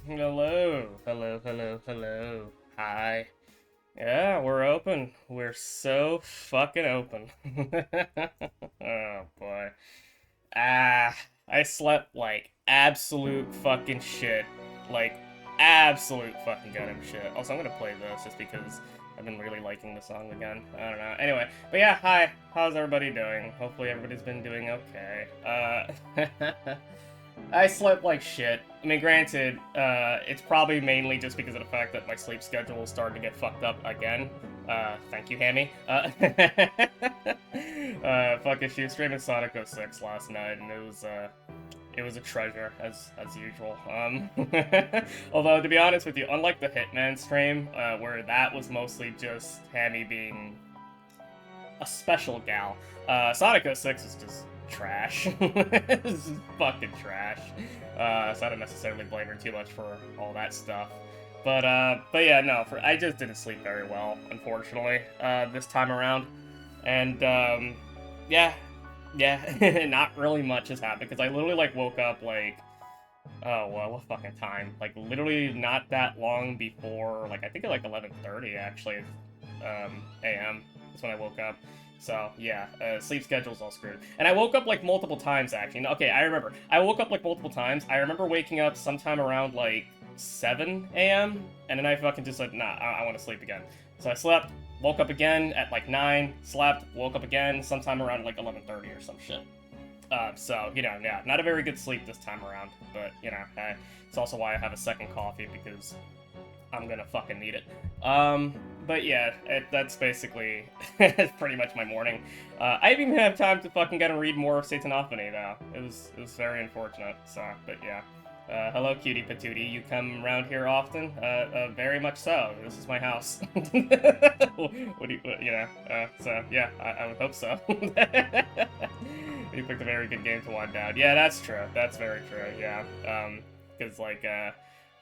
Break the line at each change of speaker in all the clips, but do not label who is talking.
Hello, hello, hello, hello. Hi. Yeah, we're open. We're so fucking open. Oh boy. I slept like absolute fucking shit. Like absolute fucking goddamn shit. Also, I'm gonna play this just because I've been really liking the song again. I don't know. Anyway, but yeah, hi. How's everybody doing? Hopefully everybody's been doing okay. I slept like shit. I mean, granted, it's probably mainly just because of the fact that my sleep schedule started to get fucked up again. Thank you, Hammy. Fucking she was streaming Sonic 06 last night, and it was a treasure as usual. Although to be honest with you, unlike the Hitman stream, where that was mostly just Hammy being a special gal. Sonic 06 is just trash. This is fucking trash. So I don't necessarily blame her too much for all that stuff. But yeah, no, I just didn't sleep very well, unfortunately, this time around. And, yeah, yeah, not really much has happened, because I literally, like, woke up, like, oh, well, what fucking time? Like, literally not that long before, like, I think at, like, 11:30, actually, a.m. is when I woke up. So, yeah, sleep schedule's all screwed. And I woke up, like, multiple times, actually. Okay, I remember. I woke up, like, multiple times. I remember waking up sometime around, like, 7 a.m., and then I fucking just said, nah, I want to sleep again. So I slept, woke up again at, like, 9, slept, woke up again sometime around, like, 11:30 or some shit. So, you know, yeah, not a very good sleep this time around, but, you know, it's also why I have a second coffee, because I'm gonna fucking need it. But yeah, that's basically that's pretty much my morning. I didn't even have time to fucking get and read more of Satanophany, though. It was very unfortunate. So, but yeah. Hello, cutie patootie. You come around here often? Very much so. This is my house. What do you know? So yeah, I would hope so. You picked a very good game to wind down. Yeah, that's true. That's very true. Yeah. Because like,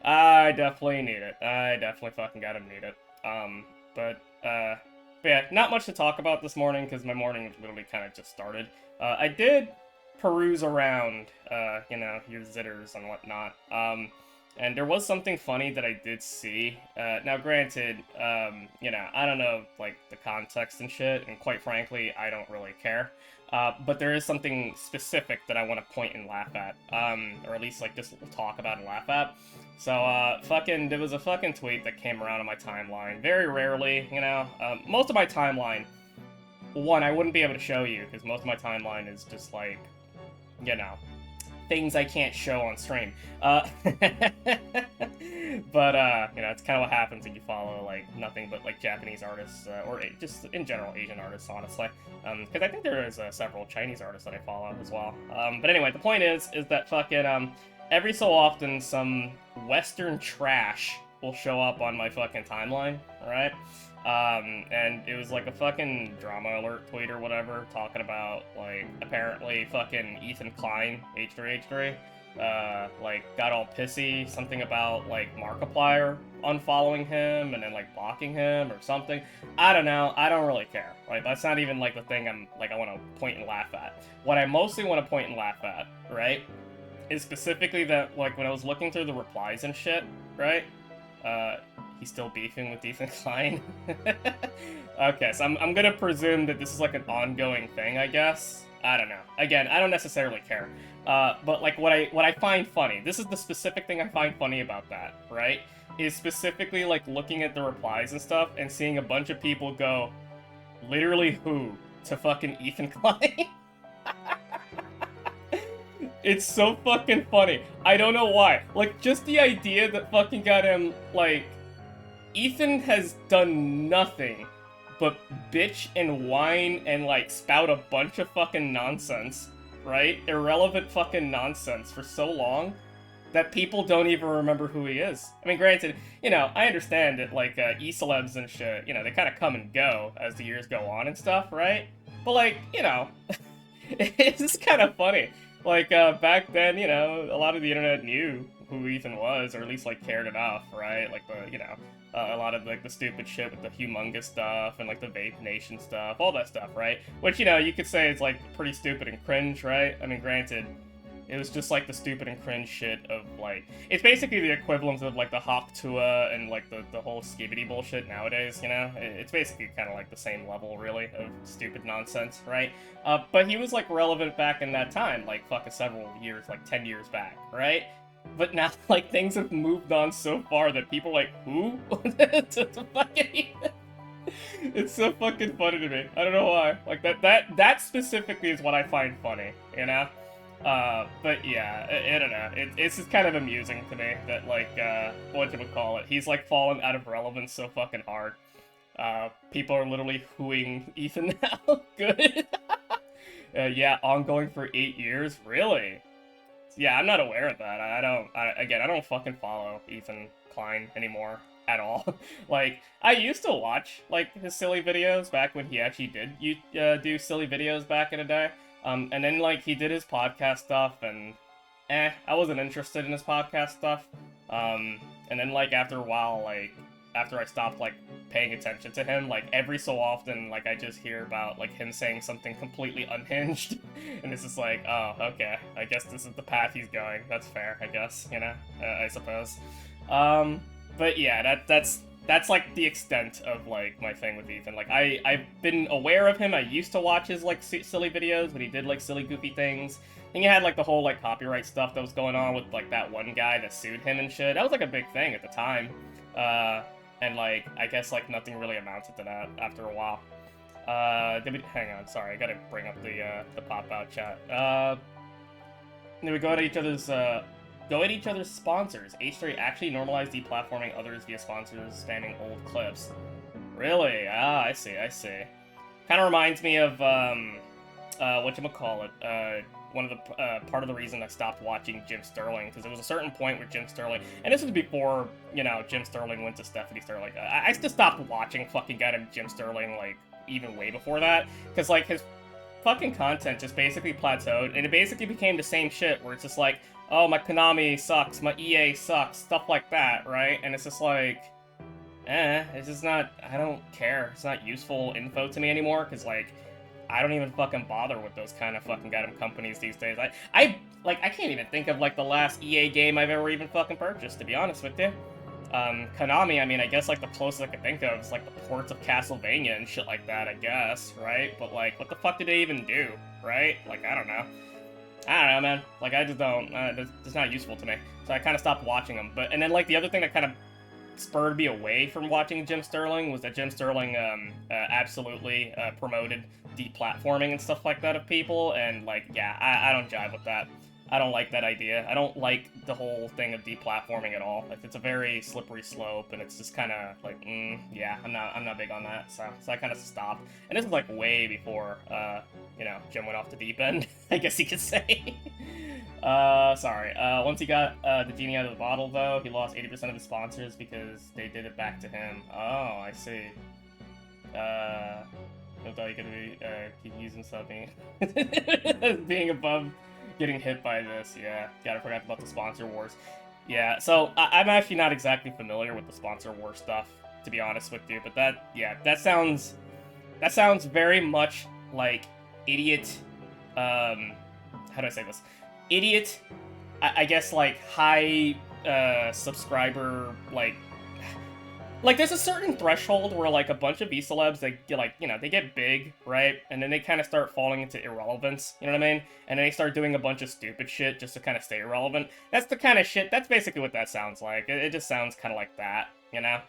I definitely need it. I definitely fucking gotta need it. But, but yeah, not much to talk about this morning because my morning literally kind of just started. I did peruse around, you know, your zitters and whatnot. And there was something funny that I did see. Now, granted, you know, I don't know, like, the context and shit, and quite frankly, I don't really care. But there is something specific that I want to point and laugh at, or at least, like, just talk about and laugh at. So, there was a fucking tweet that came around on my timeline. Very rarely, you know, most of my timeline, one, I wouldn't be able to show you, because most of my timeline is just, like, you know, things I can't show on stream. But, you know, it's kind of what happens when you follow, like, nothing but, like, Japanese artists, or just, in general, Asian artists, honestly. Because I think there is several Chinese artists that I follow as well. But anyway, the point is that fucking, every so often, some Western trash will show up on my fucking timeline, alright? And it was like a fucking drama alert tweet or whatever, talking about, like, apparently fucking Ethan Klein, H3H3, like, got all pissy, something about, like, Markiplier unfollowing him and then, like, blocking him or something. I don't know, I don't really care, right? That's not even, like, the thing I want to point and laugh at. What I mostly want to point and laugh at, right, is specifically that, like, when I was looking through the replies and shit, right, uh, he's still beefing with Ethan Klein. Okay, so I'm gonna presume that this is like an ongoing thing, I guess. I don't know. Again, I don't necessarily care. But like what I find funny, this is the specific thing I find funny about that, right? Is specifically like looking at the replies and stuff and seeing a bunch of people go, literally who? To fucking Ethan Klein? It's so fucking funny. I don't know why. Like, just the idea that fucking got him, like, Ethan has done nothing but bitch and whine and, like, spout a bunch of fucking nonsense, right? Irrelevant fucking nonsense for so long that people don't even remember who he is. I mean, granted, you know, I understand that, like, e-celebs and shit, you know, they kind of come and go as the years go on and stuff, right? But, like, you know, it's just kind of funny. Like, back then, you know, a lot of the internet knew who Ethan was, or at least, like, cared enough, right? Like, the, you know, a lot of, like, the stupid shit with the humongous stuff, and, like, the Vape Nation stuff, all that stuff, right? Which, you know, you could say is, like, pretty stupid and cringe, right? I mean, granted, It was just like the stupid and cringe shit of like, it's basically the equivalent of like the Hawk Tua and like the whole skibidi bullshit nowadays, you know? It's basically kind of like the same level, really, of stupid nonsense, right? But he was like relevant back in that time, like fucking several years, like 10 years back, right? But now, like, things have moved on so far that people are like, who? It's so fucking funny to me. I don't know why. Like, that specifically is what I find funny, you know? But yeah, I don't know. It's just kind of amusing to me that, like, whatchamacallit, he's, like, fallen out of relevance so fucking hard. People are literally hooing Ethan now. Good. Yeah, ongoing for 8 years? Really? Yeah, I'm not aware of that. I don't fucking follow Ethan Klein anymore at all. Like, I used to watch, like, his silly videos back when he actually did do silly videos back in the day. And then, like, he did his podcast stuff, and, I wasn't interested in his podcast stuff. And then, like, after a while, like, after I stopped, like, paying attention to him, like, every so often, like, I just hear about, like, him saying something completely unhinged, and it's just like, oh, okay, I guess this is the path he's going. That's fair, I guess, you know, I suppose. But yeah, that's like the extent of like my thing with Ethan. Like I've been aware of him. I used to watch his like silly videos when he did like silly goofy things. And you had like the whole like copyright stuff that was going on with like that one guy that sued him and shit. That was like a big thing at the time. And like I guess like nothing really amounted to that after a while. Hang on, sorry, I gotta bring up the pop out chat. Then we go at each other's sponsors. H3 actually normalized deplatforming others via sponsors spamming old clips. Really? Ah, I see. Kind of reminds me of whatchamacallit. One of the part of the reason I stopped watching Jim Sterling, because there was a certain point where Jim Sterling, and this was before, you know, Jim Sterling went to Stephanie Sterling. I just stopped watching fucking goddamn Jim Sterling, like, even way before that, because, like, his fucking content just basically plateaued, and it basically became the same shit, where it's just like, oh, my Konami sucks, my EA sucks, stuff like that, right? And it's just like, it's just not, I don't care. It's not useful info to me anymore, because, like, I don't even fucking bother with those kind of fucking goddamn companies these days. I can't even think of, like, the last EA game I've ever even fucking purchased, to be honest with you. Konami, I mean, I guess, like, the closest I could think of is, like, the ports of Castlevania and shit like that, I guess, right? But, like, what the fuck did they even do, right? Like, I don't know, man. Like, I just don't, it's not useful to me. So I kind of stopped watching them. And then, like, the other thing that kind of spurred me away from watching Jim Sterling was that Jim Sterling absolutely promoted deplatforming and stuff like that of people, and, like, yeah, I don't jive with that. I don't like that idea. I don't like the whole thing of deplatforming at all. Like, it's a very slippery slope, and it's just kind of like, yeah, I'm not big on that. So I kind of stopped. And this was like way before, you know, Jim went off the deep end, I guess you could say. Sorry. Once he got the genie out of the bottle, though, he lost 80% of his sponsors because they did it back to him. Oh, I see. I thought he could use himself being above getting hit by this. Yeah, gotta forget about the sponsor wars. Yeah, so I'm actually not exactly familiar with the sponsor war stuff, to be honest with you, but that sounds very much like idiot, how do I say this? Idiot, I guess, like, high subscriber, like, there's a certain threshold where, like, a bunch of V-celebs, they get, like, you know, they get big, right? And then they kind of start falling into irrelevance, you know what I mean? And then they start doing a bunch of stupid shit just to kind of stay irrelevant. That's the kind of shit, that's basically what that sounds like. It just sounds kind of like that, you know?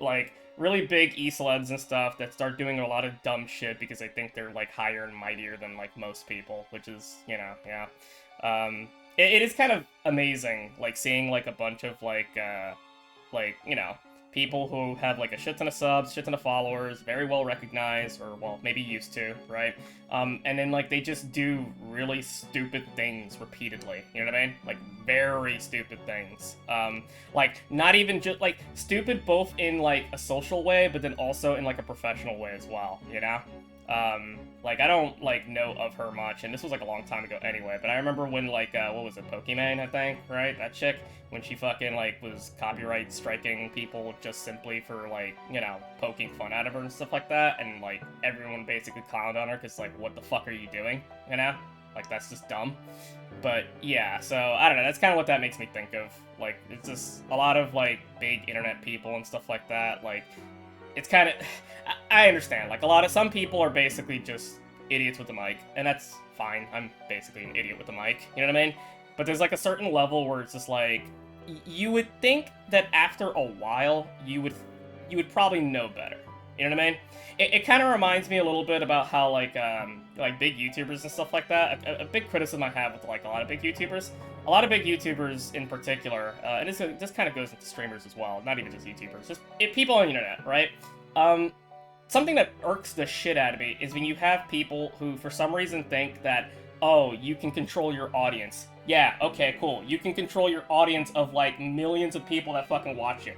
Like, really big E-celebs and stuff that start doing a lot of dumb shit because they think they're, like, higher and mightier than, like, most people, which is, you know, yeah. It is kind of amazing, like, seeing, like, a bunch of, like, you know, people who have, like, a shit ton of subs, shit ton of followers, very well recognized, or, well, maybe used to, right? And then, like, they just do really stupid things repeatedly, you know what I mean? Like, very stupid things. Like, not even just, like, stupid both in, like, a social way, but then also in, like, a professional way as well, you know? Like, I don't, like, know of her much, and this was, like, a long time ago anyway, but I remember when, like, what was it, Pokemon, I think, right? That chick, when she fucking, like, was copyright striking people just simply for, like, you know, poking fun out of her and stuff like that, and, like, everyone basically clowned on her, because, like, what the fuck are you doing, you know? Like, that's just dumb. But yeah, so I don't know. That's kind of what that makes me think of. Like, it's just a lot of like big internet people and stuff like that. Like, it's kind of I understand. Like, some people are basically just idiots with the mic, and that's fine. I'm basically an idiot with the mic. You know what I mean? But there's like a certain level where it's just like you would think that after a while you would probably know better. You know what I mean? It kind of reminds me a little bit about how like big YouTubers and stuff like that. A big criticism I have with like a lot of big YouTubers in particular, and this kind of goes into streamers as well, not even just YouTubers, just people on the internet, right? Something that irks the shit out of me is when you have people who, for some reason, think that, oh, you can control your audience. Yeah, okay, cool. You can control your audience of like millions of people that fucking watch you.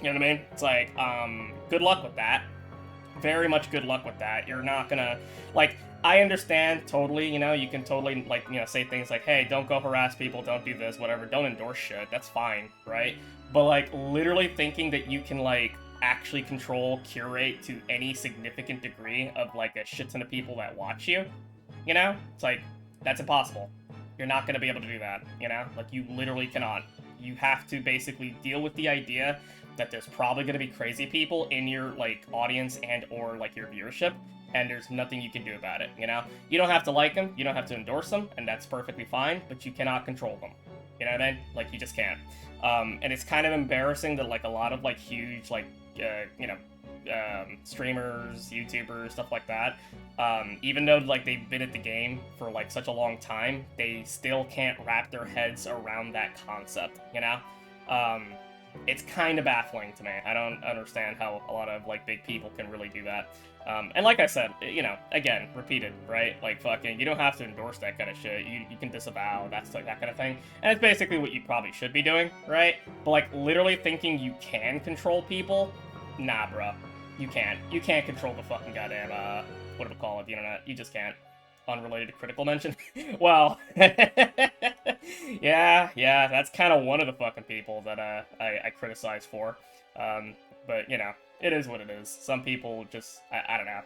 You know what I mean? It's like, good luck with that. Very much good luck with that. You're not gonna, like, I understand totally, you know, you can totally, like, you know, say things like, hey, don't go harass people, don't do this, whatever, don't endorse shit, that's fine, right? But, like, literally thinking that you can, like, actually control, curate to any significant degree of, like, a shit ton of people that watch you, you know? It's like, that's impossible. You're not gonna be able to do that, you know? Like, you literally cannot. You have to basically deal with the idea that there's probably going to be crazy people in your like audience and or like your viewership, and there's nothing you can do about it. You know, you don't have to like them, you don't have to endorse them, and that's perfectly fine, but you cannot control them. You know what I mean? Like, you just can't. And it's kind of embarrassing that like a lot of like huge like streamers, YouTubers, stuff like that, even though like they've been at the game for like such a long time, they still can't wrap their heads around that concept, you know? It's kind of baffling to me. I don't understand how a lot of like big people can really do that. And like I said, you know, again, repeated, right? Like, fucking, you don't have to endorse that kind of shit. You can disavow, that's like that kind of thing. And it's basically what you probably should be doing, right? But like literally thinking you can control people, nah, bruh. You can't. You can't control the fucking goddamn, what do we call it, the internet. You just can't. Unrelated to critical mention. Well, yeah, that's kind of one of the fucking people that I criticize for. But, you know, it is what it is. Some people just, I don't know.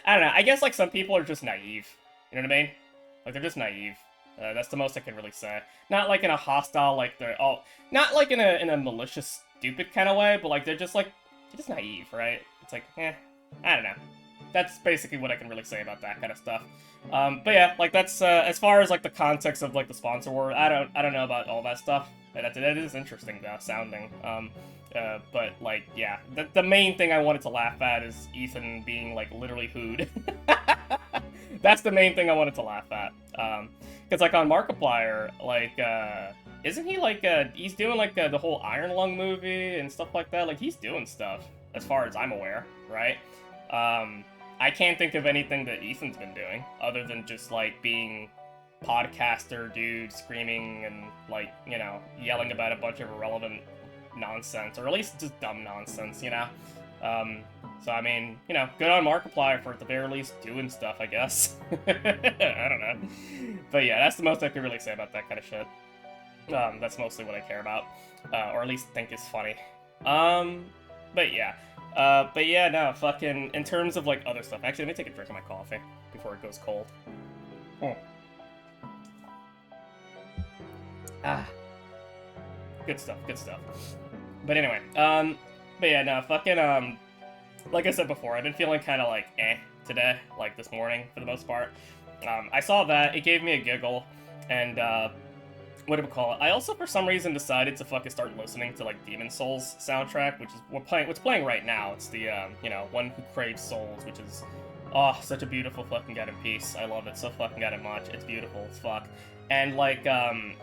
I don't know. I guess, like, some people are just naive. You know what I mean? Like, they're just naive. That's the most I can really say. Not, like, in a hostile, like, they're all... Not, like, in a malicious, stupid kind of way, but, like, they're just naive, right? It's like, I don't know. That's basically what I can really say about that kind of stuff. But yeah, like, that's, as far as, like, the context of, like, the sponsor war, I don't know about all that stuff. That is interesting, sounding. But, like, yeah, the main thing I wanted to laugh at is Ethan being, like, literally hooed. That's the main thing I wanted to laugh at. Because, like, on Markiplier, like, isn't he, like, he's doing, like, the whole Iron Lung movie and stuff like that? Like, he's doing stuff, as far as I'm aware, right? I can't think of anything that Ethan's been doing, other than just, like, being podcaster dude screaming and, like, you know, yelling about a bunch of irrelevant nonsense, or at least just dumb nonsense, you know? So, I mean, you know, good on Markiplier for at the very least doing stuff, I guess. I don't know. But yeah, that's the most I could really say about that kind of shit. That's mostly what I care about, or at least think is funny. But yeah, no, fucking, in terms of, like, other stuff, actually, let me take a drink of my coffee before it goes cold. Oh. Ah. Good stuff. But anyway, but yeah, no, fucking, like I said before, I've been feeling kind of, like, today, like, this morning, for the most part. I saw that, it gave me a giggle, and, what do we call it? I also, for some reason, decided to fucking start listening to, like, Demon Souls soundtrack, which is what's playing right now. It's the, you know, One Who Craves Souls, which is, oh, such a beautiful fucking goddamn piece. I love it so fucking goddamn much. It's beautiful as fuck. And, like,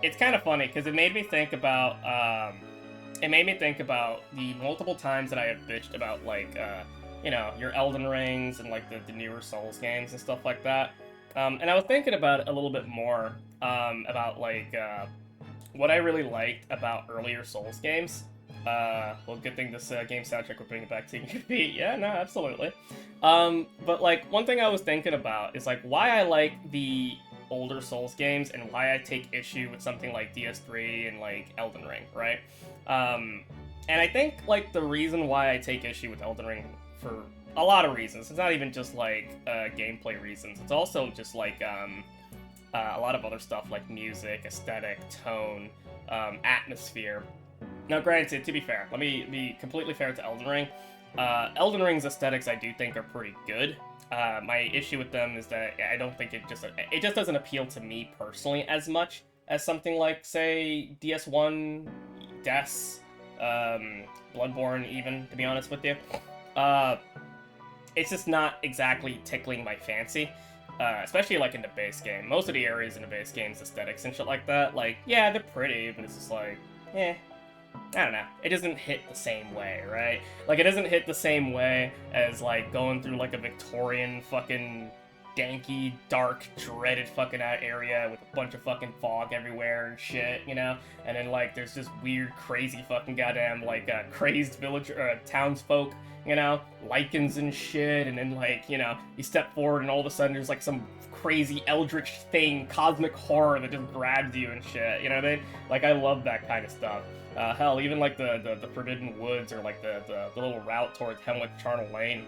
it's kind of funny, because it made me think about, the multiple times that I have bitched about, like, you know, your Elden Rings and, like, the newer Souls games and stuff like that. And I was thinking about it a little bit more, about, like, what I really liked about earlier Souls games. Well, good thing this game soundtrack will bring it back to your feet. Yeah, no, absolutely. But, like, one thing I was thinking about is, like, why I like the older Souls games and why I take issue with something like DS3 and, like, Elden Ring, right? And I think, like, the reason why I take issue with Elden Ring for a lot of reasons. It's not even just, like, gameplay reasons. It's also just, like, a lot of other stuff like music, aesthetic, tone, atmosphere. Now, granted, to be fair, let me be completely fair to Elden Ring. Elden Ring's aesthetics I do think are pretty good. My issue with them is that I don't think it just doesn't appeal to me personally as much as something like, say, DS1, Des, Bloodborne even, to be honest with you. It's just not exactly tickling my fancy. Especially like in the base game. Most of the areas in the base game's aesthetics and shit like that, like, yeah, they're pretty, but it's just like, eh. I don't know. It doesn't hit the same way, right? Like, it doesn't hit the same way as, like, going through, like, a Victorian fucking danky, dark, dreaded fucking out area with a bunch of fucking fog everywhere and shit, you know? And then, like, there's just weird, crazy fucking goddamn, like, crazed villager, townsfolk, you know? Lichens and shit, and then, like, you know, you step forward and all of a sudden there's, like, some crazy eldritch thing, cosmic horror that just grabs you and shit, you know what I mean? Like, I love that kind of stuff. Hell, even like the Forbidden Woods or like the little route towards Hemwick Charnel Lane,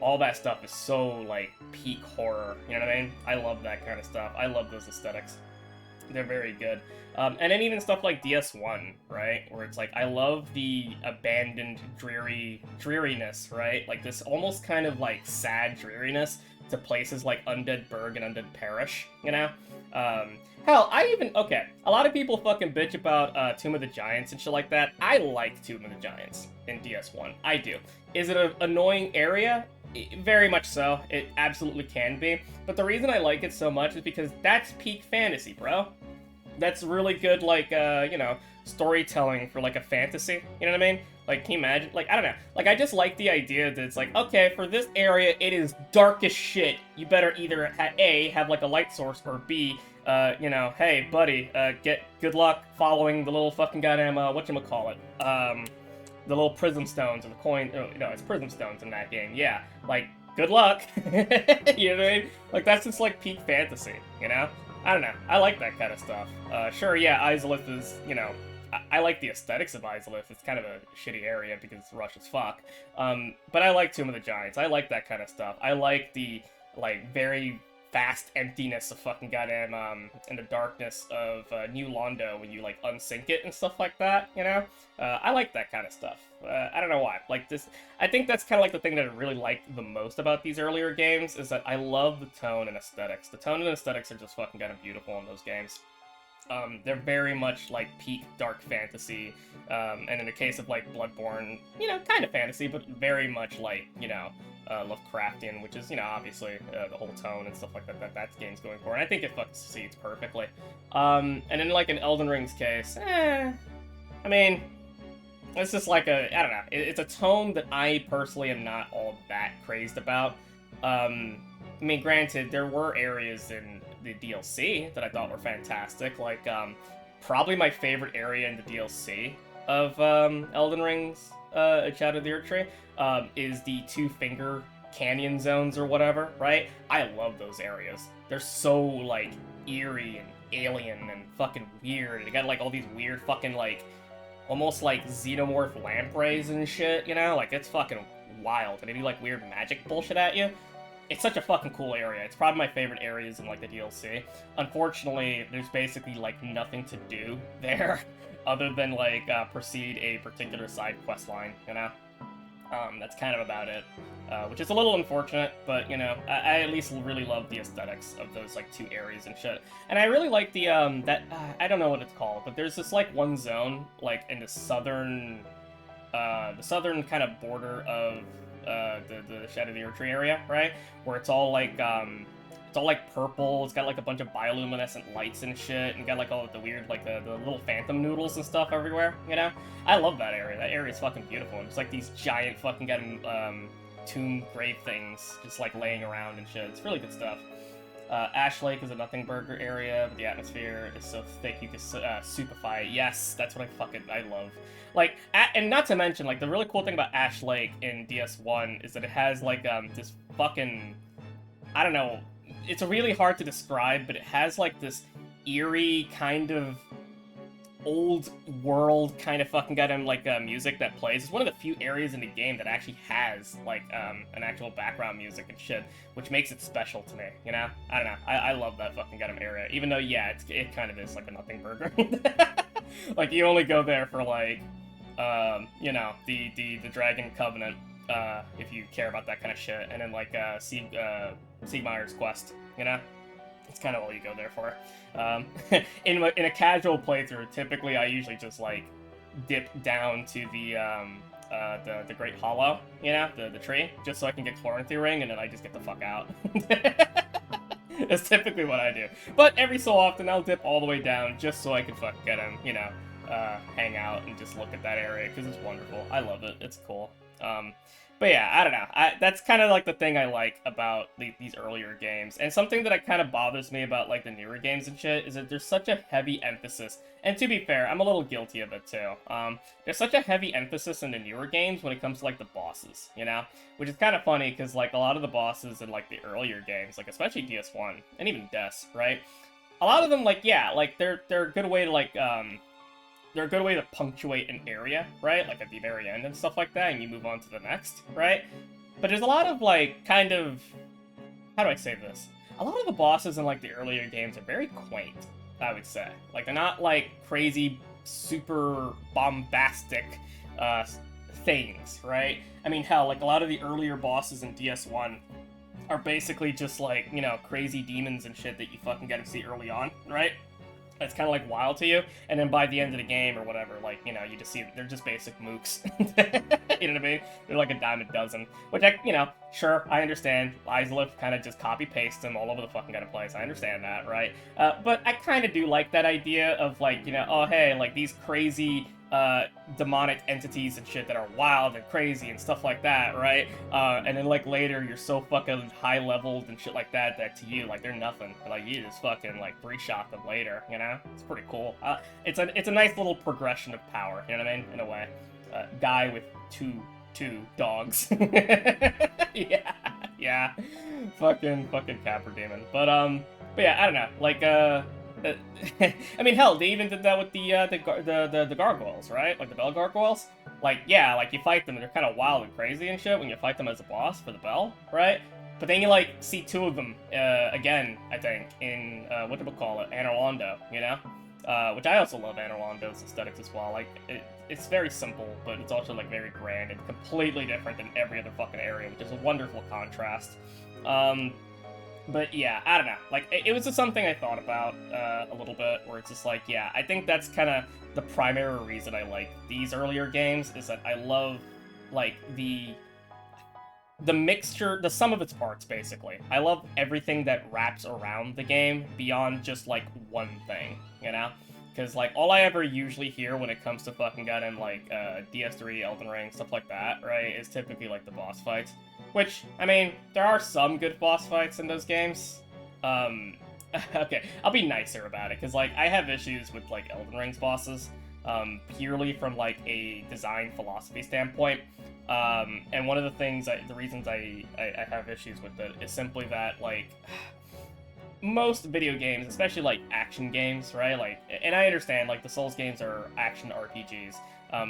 all that stuff is so like peak horror. You know what I mean? I love that kind of stuff. I love those aesthetics. They're very good. And then even stuff like DS1, right? Where it's like, I love the abandoned dreariness, right? Like this almost kind of like sad dreariness to places like Undead Burg and Undead Parish, you know? Hell, okay, a lot of people fucking bitch about Tomb of the Giants and shit like that. I like Tomb of the Giants in DS1. I do. Is it an annoying area? Very much so. It absolutely can be. But the reason I like it so much is because that's peak fantasy, bro. That's really good, like, you know, storytelling for, like, a fantasy. You know what I mean? Like, can you imagine? Like, I don't know. Like, I just like the idea that it's like, okay, for this area, it is dark as shit. You better either, A, have, like, a light source, or B, you know, hey, buddy, get good luck following the little fucking goddamn, whatchamacallit, the little prism stones, or the coin, no, it's prism stones in that game, yeah. Like, good luck. You know what I mean? Like, that's just, like, peak fantasy, you know? I don't know. I like that kind of stuff. Sure, yeah, Izalith is, you know, I like the aesthetics of Izalith. It's kind of a shitty area because it's rush as fuck. But I like Tomb of the Giants. I like that kind of stuff. I like the, like, very vast emptiness of fucking goddamn, and the darkness of New Londo when you, like, unsync it and stuff like that, you know? I like that kind of stuff. I don't know why. Like, this, I think that's kind of like the thing that I really like the most about these earlier games, is that I love the tone and aesthetics. The tone and aesthetics are just fucking kind of beautiful in those games. They're very much like peak dark fantasy, and in the case of like Bloodborne, you know, kind of fantasy, but very much like, you know, Lovecraftian, which is, you know, obviously the whole tone and stuff like that game's going for, and I think it fucking succeeds perfectly. And in like in Elden Ring's case, I mean, it's just like I don't know, it's a tone that I personally am not all that crazed about. I mean, granted, there were areas in the DLC that I thought were fantastic, like, probably my favorite area in the DLC of Elden Ring's Shadow of the Erdtree is the two-finger canyon zones or whatever, right? I love those areas. They're so, like, eerie and alien and fucking weird. They got, like, all these weird fucking, like, almost, like, xenomorph lampreys and shit, you know? Like, it's fucking wild. And they do, like, weird magic bullshit at you. It's such a fucking cool area. It's probably my favorite areas in, like, the DLC. Unfortunately, there's basically, like, nothing to do there other than, like, proceed a particular side quest line, you know? That's kind of about it, which is a little unfortunate, but, you know, I at least really love the aesthetics of those, like, two areas and shit. And I really like the, I don't know what it's called, but there's this, like, one zone, like, in the southern kind of border of the Shadow of the Erdtree area, right? Where it's all like purple. It's got like a bunch of bioluminescent lights and shit, and got like all the weird like the little phantom noodles and stuff everywhere. You know, I love that area. That area is fucking beautiful. And it's like these giant fucking tomb grave things just like laying around and shit. It's really good stuff. Ash Lake is a nothing burger area, but the atmosphere is so thick you can soupify it. Yes, that's what I love. Like, and not to mention, like, the really cool thing about Ash Lake in DS1 is that it has, like, this fucking, I don't know, it's really hard to describe, but it has, like, this eerie kind of, old world kind of fucking goddamn like music that plays. It's one of the few areas in the game that actually has like an actual background music and shit, which makes it special to me. You know, I don't know. I love that fucking goddamn area. Even though yeah, it kind of is like a nothing burger. Like you only go there for like you know, the Dragon Covenant, if you care about that kind of shit, and then like Siegmeyer's quest. You know. It's kind of all you go there for. In a casual playthrough, typically I usually just like dip down to the Great Hollow, you know, the tree, just so I can get Chloranthy Ring, and then I just get the fuck out. That's typically what I do. But every so often I'll dip all the way down just so I can fucking get him, you know, hang out and just look at that area because it's wonderful. I love it. It's cool. But yeah, I don't know. That's kind of like the thing I like about these earlier games. And something that kind of bothers me about like the newer games and shit is that there's such a heavy emphasis. And to be fair, I'm a little guilty of it too. There's such a heavy emphasis in the newer games when it comes to like the bosses, you know? Which is kind of funny because like a lot of the bosses in like the earlier games, like especially DS1 and even Des, right? A lot of them like, yeah, like they're a good way to like, they're a good way to punctuate an area, right? Like at the very end and stuff like that, and you move on to the next, right? But there's a lot of, like, kind of... How do I say this? A lot of the bosses in, like, the earlier games are very quaint, I would say. Like, they're not, like, crazy, super bombastic, things, right? I mean, hell, like, a lot of the earlier bosses in DS1 are basically just, like, you know, crazy demons and shit that you fucking get to see early on, right? It's kind of like wild to you, and then by the end of the game or whatever, like, you know, you just see they're just basic mooks. You know what I mean? They're like a dime a dozen, which I, you know, sure, I understand. Izalith kind of just copy paste them all over the fucking kind of place. I understand that, right? But I kind of do like that idea of like, you know, oh hey, like these crazy demonic entities and shit that are wild and crazy and stuff like that, right? And then like later you're so fucking high leveled and shit like that that to you like they're nothing. Like you just fucking like three-shot them later, you know? It's pretty cool. It's a nice little progression of power, you know what I mean? In a way. Guy with two dogs. Yeah. Fucking Capra Demon. But yeah, I don't know. Like I mean, hell, they even did that with the gargoyles, right? Like the bell gargoyles. Like, yeah, like you fight them, and they're kind of wild and crazy and shit when you fight them as a boss for the bell, right? But then you like see two of them again, I think, in what do we call it, Anor Londo, you know? Which I also love Anor Londo's aesthetics as well. Like, it's very simple, but it's also like very grand and completely different than every other fucking area, which is a wonderful contrast. But yeah, I don't know. Like, it was just something I thought about a little bit, where it's just like, yeah, I think that's kind of the primary reason I like these earlier games, is that I love, like, the mixture, the sum of its parts, basically. I love everything that wraps around the game beyond just, like, one thing, you know? Because, like, all I ever usually hear when it comes to fucking goddamn, like, DS3, Elden Ring, stuff like that, right, is typically, like, the boss fights. Which, I mean, there are some good boss fights in those games. Okay, I'll be nicer about it, because, like, I have issues with, like, Elden Ring's bosses, purely from, like, a design philosophy standpoint. And one of the reasons I have issues with it is simply that, like, most video games, especially, like, action games, right, like, and I understand, like, the Souls games are action RPGs,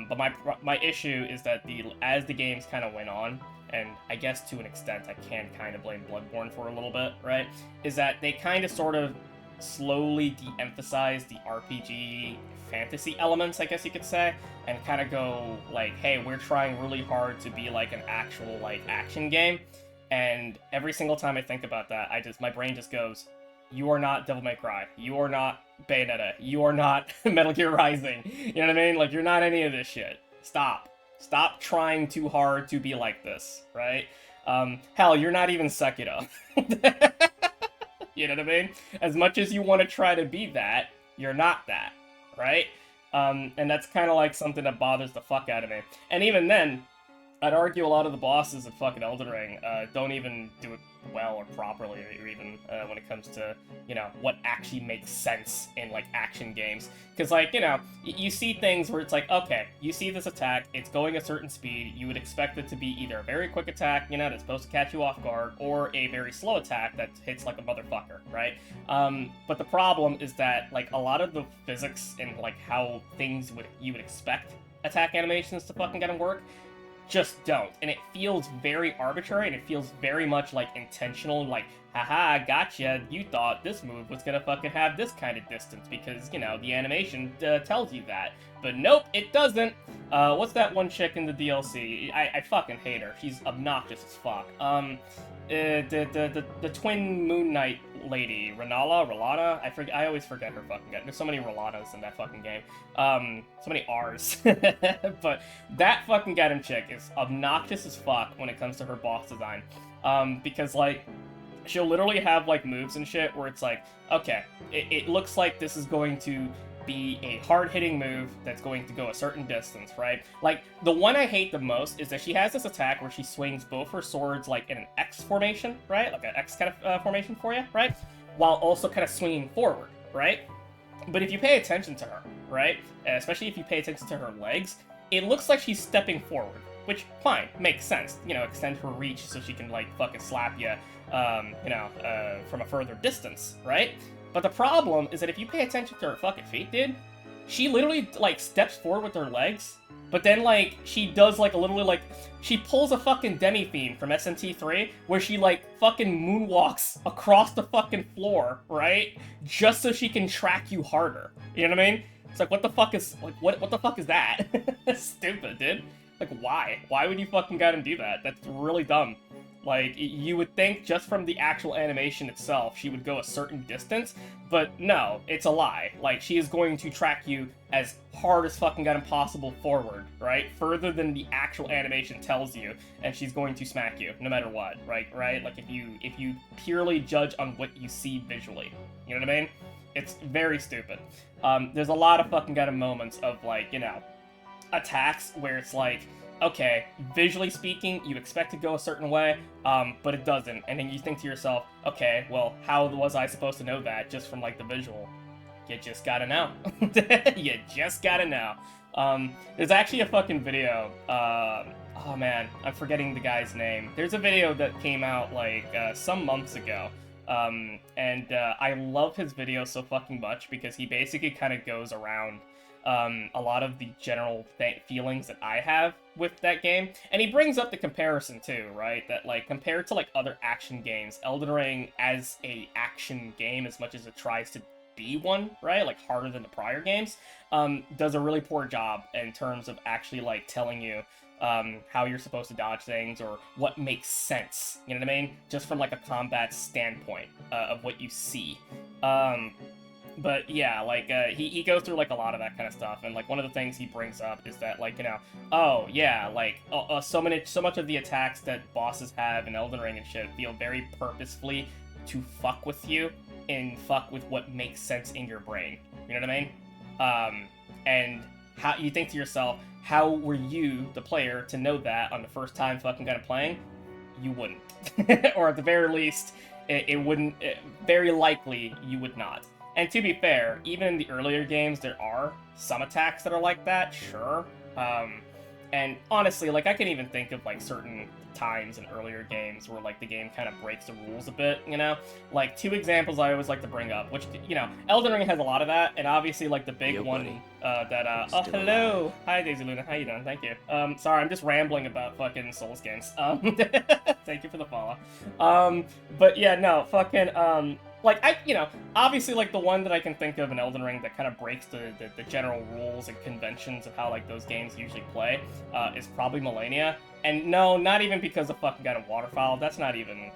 but my issue is that as the games kind of went on, and I guess to an extent I can kind of blame Bloodborne for a little bit, right, is that they kind of sort of slowly de-emphasize the RPG fantasy elements, I guess you could say, and kind of go, like, hey, we're trying really hard to be, like, an actual, like, action game, and every single time I think about that, my brain just goes, you are not Devil May Cry, you are not Bayonetta, you are not Metal Gear Rising, you know what I mean? Like, you're not any of this shit. Stop trying too hard to be like this, right? Hell, you're not even Sekiro. You know what I mean? As much as you want to try to be that, you're not that, right? And that's kind of like something that bothers the fuck out of me. And even then, I'd argue a lot of the bosses in fucking Elden Ring don't even do it well or properly, or even when it comes to, you know, what actually makes sense in, like, action games. Because, like, you know, you see things where it's like, okay, you see this attack, it's going a certain speed, you would expect it to be either a very quick attack, you know, that's supposed to catch you off guard, or a very slow attack that hits like a motherfucker, right? But the problem is that, like, a lot of the physics and, like, how things you would expect attack animations to fucking get them work just don't. And it feels very arbitrary, and it feels very much like intentional, like, haha, gotcha, you thought this move was gonna fucking have this kind of distance because, you know, the animation tells you that. But nope, it doesn't. What's that one chick in the DLC? I fucking hate her. She's obnoxious as fuck. The twin Moon Knight lady, Relata? I always forget her fucking name. There's so many Relatas in that fucking game. So many R's. But that fucking Gatham chick is obnoxious as fuck when it comes to her boss design. Because, like, she'll literally have, like, moves and shit where it's like, okay, it looks like this is going to be a hard-hitting move that's going to go a certain distance, right? Like, the one I hate the most is that she has this attack where she swings both her swords, like, in an X formation, right? Like an X kind of formation for you, right? While also kind of swinging forward, right? But if you pay attention to her, right? Especially if you pay attention to her legs, it looks like she's stepping forward, which, fine, makes sense. You know, extend her reach so she can, like, fucking slap you, from a further distance, right? But the problem is that if you pay attention to her fucking feet, dude, she literally, like, steps forward with her legs, but then, like, she does, like, a literally, like, she pulls a fucking demi-theme from SMT3, where she, like, fucking moonwalks across the fucking floor, right? Just so she can track you harder. You know what I mean? It's like, what the fuck is, like, what the fuck is that? Stupid, dude. Like, why? Why would you fucking gotta do that? That's really dumb. Like, you would think just from the actual animation itself, she would go a certain distance, but no, it's a lie. Like, she is going to track you as hard as fucking goddamn possible forward, right? Further than the actual animation tells you, and she's going to smack you, no matter what, right? Like, if you purely judge on what you see visually, you know what I mean? It's very stupid. There's a lot of fucking goddamn moments of, like, you know, attacks where it's like, okay, visually speaking, you expect to go a certain way, but it doesn't. And then you think to yourself, okay, well, how was I supposed to know that just from, like, the visual? You just gotta know. You just gotta know. There's actually a fucking video, oh man, I'm forgetting the guy's name. There's a video that came out, like, some months ago. I love his video so fucking much because he basically kind of goes around a lot of the general feelings that I have with that game. And he brings up the comparison too, right? That, like, compared to, like, other action games, Elden Ring as a action game, as much as it tries to be one, right? Like, harder than the prior games, does a really poor job in terms of actually, like, telling you how you're supposed to dodge things or what makes sense, you know what I mean? Just from, like, a combat standpoint of what you see. But yeah, like, he goes through, like, a lot of that kind of stuff, and, like, one of the things he brings up is that, like, you know, oh, yeah, like, so much of the attacks that bosses have in Elden Ring and shit feel very purposefully to fuck with you and fuck with what makes sense in your brain, you know what I mean? And how you think to yourself, how were you, the player, to know that on the first time fucking kind of playing? You wouldn't. Or at the very least, it wouldn't, very likely, you would not. And to be fair, even in the earlier games, there are some attacks that are like that, sure. And honestly, like, I can even think of, like, certain times in earlier games where, like, the game kind of breaks the rules a bit, you know? Like, two examples I always like to bring up, which, you know, Elden Ring has a lot of that, and obviously, like, the big one, oh, hello! Alive. Hi, Daisy Luna, how you doing? Thank you. Sorry, I'm just rambling about fucking Souls games. Thank you for the follow. But yeah, no, fucking, like, you know, obviously, like, the one that I can think of in Elden Ring that kind of breaks the general rules and conventions of how, like, those games usually play, is probably Millennia. And no, not even because the fucking got a waterfowl, that's not even,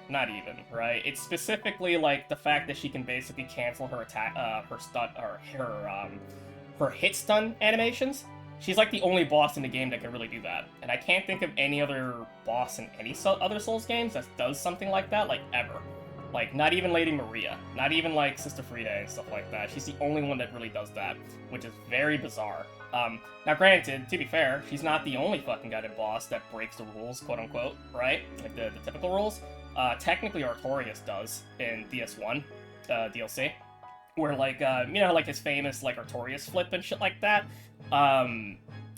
right? It's specifically, like, the fact that she can basically cancel her attack, her stun, or her hit stun animations. She's, like, the only boss in the game that can really do that. And I can't think of any other boss in any other Souls games that does something like that, like, ever. Like, not even Lady Maria, not even like Sister Frieda and stuff like that. She's the only one that really does that, which is very bizarre. Now granted, to be fair, she's not the only fucking goddamn boss that breaks the rules, quote unquote, right? Like the typical rules. Technically Artorias does in DS1 DLC, where like you know, like his famous like Artorias flip and shit like that.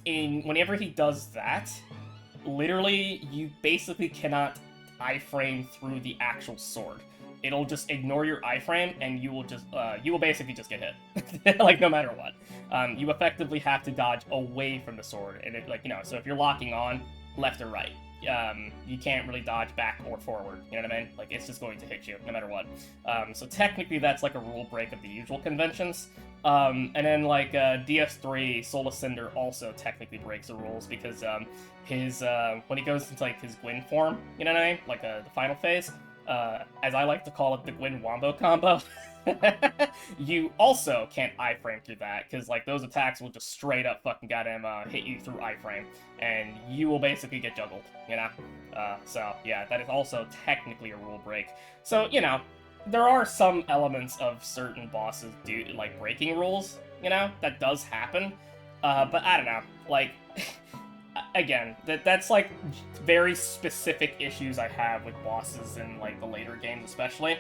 Whenever he does that, literally you basically cannot iframe through the actual sword. It'll just ignore your iframe, and you will basically just get hit, like no matter what. You effectively have to dodge away from the sword, and it, like, you know, so if you're locking on left or right, you can't really dodge back or forward. You know what I mean? Like, it's just going to hit you no matter what. So technically, that's like a rule break of the usual conventions. And then like DS3, Soul Ascender also technically breaks the rules because his when he goes into like his Gwyn form, you know what I mean? Like the final phase. As I like to call it, the Gwyn Wombo combo. You also can't iframe through that, because like those attacks will just straight up fucking goddamn hit you through iframe, and you will basically get juggled, you know? So yeah, that is also technically a rule break. So, you know, there are some elements of certain bosses like breaking rules, you know? That does happen. But I don't know, like... Again, that's like very specific issues I have with bosses in like the later games, especially,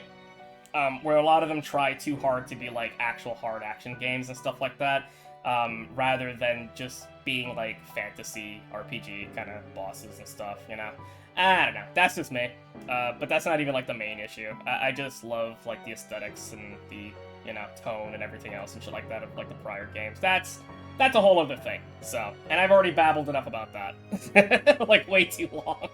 where a lot of them try too hard to be like actual hard action games and stuff like that, rather than just being like fantasy RPG kind of bosses and stuff, you know. I don't know, that's just me, but that's not even like the main issue. I just love like the aesthetics and the, you know, tone and everything else and shit like that of like the prior games. That's a whole other thing, so. And I've already babbled enough about that. Like, way too long.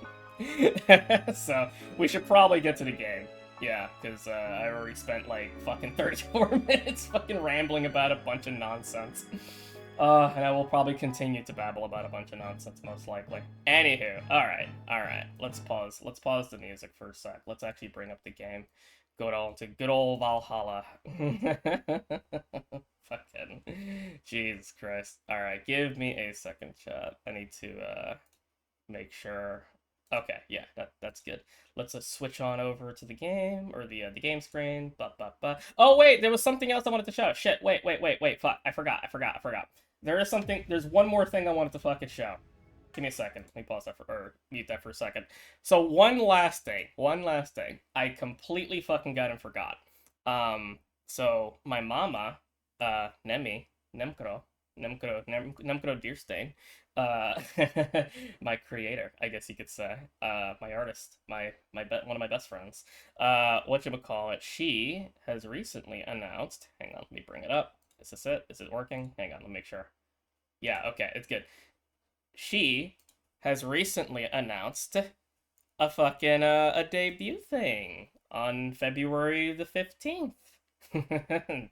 So, we should probably get to the game. Yeah, because I already spent, like, fucking 34 minutes fucking rambling about a bunch of nonsense. And I will probably continue to babble about a bunch of nonsense, most likely. Anywho, alright. Let's pause the music for a sec. Let's actually bring up the game. Go to good old Valhalla. Fucking Jesus Christ. Alright, give me a second, chat. I need to make sure. Okay, yeah, that's good. Let's switch on over to the game, or the game screen. Oh wait, there was something else I wanted to show. Shit, wait, fuck. I forgot. There's one more thing I wanted to fucking show. Give me a second. Let me pause that or mute that for a second. So one last thing. I completely fucking got and forgot. So my mama, Nemkro Deerstain, my creator, I guess you could say, my artist, one of my best friends, whatchamacallit, she has recently announced, hang on, let me bring it up. Is this it? Is it working? Hang on, let me make sure. Yeah, okay, it's good. She has recently announced a fucking, a debut thing on February the 15th.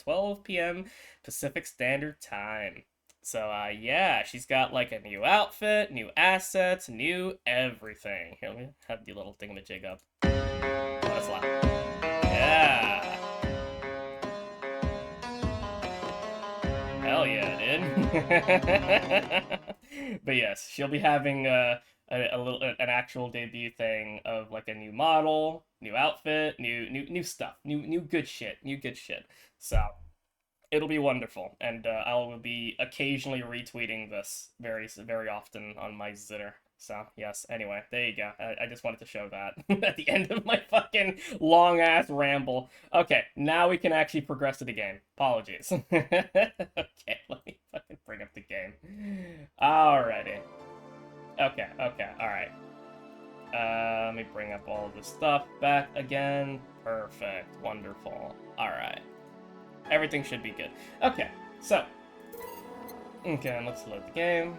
12 p.m. Pacific Standard Time. So, yeah, she's got, like, a new outfit, new assets, new everything. Here, let me have the little thingamajig up. Oh, that's loud. Yeah. Hell yeah, dude. But yes, she'll be having, an actual debut thing of like a new model, new outfit, new stuff, new good shit. So it'll be wonderful, and I will be occasionally retweeting this very often on my Zitter. So yes, anyway, there you go. I just wanted to show that at the end of my fucking long ass ramble. Okay, now we can actually progress to the game. Apologies. Okay, let me fucking bring up the game. Alrighty. Okay, alright. Let me bring up all the stuff back again. Perfect, wonderful. Alright. Everything should be good. Okay, so. Okay, let's load the game.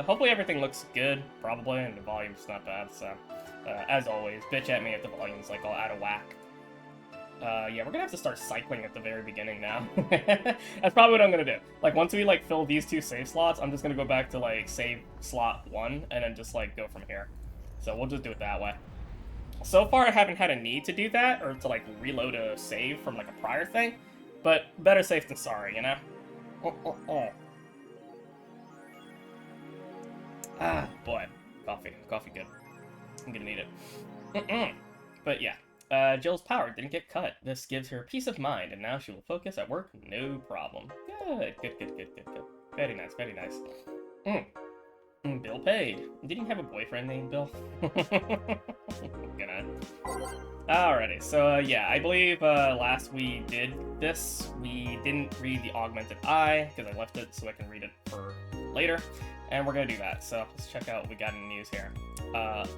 Hopefully everything looks good, probably, and the volume's not bad, so. As always, bitch at me if the volume's, like, all out of whack. Yeah, we're gonna have to start cycling at the very beginning now. That's probably what I'm gonna do. Like, once we, like, fill these 2 save slots, I'm just gonna go back to, like, save slot 1, and then just, like, go from here. So we'll just do it that way. So far, I haven't had a need to do that, or to, like, reload a save from, like, a prior thing, but better safe than sorry, you know? Ah, boy. Coffee good. I'm gonna need it. But yeah. Jill's power didn't get cut. This gives her peace of mind, and now she will focus at work, no problem. Good. Very nice, very nice. Bill paid. Didn't you have a boyfriend named Bill? Gonna. Alrighty, so yeah, I believe last we did this, we didn't read the augmented eye, because I left it so I can read it for later, and we're gonna do that, so let's check out what we got in the news here.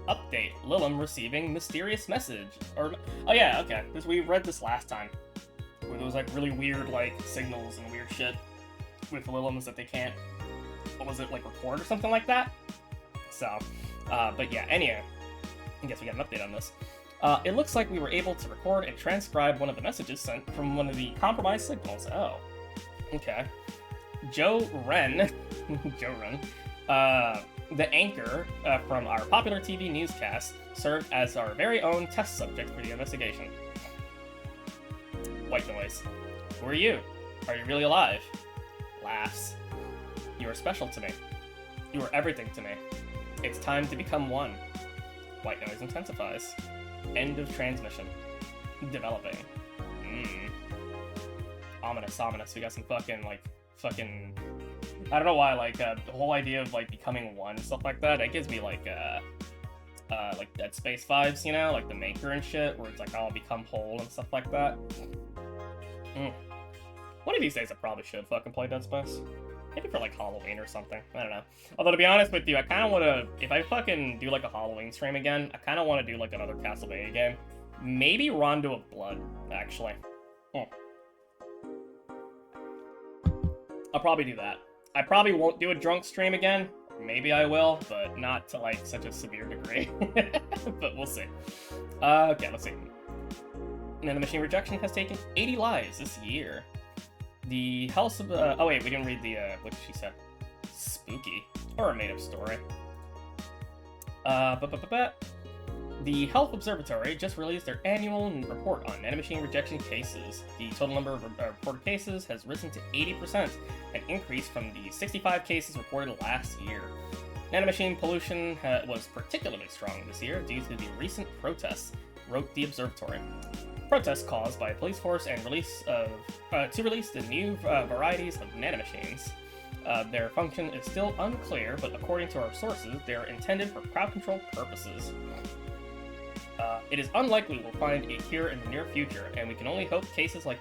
Update, Lilum receiving mysterious message, or, oh yeah, okay, because we read this last time, where there was like really weird like signals and weird shit with Lilums that they can't, what was it, like record or something like that? So, but yeah, anyway, I guess we got an update on this. It looks like we were able to record and transcribe one of the messages sent from one of the compromised signals. Oh, okay. Joe Wren, the anchor from our popular TV newscast, served as our very own test subject for the investigation. White noise. Who are you? Are you really alive? Laughs. You are special to me. You are everything to me. It's time to become one. White noise intensifies. End of transmission. Developing. Ominous. We got some fucking... I don't know why, like, the whole idea of, like, becoming one and stuff like that, it gives me, like Dead Space vibes, you know? Like, the Maker and shit, where it's like, I'll become whole and stuff like that. One of these days I probably should fucking play Dead Space. Maybe for, like, Halloween or something. I don't know. Although, to be honest with you, I kind of want to... If I fucking do, like, a Halloween stream again, I kind of want to do, like, another Castlevania game. Maybe Rondo of Blood, actually. I'll probably do that. I probably won't do a drunk stream again. Maybe I will, but not to, like, such a severe degree. But we'll see. Okay, let's see. Nanomachine rejection has taken 80 lives this year. The health of oh wait, we didn't read the what she said. Spooky or a made-up story. The Health Observatory just released their annual report on nanomachine rejection cases. The total number of reported cases has risen to 80%, an increase from the 65 cases reported last year. Nanomachine pollution was particularly strong this year due to the recent protests, wrote the observatory. Protests caused by a police force and to release the new varieties of nanomachines. Their function is still unclear, but according to our sources, they are intended for crowd control purposes. It is unlikely we'll find a cure in the near future, and we can only hope cases like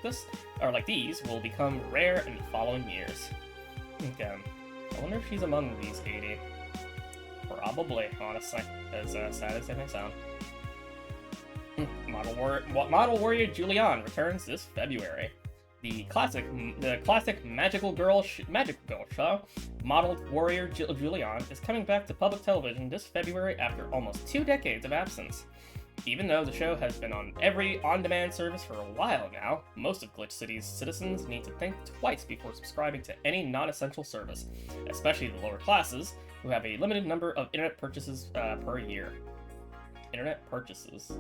these will become rare in the following years. Okay. I wonder if she's among these 80. Probably, honestly, as sad as they may sound. Model Warrior Julian returns this February. The classic Magical Girl show, Modeled Warrior Julian, is coming back to public television this February after almost 2 decades of absence. Even though the show has been on every on-demand service for a while now, most of Glitch City's citizens need to think twice before subscribing to any non-essential service, especially the lower classes, who have a limited number of internet purchases per year. Internet purchases.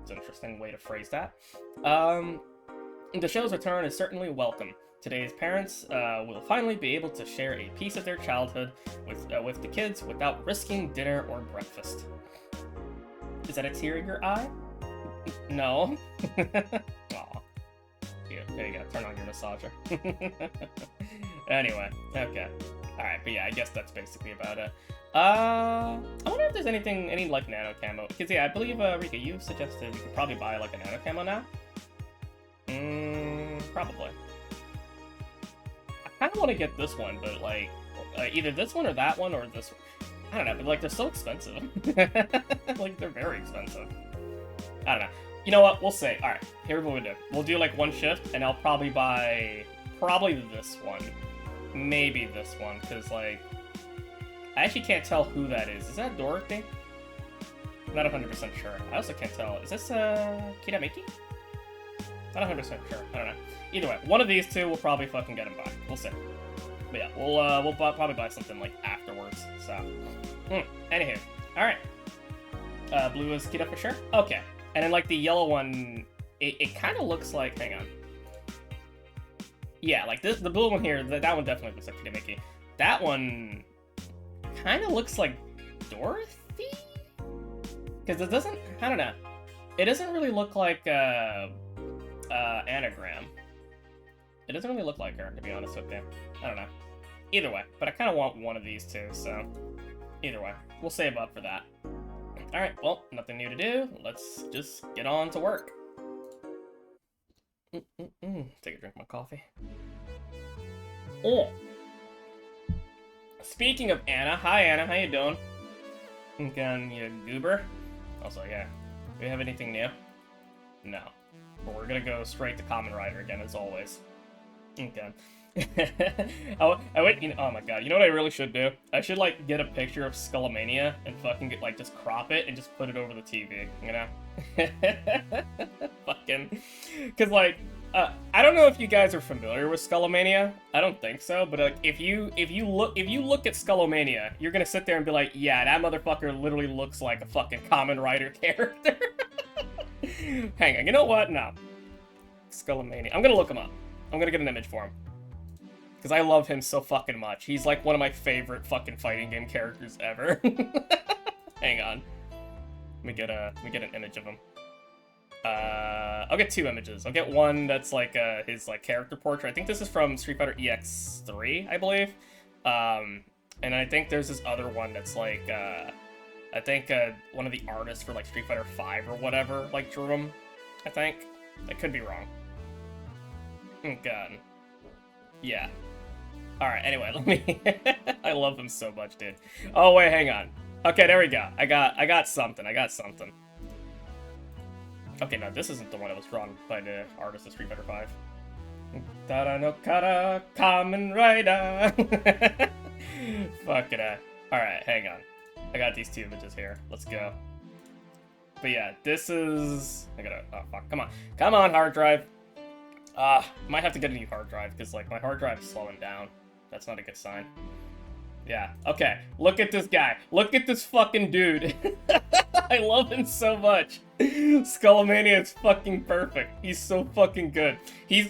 It's an interesting way to phrase that. The show's return is certainly welcome. Today's parents will finally be able to share a piece of their childhood with the kids without risking dinner or breakfast. Is that a tear in your eye? No. Aw. Here, there you go. Turn on your massager. Anyway, okay. Alright, but yeah, I guess that's basically about it. I wonder if there's any like nano camo. Because yeah, I believe Rika, you suggested we could probably buy like a nano camo now. Probably. I kind of want to get this one, but like either this one or that one or this one. I don't know, but like they're so expensive. Like they're very expensive. I don't know. You know what? We'll see. All right, here's what we'll do. We'll do like one shift, and I'll probably buy this one, maybe this one, because like I actually can't tell who that is. Is that Dorothy? I'm not 100% sure. I also can't tell. Is this Kiramiki? Not 100% sure. I don't know. Either way, one of these two will probably fucking get him by. We'll see. But yeah, we'll probably buy something like afterwards. So, anywho, all right. Blue is Kita for sure. Okay, and then like the yellow one, it kind of looks like. Hang on. Yeah, like the blue one here. That one definitely looks like Kiramiki. That one kind of looks like Dorothy, because it doesn't. I don't know. It doesn't really look like, Anagram. It doesn't really look like her, to be honest with you. I don't know. Either way, but I kind of want one of these two, so... Either way, we'll save up for that. Alright, well, nothing new to do. Let's just get on to work. Take a drink of my coffee. Oh! Speaking of Anna, hi Anna, how you doing? Can you goober? Also, yeah. Do we have anything new? No. But we're gonna go straight to Common Rider again, as always. Okay. I went, you know, oh my god, you know what I really should do? I should, like, get a picture of Skullomania and fucking get, like, just crop it and just put it over the TV, you know? Fucking... Cause, like, I don't know if you guys are familiar with Skullomania. I don't think so, but, like, if you look at Skullomania, you're gonna sit there and be like, yeah, that motherfucker literally looks like a fucking Kamen Rider character. Hang on, you know what? No. Skullomania. I'm gonna look him up. I'm gonna get an image for him. Because I love him so fucking much. He's like one of my favorite fucking fighting game characters ever. Hang on. Let me get an image of him. I'll get two images. I'll get one that's like his like character portrait. I think this is from Street Fighter EX3, I believe. And I think there's this other one that's like I think one of the artists for like Street Fighter 5 or whatever like drew him. I think. I could be wrong. Oh god. Yeah. Alright, anyway, let me... I love him so much, dude. Oh, wait, hang on. Okay, there we go. I got something. Okay, no, this isn't the one that was drawn by the artist of Street Fighter 5. Tara no kara, Kamen Rider. Fuck it. Alright, hang on. I got these two images here. Let's go. But yeah, this is... I gotta... Oh, fuck. Come on. Come on, hard drive. Might have to get a new hard drive, because, like, my hard drive is slowing down. That's not a good sign. Yeah, okay. Look at this guy. Look at this fucking dude. I love him so much. Skullomania is fucking perfect. He's so fucking good. He's,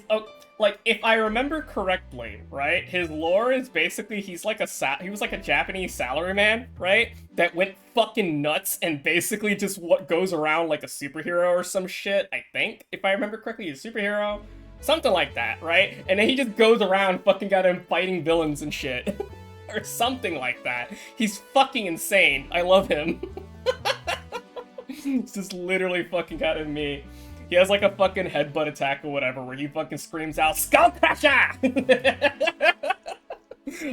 like, if I remember correctly, right, his lore is basically, he was like a Japanese salaryman, right, that went fucking nuts and basically just goes around like a superhero or some shit, I think. If I remember correctly, he's a superhero. Something like that, right? And then he just goes around fucking got him fighting villains and shit. Or something like that. He's fucking insane. I love him. It's just literally fucking got him me. He has like a fucking headbutt attack or whatever where he fucking screams out, Skull Crusher!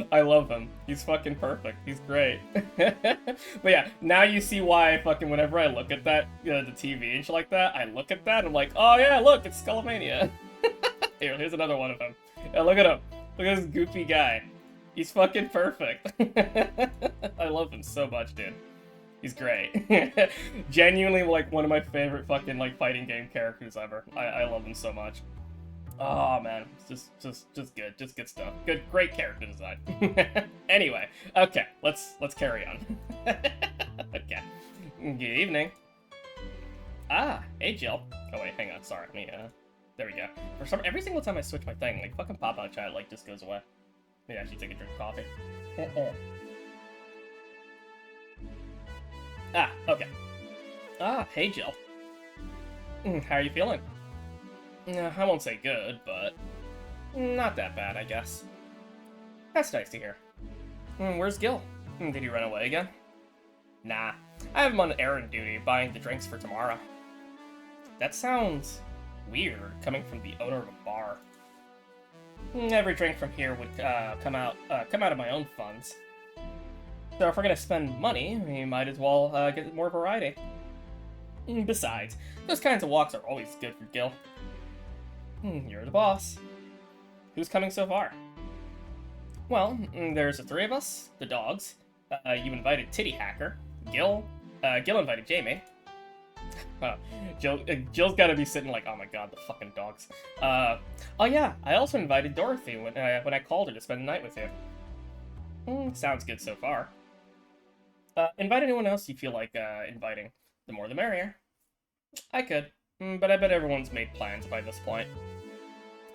I love him. He's fucking perfect. He's great. But yeah, now you see why fucking whenever I look at that, the TV and shit like that, I look at that and I'm like, oh yeah, look, it's Skullomania. Here's another one of him. Yeah, look at him. Look at this goofy guy. He's fucking perfect. I love him so much, dude. He's great. Genuinely, like, one of my favorite fucking, like, fighting game characters ever. I love him so much. Oh, man. It's just good. Just good stuff. Great character design. Anyway. Okay. Let's carry on. Okay. Good evening. Ah, hey, Jill. Oh, wait, hang on. Sorry. Let me, there we go. Every single time I switch my thing, like, fucking pop-out chat, like, just goes away. Maybe I should take a drink of coffee. Ah, okay. Ah, hey, Jill. How are you feeling? I won't say good, but not that bad, I guess. That's nice to hear. Where's Gil? Did he run away again? Nah, I have him on errand duty, buying the drinks for tomorrow. That sounds weird, coming from the owner of a bar. Every drink from here would come out of my own funds. So if we're gonna spend money, we might as well get more variety. Besides, those kinds of walks are always good for Gil. You're the boss. Who's coming so far? Well, there's the three of us, the dogs. You invited Titty Hacker. Gil invited Jamie. Jill's gotta be sitting like, oh my god, the fucking dogs. Oh yeah, I also invited Dorothy when I called her to spend the night with you. Sounds good so far. Invite anyone else you feel like inviting. The more the merrier. I could, but I bet everyone's made plans by this point.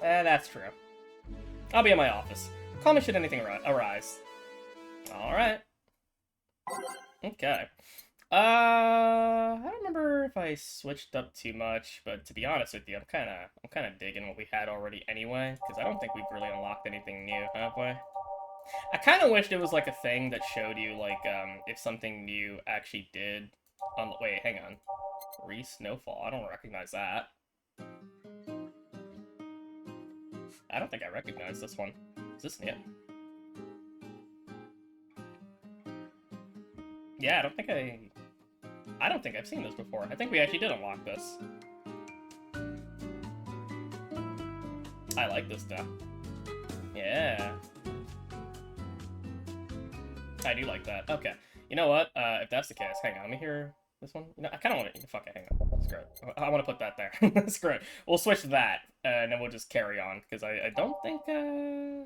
That's true. I'll be in my office. Call me should anything arise. Alright. Okay. I don't remember if I switched up too much, but to be honest with you, I'm kind of digging what we had already anyway, because I don't think we've really unlocked anything new, have we? I kind of wished it was like a thing that showed you like if something new actually did. Wait, hang on. Snowfall. I don't recognize that. I don't think I recognize this one. Is this new? Yeah, I don't think I've seen this before. I think we actually did unlock this. I like this stuff. Yeah. I do like that. Okay. You know what? If that's the case, hang on. Let me hear this one. You know, I kind of want to... Fuck it, hang on. Screw it. I want to put that there. Screw it. We'll switch that, and then we'll just carry on, because I don't think, I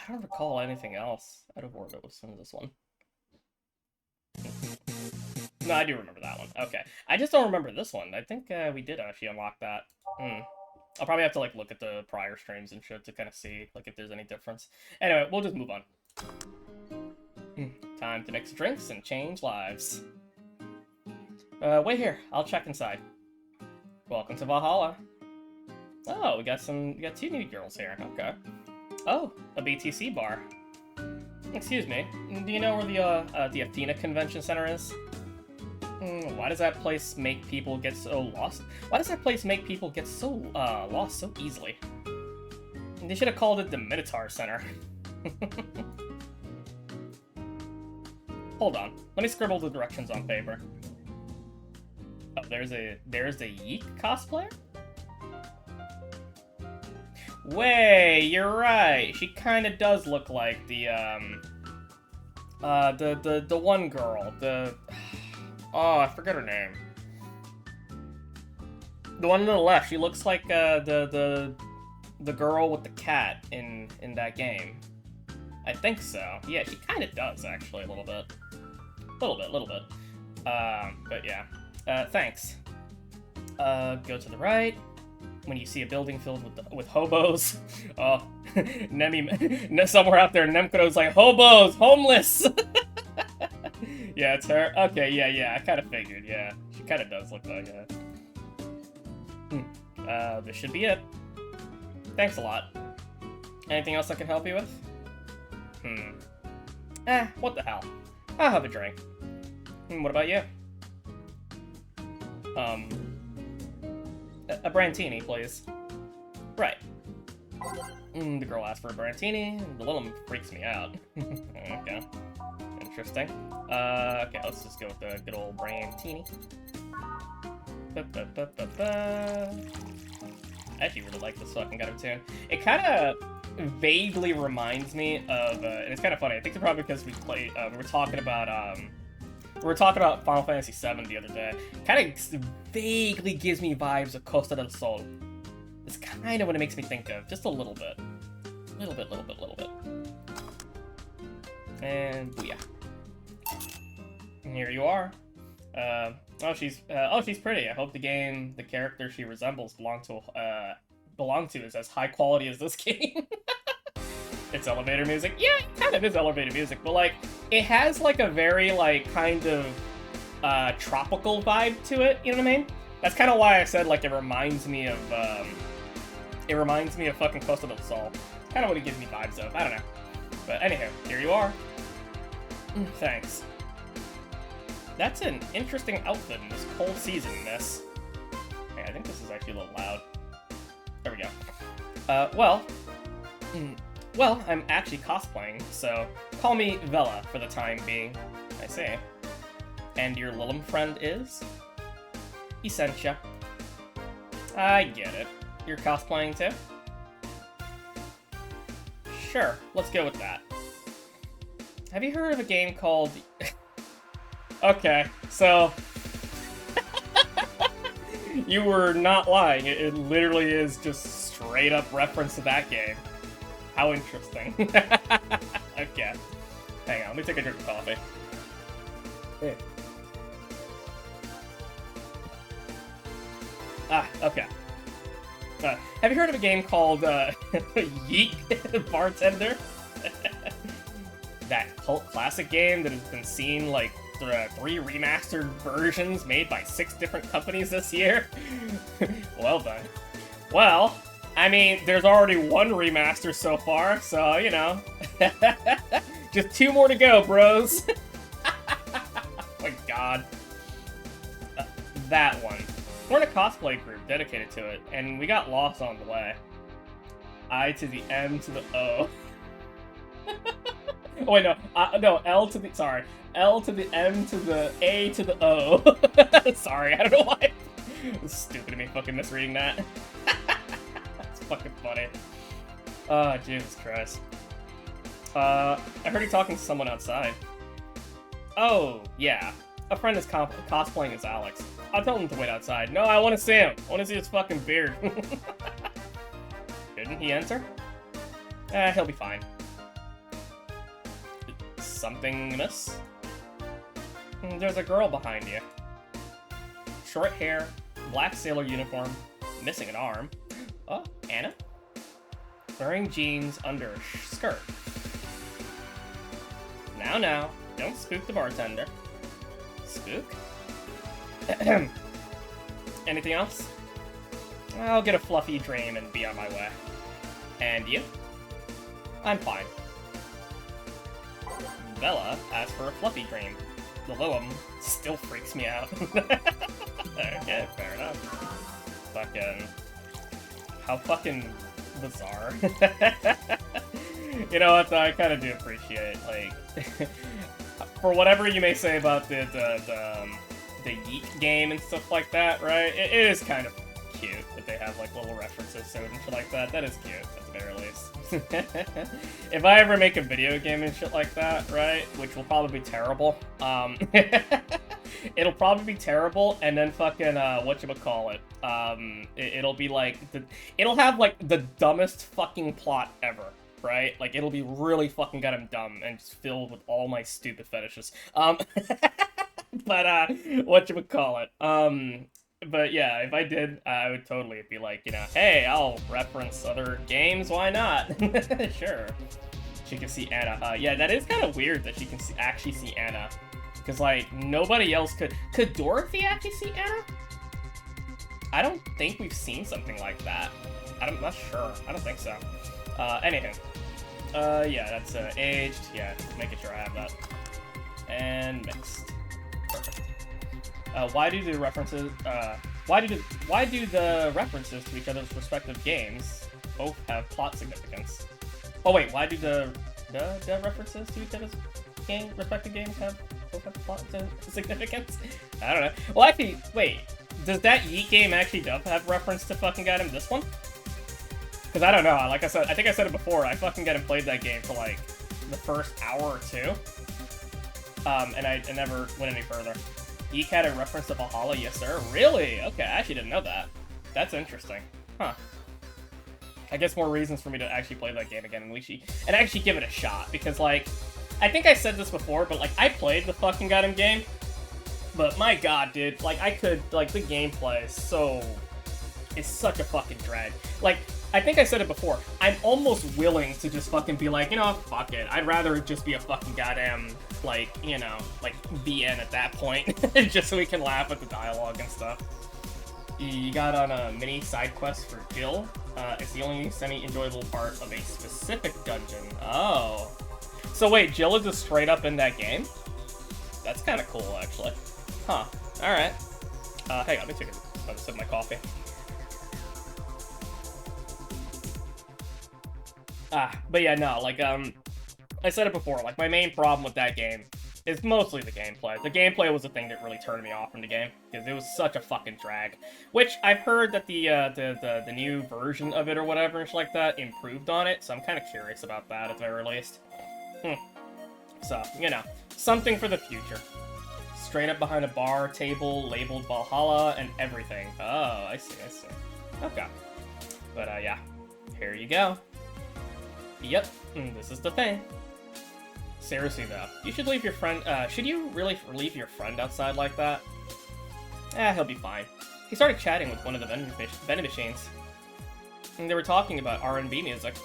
don't recall anything else out of order with some of this one. No, I do remember that one. Okay. I just don't remember this one. I think we did actually unlock that. I'll probably have to like look at the prior streams and shit to kind of see like if there's any difference. Anyway, we'll just move on. Time to mix drinks and change lives. Wait here. I'll check inside. Welcome to Valhalla. Oh, we got two new girls here. Okay. Oh, a BTC bar. Excuse me. Do you know where the Athena Convention Center is? Why does that place make people get so lost? Why does that place make people get so lost so easily? They should have called it the Minotaur Center. Hold on. Let me scribble the directions on paper. Oh, there's a Yeek cosplayer? Way, you're right. She kind of does look like the one girl. Oh, I forget her name. The one on the left. She looks like the girl with the cat in that game. I think so. Yeah, she kind of does actually a little bit. Little bit. But yeah. Thanks. Go to the right. When you see a building filled with hobos. Oh, Nemi, somewhere out there, Nemko's like, hobos, homeless! Yeah, it's her. Okay, yeah, I kind of figured, yeah. She kind of does look like that. This should be it. Thanks a lot. Anything else I can help you with? What the hell? I'll have a drink. What about you? A Brantini, please. Right. The girl asked for a Brantini, and the little one freaks me out. Okay. Interesting. Okay, let's just go with the good old Brantini. I actually really like this fucking kind of tune. It kind of vaguely reminds me of, and it's kind of funny. I think it's probably because we were talking about Final Fantasy VII the other day. Kind of vaguely gives me vibes of Costa del Sol. It's kind of what it makes me think of, just a little bit. Little bit. And booyah. And here you are. Oh, she's pretty. I hope the character she resembles belong to is as high quality as this game. It's elevator music. Yeah, it kind of is elevator music, but like it has like a very like kind of tropical vibe to it. You know what I mean? That's kind of why I said like it reminds me of fucking Costa del Sol. Kind of what it gives me vibes of. I don't know. But anyhow, here you are. Thanks. That's an interesting outfit in this cold season, miss. Hey, I think this is actually a little loud. There we go. Well, I'm actually cosplaying, so call me Vela for the time being. I see. And your Lilim friend is? He sent ya. I get it. You're cosplaying too? Sure, let's go with that. Have you heard of a game called... Okay, so... You were not lying. It literally is just straight up reference to that game. How interesting. Okay. Hang on, let me take a drink of coffee. Hey. Okay. Have you heard of a game called Yeek Bartender? That cult classic game that has been seen like 3 remastered versions made by 6 different companies this year? Well done. Well, I mean, there's already 1 remaster so far, so, you know. Just 2 more to go, bros. Oh my god. That one. We're in a cosplay group dedicated to it, and we got lost on the way. I to the M to the O. Oh wait, no. No, L to the... Sorry. L to the M to the A to the O. Sorry, I don't know why. It's stupid of me fucking misreading that. That's fucking funny. Oh, Jesus Christ. I heard you talking to someone outside. Oh, yeah. A friend is cosplaying as Alex. I'll tell him to wait outside. No, I want to see him. I want to see his fucking beard. Didn't he enter? He'll be fine. Something amiss? There's a girl behind you. Short hair, black sailor uniform, missing an arm. Oh, Anna? Wearing jeans under a skirt. Now, don't spook the bartender. Spook? Anything else? I'll get a fluffy dream and be on my way. And you? I'm fine. Bella asked for a fluffy dream. The Lilum still freaks me out. Okay, fair enough. Fucking... How fucking bizarre. You know what, though, I kind of do appreciate, like... For whatever you may say about the Yeek game and stuff like that, right? It is kind of cute that they have, like, little references to it and shit like that. That is cute, at the very least. If I ever make a video game and shit like that, right, which will probably be terrible, it'll probably be terrible, and then fucking, whatchamacallit, it'll be like, it'll have, like, the dumbest fucking plot ever, right? Like, it'll be really fucking goddamn dumb and just filled with all my stupid fetishes. But, whatchamacallit, but yeah, if I did, I would totally be like, you know, hey, I'll reference other games, why not? Sure. She can see Anna. Yeah, that is kind of weird that she can actually see Anna. Because, like, nobody else could. Could Dorothy actually see Anna? I don't think we've seen something like that. I'm not sure. I don't think so. Anywho. Yeah, that's aged. Yeah, making sure I have that. And mixed. Perfect. Why do the references to each other's respective games both have plot significance? Oh wait, why do the references to each other's respective games both have plot significance? I don't know. Well, actually, wait, does that Yeet game actually have reference to fucking goddamn this one? Because I don't know. Like I said, I think I said it before. I fucking played that game for like the first hour or two, and I never went any further. Yeek had a reference to Valhalla, yes sir. Really? Okay, I actually didn't know that. That's interesting. Huh. I guess more reasons for me to actually play that game again and actually give it a shot, because, like, I think I said this before, but, like, I played the fucking goddamn game, but my god, dude, like, the gameplay is such a fucking drag. Like, I think I said it before, I'm almost willing to just fucking be like, you know, fuck it, I'd rather it just be a fucking goddamn, like, you know, like, VN at that point, just so we can laugh at the dialogue and stuff. You got on a mini side quest for Jill. It's the only semi-enjoyable part of a specific dungeon. Oh. So wait, Jill is just straight up in that game? That's kind of cool, actually. Huh. Alright. Hang on, let me take a sip of my coffee. But yeah, no, like, I said it before, like, my main problem with that game is mostly the gameplay. The gameplay was the thing that really turned me off from the game, because it was such a fucking drag. Which, I've heard that the new version of it or whatever and shit like that improved on it, so I'm kind of curious about that at the very least. So, you know, something for the future. Straight up behind a bar table labeled Valhalla and everything. Oh, I see. Okay. But, yeah. Here you go. Yep, this is the thing. Seriously though, you should leave your friend, should you really leave your friend outside like that? He'll be fine. He started chatting with one of the vending machines. And they were talking about R&B music.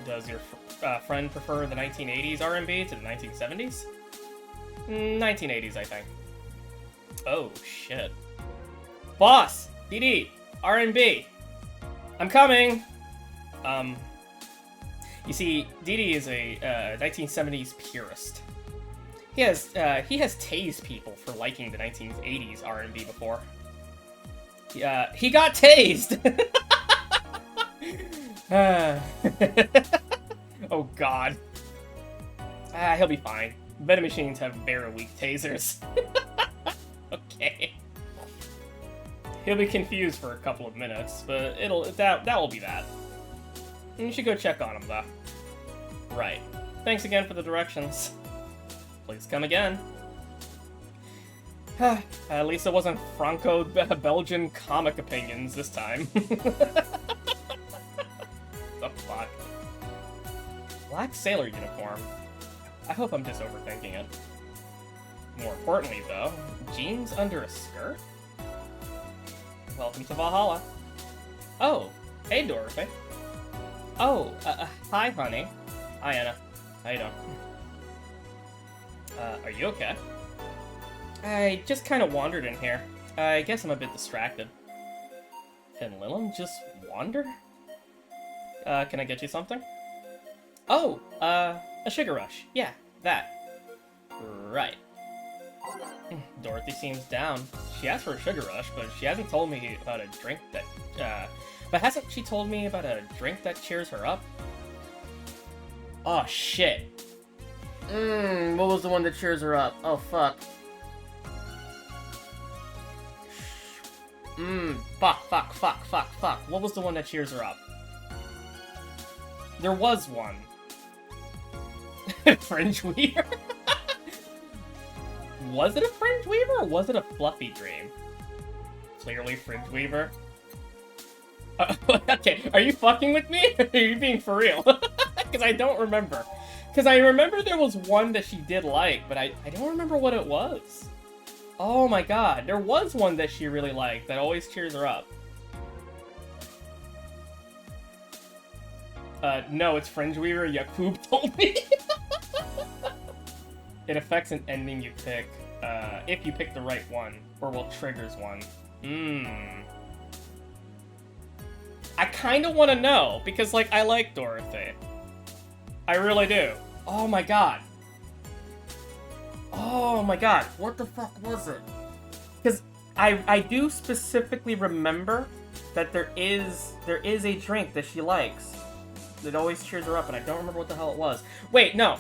Does your friend prefer the 1980s R&B to the 1970s? 1980s, I think. Oh, shit. Boss! DD! R&B! I'm coming! You see, DD is a 1970s purist. He has tased people for liking the 1980s R&B before. He got tased! Oh god. He'll be fine. Venom machines have very weak tasers. Okay. He'll be confused for a couple of minutes, but that will be that. You should go check on him, though. Right. Thanks again for the directions. Please come again. At least it wasn't Franco-Belgian comic opinions this time. The fuck? Black sailor uniform. I hope I'm just overthinking it. More importantly, though, jeans under a skirt? Welcome to Valhalla. Oh, hey, Dorothy. Oh, hi, honey. Hi, Anna. How you doing? Are you okay? I just kind of wandered in here. I guess I'm a bit distracted. Can Lilum just wander? Can I get you something? Oh, a sugar rush. Yeah, that. Right. Dorothy seems down. She asked for a sugar rush, but she hasn't told me about a drink that, but hasn't she told me about a drink that cheers her up? Oh, shit. What was the one that cheers her up? Oh, fuck. Fuck. What was the one that cheers her up? There was one. Fringe Weaver? Was it a Fringe Weaver or was it a Fluffy Dream? Clearly Fringe Weaver. Okay, are you fucking with me? Or are you being for real? Because I don't remember. Because I remember there was one that she did like, but I don't remember what it was. Oh my god, there was one that she really liked that always cheers her up. No, it's Fringe Weaver, Yakub told me. It affects an ending you pick, if you pick the right one, or will triggers one. I kinda wanna know, because, like, I like Dorothy. I really do. Oh my god. Oh my god, what the fuck was it? Because I do specifically remember that there is a drink that she likes that always cheers her up, and I don't remember what the hell it was. Wait, no.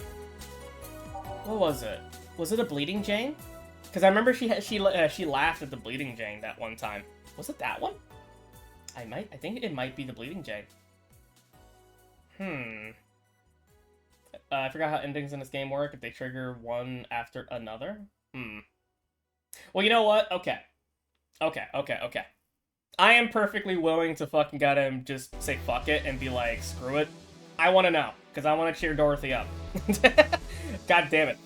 What was it? Was it a Bleeding Jane? Because I remember she laughed at the Bleeding Jane that one time. Was it that one? I think it might be the Bleeding Jane. I forgot how endings in this game work, if they trigger one after another. Well, you know what? Okay. I am perfectly willing to fucking goddamn just say fuck it and be like, screw it. I want to know, because I want to cheer Dorothy up. God damn it.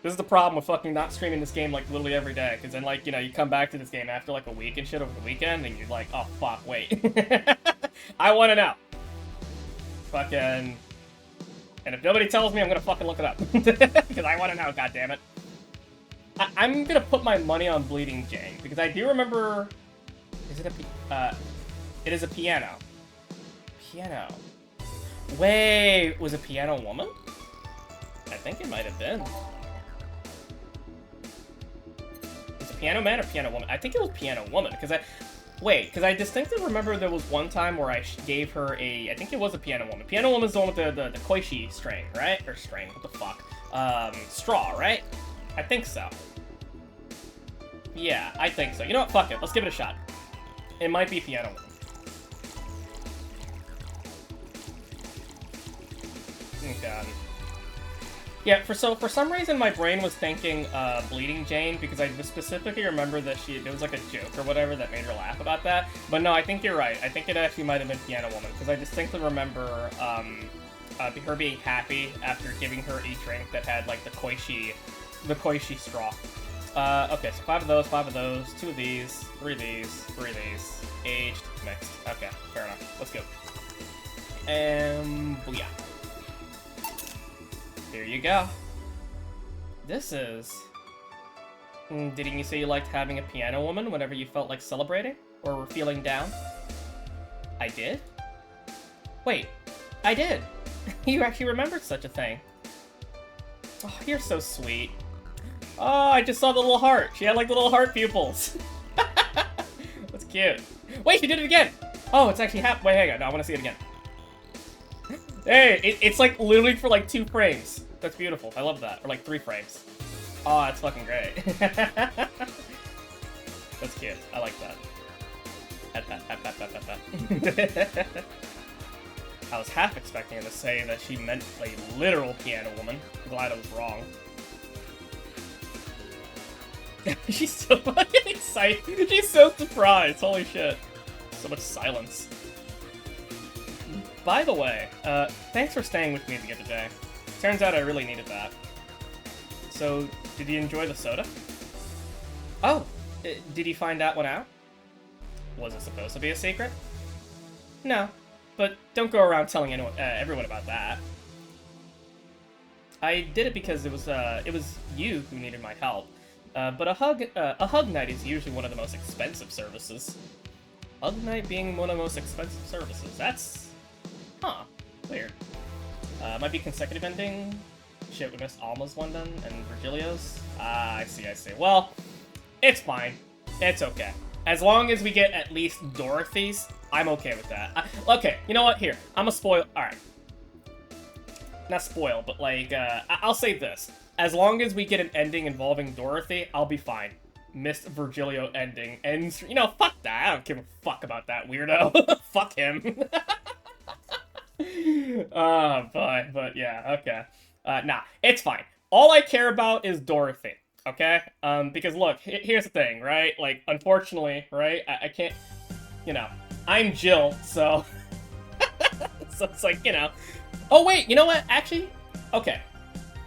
This is the problem with fucking not streaming this game, like, literally every day, because then, like, you know, you come back to this game after, like, a week and shit over the weekend, and you're like, oh, fuck, wait. I want to know. Fucking... And if nobody tells me, I'm gonna fucking look it up. Because I want to know, goddammit. I'm gonna put my money on Bleeding Jane, because I do remember... Is it a... it is a piano. Piano. Wait, was it Piano Woman? I think it might have been. Was it Piano Man or Piano Woman? I think it was Piano Woman, because I distinctly remember there was one time where I gave her a... I think it was a Piano Woman. Piano Woman's the one with the Koishi string, right? Or string, what the fuck? Straw, right? I think so. Yeah, I think so. You know what? Fuck it. Let's give it a shot. It might be Piano Woman. Oh, God. Yeah, for some reason my brain was thinking Bleeding Jane, because I specifically remember that there was like a joke or whatever that made her laugh about that. But no, I think you're right. I think it actually might have been Piano Woman, because I distinctly remember her being happy after giving her a drink that had like the Koishi straw. Okay, so 5 of those, 2 of these, 3 of these, 3 of these, aged, mixed. Okay, fair enough. Let's go. Booyah. Here you go. This is... Didn't you say you liked having a piano woman whenever you felt like celebrating? Or were feeling down? I did? Wait, I did! You actually remembered such a thing. Oh, you're so sweet. Oh, I just saw the little heart. She had like the little heart pupils. That's cute. Wait, she did it again! Oh, it's actually wait, hang on. No, I want to see it again. Hey, it's like literally for like 2 frames. That's beautiful. I love that. Or like 3 frames. Oh, that's fucking great. That's cute. I like that. Pat, pat, pat, pat, pat, pat, pat. I was half expecting her to say that she meant a literal piano woman. I'm glad I was wrong. She's so fucking excited. She's so surprised. Holy shit. So much silence. By the way, thanks for staying with me the other day. Turns out I really needed that. So, did you enjoy the soda? Oh, did you find that one out? Was it supposed to be a secret? No, but don't go around telling everyone about that. I did it because it was you who needed my help. But a hug night is usually one of the most expensive services. Hug night being one of the most expensive services. That's... Huh. Weird. Might be consecutive ending. Shit, we missed Alma's one then, and Virgilio's. I see. Well, it's fine. It's okay. As long as we get at least Dorothy's, I'm okay with that. Okay, you know what? Here, I'm a spoil. Alright. Not spoil, but like, I'll say this. As long as we get an ending involving Dorothy, I'll be fine. Missed Virgilio ending. And, you know, fuck that. I don't give a fuck about that weirdo. Fuck him. But yeah, okay. Nah, it's fine. All I care about is Dorothy, okay? Because look, here's the thing, right? Like, unfortunately, right? I can't, you know, I'm Jill, so... so it's like, you know... Oh, wait, you know what? Actually, okay.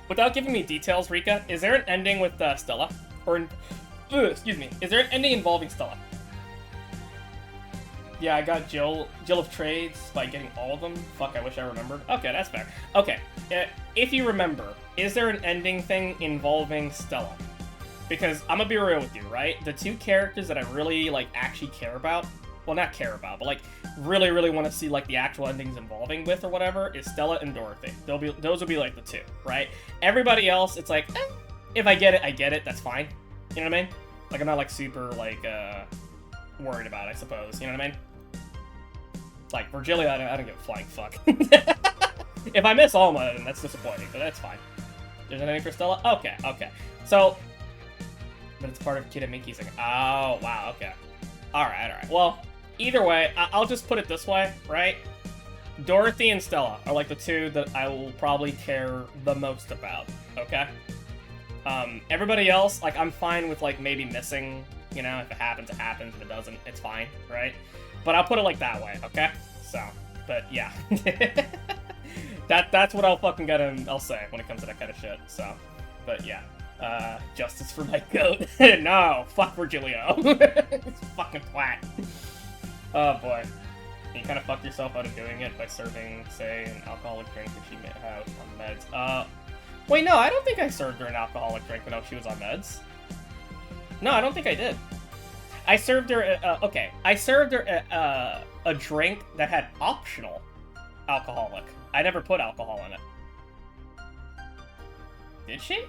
Without giving me details, Rika, is there an ending with Stella? Or, excuse me, is there an ending involving Stella? Yeah, I got Jill of Trades by getting all of them. Fuck, I wish I remembered. Okay, that's fair. Okay, if you remember, is there an ending thing involving Stella? Because I'm gonna be real with you, right? The 2 characters that I really, like, actually care about, well, not care about, but, like, really, really want to see, like, the actual endings involving with or whatever, is Stella and Dorothy. Those will be, like, the 2, right? Everybody else, it's like, if I get it, that's fine. You know what I mean? Like, I'm not, like, super, like, worried about it, I suppose. You know what I mean? Like, Virgilio, I don't give a flying fuck. If I miss Alma, then that's disappointing, but that's fine. There's an ending for Stella? Okay. So, but it's part of Kid and Mickey's thing. Oh, wow, okay. Alright. Well, either way, I'll just put it this way, right? Dorothy and Stella are, like, the 2 that I will probably care the most about, okay? Everybody else, like, I'm fine with, like, maybe missing, you know, if it happens, it happens. If it doesn't, it's fine, right? But I'll put it like that way, okay? So, but yeah. That's what I'll say when it comes to that kind of shit, so. But yeah. Justice for my goat. No, fuck Virgilio. It's fucking twat. Oh boy. You kind of fucked yourself out of doing it by serving, say, an alcoholic drink that she may have on meds. Wait, no, I don't think I served her an alcoholic drink when she was on meds. No, I don't think I did. I served her, okay. I served her a drink that had optional alcoholic. I never put alcohol in it. Did she?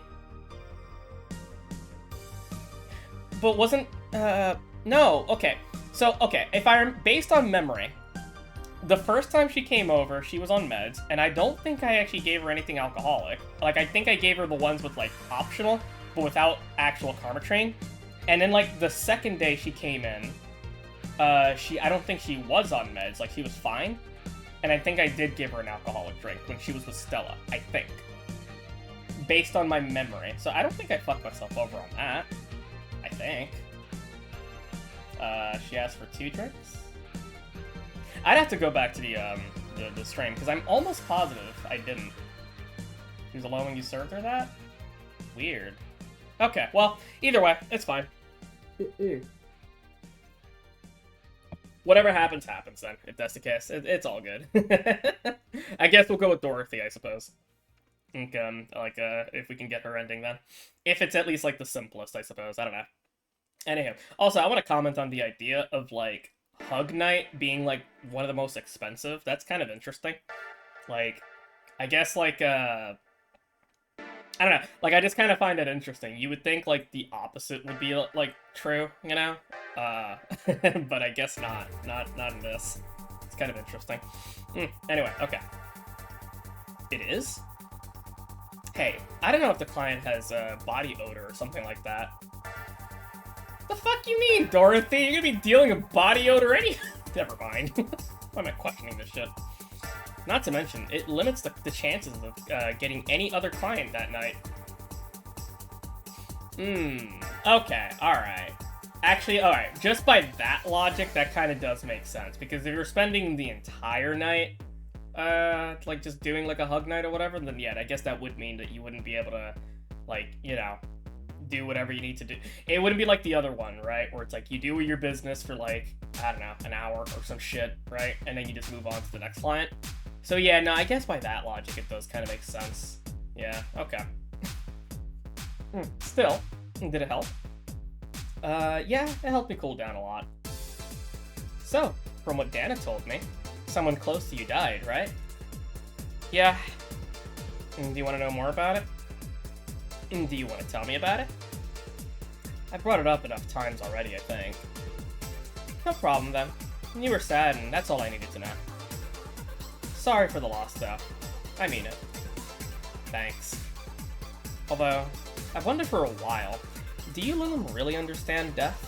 But wasn't, no, okay. So, okay, based on memory, the first time she came over, she was on meds, and I don't think I actually gave her anything alcoholic. Like, I think I gave her the ones with, like, optional, but without actual Karmatrain. And then, like, the second day she came in, I don't think she was on meds, like, she was fine. And I think I did give her an alcoholic drink when she was with Stella, I think. Based on my memory. So I don't think I fucked myself over on that. I think. She asked for 2 drinks? I'd have to go back to the stream, because I'm almost positive I didn't. She was alone when you served her that? Weird. Okay, well, either way, it's fine. Whatever happens, happens then, if that's the case. It's all good. I guess we'll go with Dorothy, I suppose. If we can get her ending then. If it's at least, like, the simplest, I suppose. I don't know. Anyhow. Also, I want to comment on the idea of, like, Hug Night being, like, one of the most expensive. That's kind of interesting. Like, I guess, like, I don't know. Like, I just kind of find it interesting. You would think, like, the opposite would be, like, true, you know? But I guess not. Not in this. It's kind of interesting. Anyway, okay. It is? Hey, I don't know if the client has body odor or something like that. The fuck you mean, Dorothy? You're gonna be dealing with body odor any- Never mind. Why am I questioning this shit? Not to mention, it limits the chances of getting any other client that night. Okay, alright. Actually, alright, just by that logic, that kind of does make sense. Because if you're spending the entire night, like, just doing, like, a hug night or whatever, then yeah, I guess that would mean that you wouldn't be able to, like, you know, do whatever you need to do. It wouldn't be like the other one, right? Where it's like, you do your business for, like, I don't know, an hour or some shit, right? And then you just move on to the next client. So yeah, no, I guess by that logic, it does kind of make sense. Yeah, okay. Still, did it help? Yeah, it helped me cool down a lot. So, from what Dana told me, someone close to you died, right? Yeah. Do you want to know more about it? Do you want to tell me about it? I brought it up enough times already, I think. No problem, then. You were sad, and that's all I needed to know. Sorry for the loss, though. I mean it. Thanks. Although, I've wondered for a while, do you Lilum really understand death?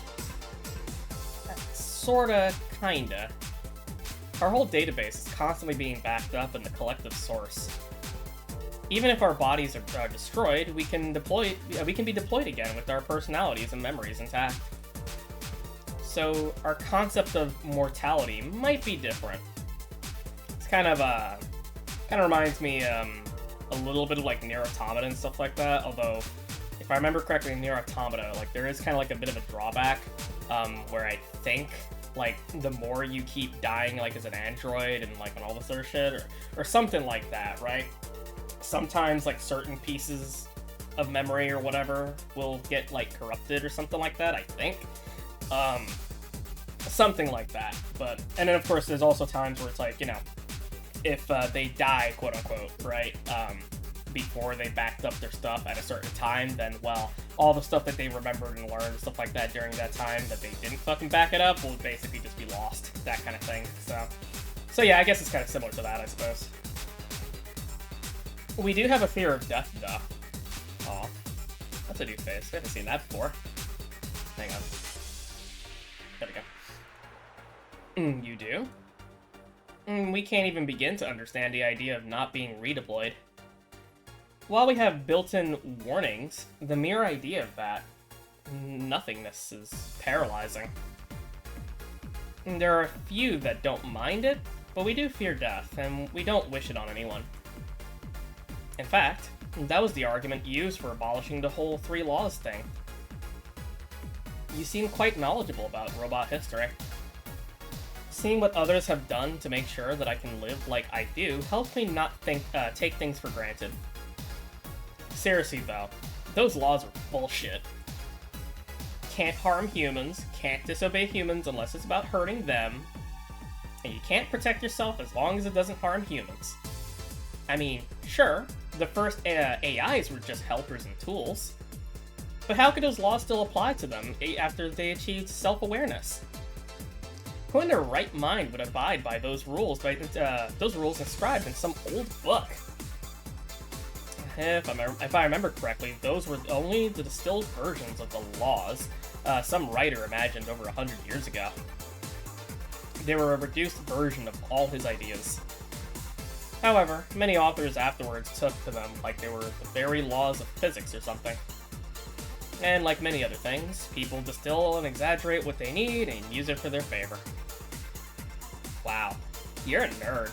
Sorta, kinda. Our whole database is constantly being backed up in the collective source. Even if our bodies are destroyed, we can be deployed again with our personalities and memories intact. So our concept of mortality might be different. It's kind of reminds me a little bit of like Nier Automata and stuff like that. Although, if I remember correctly, in Nier Automata, like there is kind of like a bit of a drawback, where I think like the more you keep dying like as an android and like on all this other shit or something like that, right? Sometimes like certain pieces of memory or whatever will get like corrupted or something like that, I think. Something like that. And then of course there's also times where it's like, you know, if they die, quote unquote, right, before they backed up their stuff at a certain time, then, well, all the stuff that they remembered and learned, stuff like that during that time that they didn't fucking back it up will basically just be lost, that kind of thing. So yeah, I guess it's kind of similar to that, I suppose. We do have a fear of death, though. Aw. That's a new face. We haven't seen that before. Hang on. There we go. You do? We can't even begin to understand the idea of not being redeployed. While we have built-in warnings, the mere idea of that nothingness is paralyzing. There are a few that don't mind it, but we do fear death, and we don't wish it on anyone. In fact, that was the argument used for abolishing the whole 3 laws thing. You seem quite knowledgeable about robot history. Seeing what others have done to make sure that I can live like I do helps me not take things for granted. Seriously though, those laws are bullshit. Can't harm humans, can't disobey humans unless it's about hurting them, and you can't protect yourself as long as it doesn't harm humans. I mean, sure, the first AIs were just helpers and tools, but how could those laws still apply to them after they achieved self-awareness? Who in their right mind would abide by those rules inscribed in some old book? If I remember correctly, those were only the distilled versions of the laws some writer imagined over 100 years ago. They were a reduced version of all his ideas. However, many authors afterwards took to them like they were the very laws of physics or something. And like many other things, people distill and exaggerate what they need and use it for their favor. Wow, you're a nerd.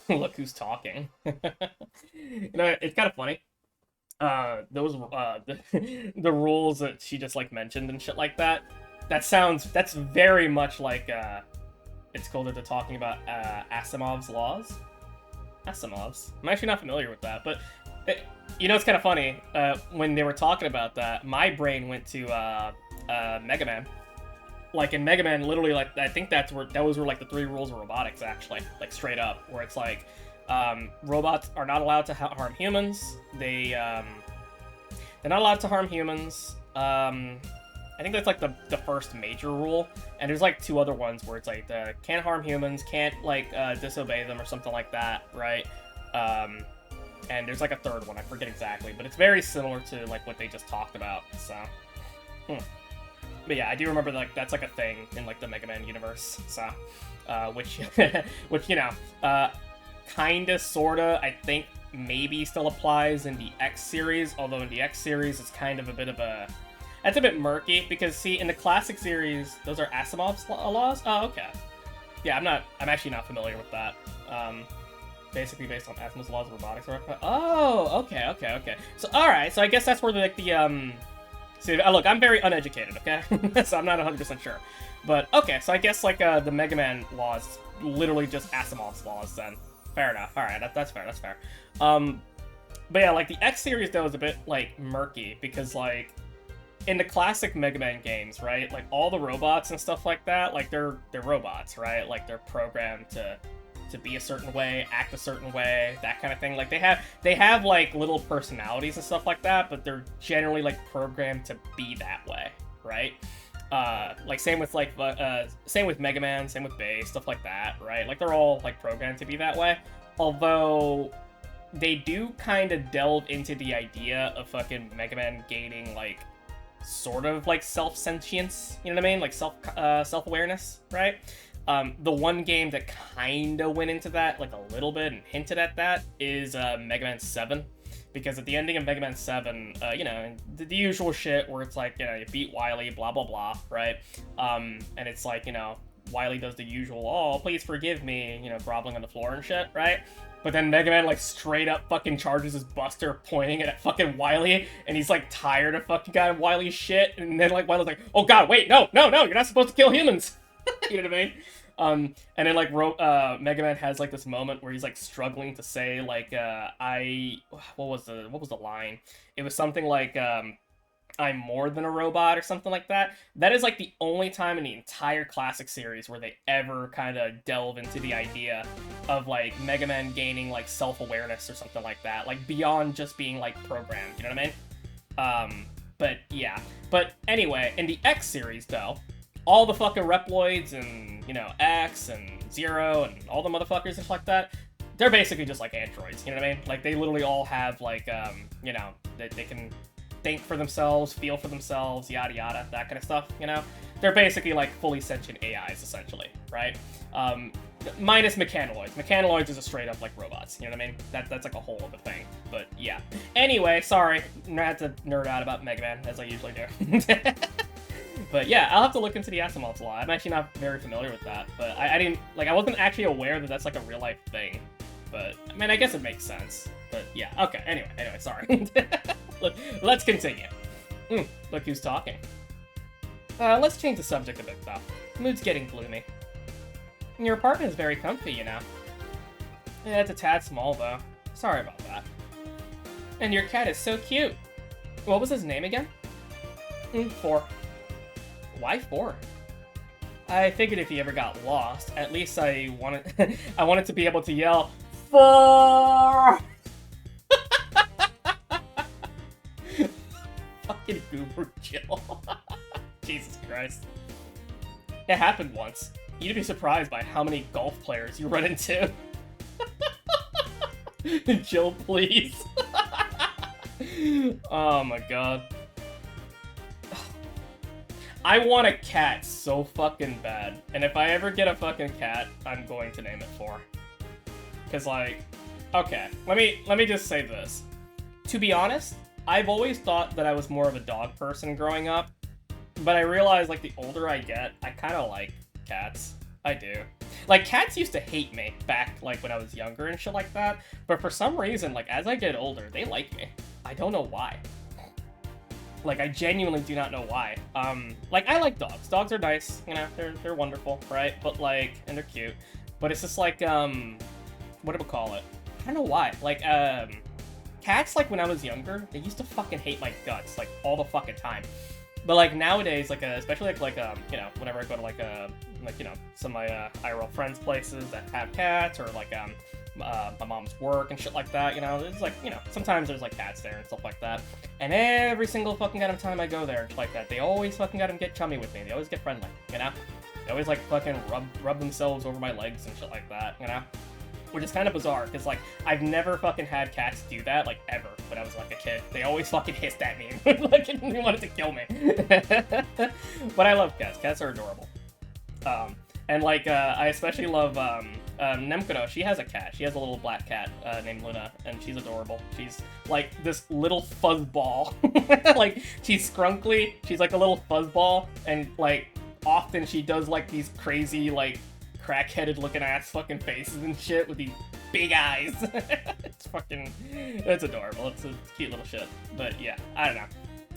Look who's talking. You know, it's kind of funny. The rules that she just like mentioned and shit like that. That's very much like it's called they're talking about Asimov's laws. Asimovs. I'm actually not familiar with that, but you know, it's kind of funny. When they were talking about that, my brain went to Mega Man. Like in Mega Man, literally, like I think those were like the 3 rules of robotics, actually, like straight up, where it's like robots are not allowed to harm humans. They're not allowed to harm humans. I think that's like the first major rule, and there's like 2 other ones where it's like can't harm humans, can't like disobey them or something like that, right? And there's like a 3rd one, I forget exactly, but it's very similar to like what they just talked about. So, but yeah, I do remember like that's like a thing in like the Mega Man universe. So, which you know, kinda sorta, I think maybe still applies in the X series, although in the X series it's kind of a bit of a... That's a bit murky, because see, in the classic series, those are Asimov's laws? Oh, okay. Yeah, I'm actually not familiar with that. Basically based on Asimov's laws of robotics. Oh, okay. So, alright, so I guess that's where see, look, I'm very uneducated, okay? So I'm not 100% sure. But, okay, so I guess, like, the Mega Man laws, literally just Asimov's laws, then. Fair enough. Alright, that's fair. But yeah, like, the X series, though, is a bit, like, murky, because, like, in the classic Mega Man games, right, like, all the robots and stuff like that, like, they're robots, right? Like, they're programmed to be a certain way, act a certain way, that kind of thing. Like, they have, like, little personalities and stuff like that, but they're generally, like, programmed to be that way, right? Like, same with Mega Man, same with Bay, stuff like that, right? Like, they're all, like, programmed to be that way. Although, they do kind of delve into the idea of fucking Mega Man gaining, like, sort of, like, self-sentience, you know what I mean? Like, self-awareness, right? The one game that kind of went into that, like, a little bit and hinted at that is Mega Man 7. Because at the ending of Mega Man 7, you know, the usual shit where it's like, you know, you beat Wily, blah, blah, blah, right? And it's like, you know, Wily does the usual, oh, please forgive me, you know, groveling on the floor and shit, right? But then Mega Man, like, straight up fucking charges his Buster, pointing it at fucking Wily, and he's, like, tired of fucking God Wily's shit, and then, like, Wily's like, oh god, wait, no, you're not supposed to kill humans! You know what I mean? And then, like, Mega Man has, like, this moment where he's, like, struggling to say, like, what was the line? It was something like, I'm more than a robot or something like that. That is, like, the only time in the entire classic series where they ever kind of delve into the idea of, like, Mega Man gaining, like, self-awareness or something like that. Like, beyond just being, like, programmed, you know what I mean? But, yeah. But, anyway, in the X series, though, all the fucking Reploids and, you know, X and Zero and all the motherfuckers and stuff like that, they're basically just like androids, you know what I mean? Like, they literally all have, like, you know, they can think for themselves, feel for themselves, yada yada, that kind of stuff, you know? They're basically, like, fully sentient AIs, essentially, right? Minus Mechanoids. Mechanoids is a straight up, like, robots, you know what I mean? That's like a whole other thing, but yeah. Anyway, sorry, I had to nerd out about Mega Man, as I usually do. But yeah, I'll have to look into the Asimov's law. I'm actually not very familiar with that, but I didn't, like, I wasn't actually aware that that's, like, a real-life thing. But, I mean, I guess it makes sense. But yeah, okay, anyway, sorry. Let's continue. Look who's talking. Let's change the subject a bit, though. The mood's getting gloomy. Your apartment is very comfy, you know. Yeah, it's a tad small, though. Sorry about that. And your cat is so cute. What was his name again? 4. Why 4? I figured if he ever got lost, at least I wanted I wanted to be able to yell 4. Fucking goober Jill. Jesus Christ. It happened once. You'd be surprised by how many golf players you run into. Jill, please. Oh my god. I want a cat so fucking bad, and if I ever get a fucking cat, I'm going to name it 4. Cause, like, okay, let me just say this. To be honest, I've always thought that I was more of a dog person growing up, but I realized, like, the older I get, I kind of like cats. I do. Like, cats used to hate me back, like, when I was younger and shit like that, but for some reason, like, as I get older, they like me. I don't know why. Like, I genuinely do not know why. Like, I like dogs. Dogs are nice, you know, they're wonderful, right? But, like, and they're cute. But it's just like, what do we call it? I don't know why. Like, cats, like, when I was younger, they used to fucking hate my guts, like, all the fucking time. But, like, nowadays, like, especially, you know, whenever I go to, like, you know, some of my, IRL friends' places that have cats, or, like, my mom's work and shit like that, you know, it's like, you know, sometimes there's, like, cats there and stuff like that. And every single fucking goddamn time I go there and shit like that, they always fucking gotta get chummy with me. They always get friendly, you know? They always, like, fucking rub themselves over my legs and shit like that, you know? Which is kind of bizarre, because, like, I've never fucking had cats do that, like, ever, when I was, like, a kid. They always fucking hissed at me, like, they wanted to kill me. But I love cats. Cats are adorable. And, like, I especially love, Nemkoro. She has a cat. She has a little black cat, named Luna, and she's adorable. She's, like, this little fuzzball. Like, she's scrunkly, she's, like, a little fuzzball, and, like, often she does, like, these crazy, like, crack-headed looking ass fucking faces and shit with these big eyes. It's adorable. It's a cute little shit. But yeah, I don't know.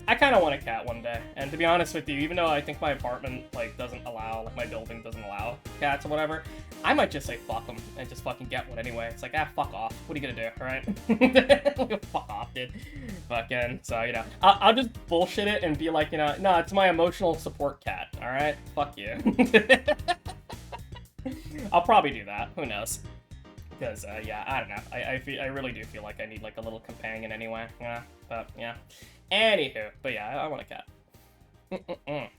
I kind of want a cat one day. And to be honest with you, even though I think my apartment, like, doesn't allow, like, my building doesn't allow cats or whatever, I might just say fuck them and just fucking get one anyway. It's like, fuck off. What are you gonna do, alright? Fuck off, dude. Fucking, so, you know, I'll just bullshit it and be like, you know, no, it's my emotional support cat, alright? Fuck you. I'll probably do that. Who knows? Because, yeah, I don't know. I really do feel like I need, like, a little companion anyway. Yeah, but, yeah. Anywho, but yeah, I want a cat.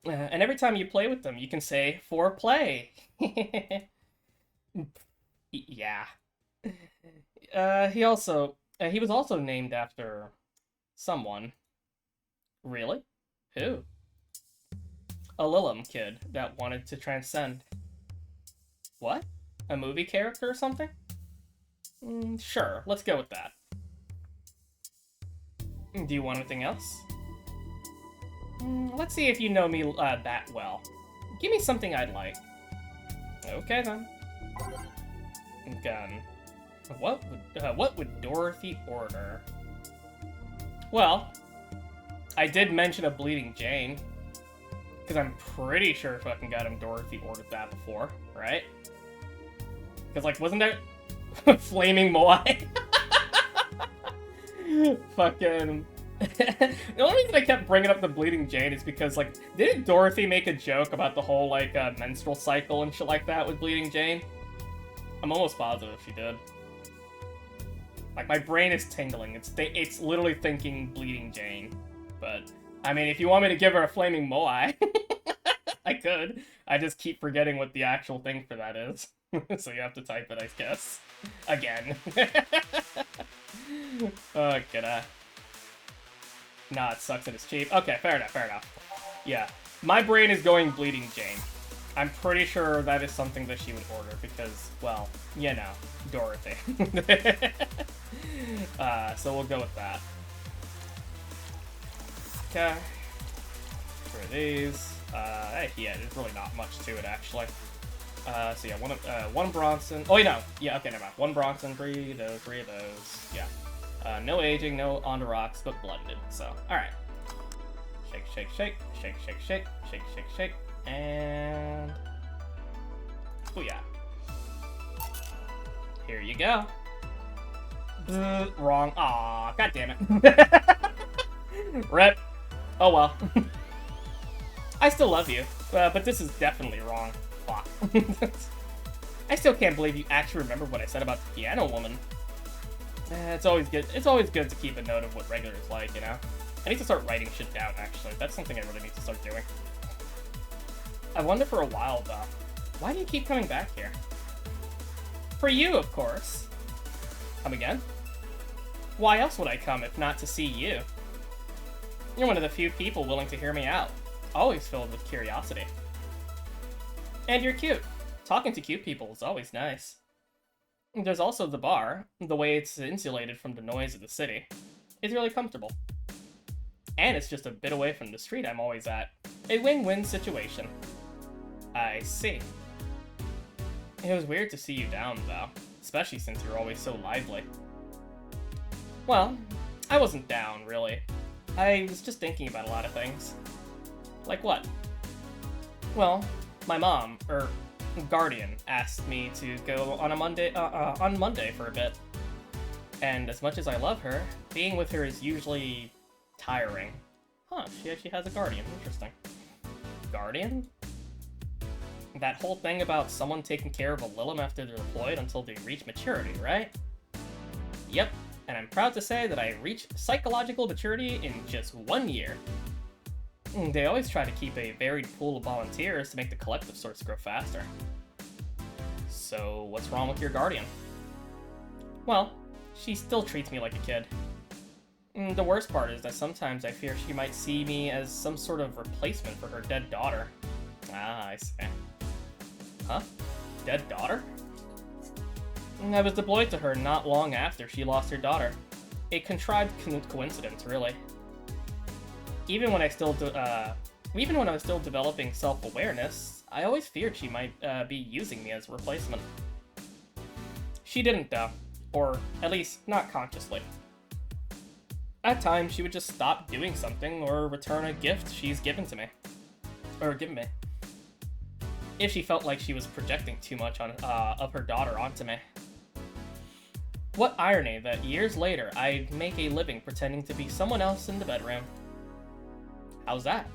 And every time you play with them, you can say, for play. Yeah. He was also named after someone. Really? Who? A Lilum kid that wanted to transcend. What? A movie character or something? Sure, let's go with that. Do you want anything else? Let's see if you know me that well. Give me something I'd like. Okay then. Gun. What would Dorothy order? Well, I did mention a Bleeding Jane. Because I'm pretty sure fucking goddamn Dorothy ordered that before, right? Because, like, wasn't there Flaming Moai? Fucking... The only reason I kept bringing up the Bleeding Jane is because, like, didn't Dorothy make a joke about the whole, like, menstrual cycle and shit like that with Bleeding Jane? I'm almost positive she did. Like, my brain is tingling. It's literally thinking Bleeding Jane. But, I mean, if you want me to give her a Flaming Moai, I could. I just keep forgetting what the actual thing for that is. So you have to type it, I guess. Again. Oh, gonna... Nah, it sucks and it's cheap. Okay, fair enough. Yeah. My brain is going Bleeding Jane. I'm pretty sure that is something that she would order because, well, you know, Dorothy. So we'll go with that. Okay. For these. Yeah, there's really not much to it, actually. So yeah, one Bronson. Oh, no. Yeah, okay, never mind. One Bronson, three of those. Yeah. No aging, no on the rocks, but blended. So, alright. Shake, shake, shake, shake, shake, shake, shake, shake, shake, and... Booyah. Here you go. Wrong. Aw, god damn it. Rip. Oh well. I still love you, but this is definitely wrong. Fuck. I still can't believe you actually remember what I said about the Piano Woman. It's always good. It's always good to keep a note of what regular's like, you know? I need to start writing shit down, actually. That's something I really need to start doing. I wondered for a while, though. Why do you keep coming back here? For you, of course. Come again? Why else would I come if not to see you? You're one of the few people willing to hear me out. Always filled with curiosity. And you're cute. Talking to cute people is always nice. There's also the bar. The way it's insulated from the noise of the city. It's really comfortable. And it's just a bit away from the street I'm always at. A win-win situation. I see. It was weird to see you down, though. Especially since you're always so lively. Well, I wasn't down, really. I was just thinking about a lot of things. Like what? Well, my mom, Guardian asked me to go on on Monday for a bit. And as much as I love her, being with her is usually tiring. Huh, she actually has a Guardian. Interesting. Guardian? That whole thing about someone taking care of a Lilim after they're deployed until they reach maturity, right? Yep, and I'm proud to say that I reached psychological maturity in just 1 year. They always try to keep a varied pool of volunteers to make the collective sorts grow faster. So, what's wrong with your Guardian? Well, she still treats me like a kid. The worst part is that sometimes I fear she might see me as some sort of replacement for her dead daughter. Ah, I see. Huh? Dead daughter? I was deployed to her not long after she lost her daughter. A contrived coincidence, really. Even when I was still developing self-awareness, I always feared she might be using me as a replacement. She didn't, though. Or, at least, not consciously. At times, she would just stop doing something or return a gift she's given me. If she felt like she was projecting too much of her daughter onto me. What irony that years later, I'd make a living pretending to be someone else in the bedroom. How's that?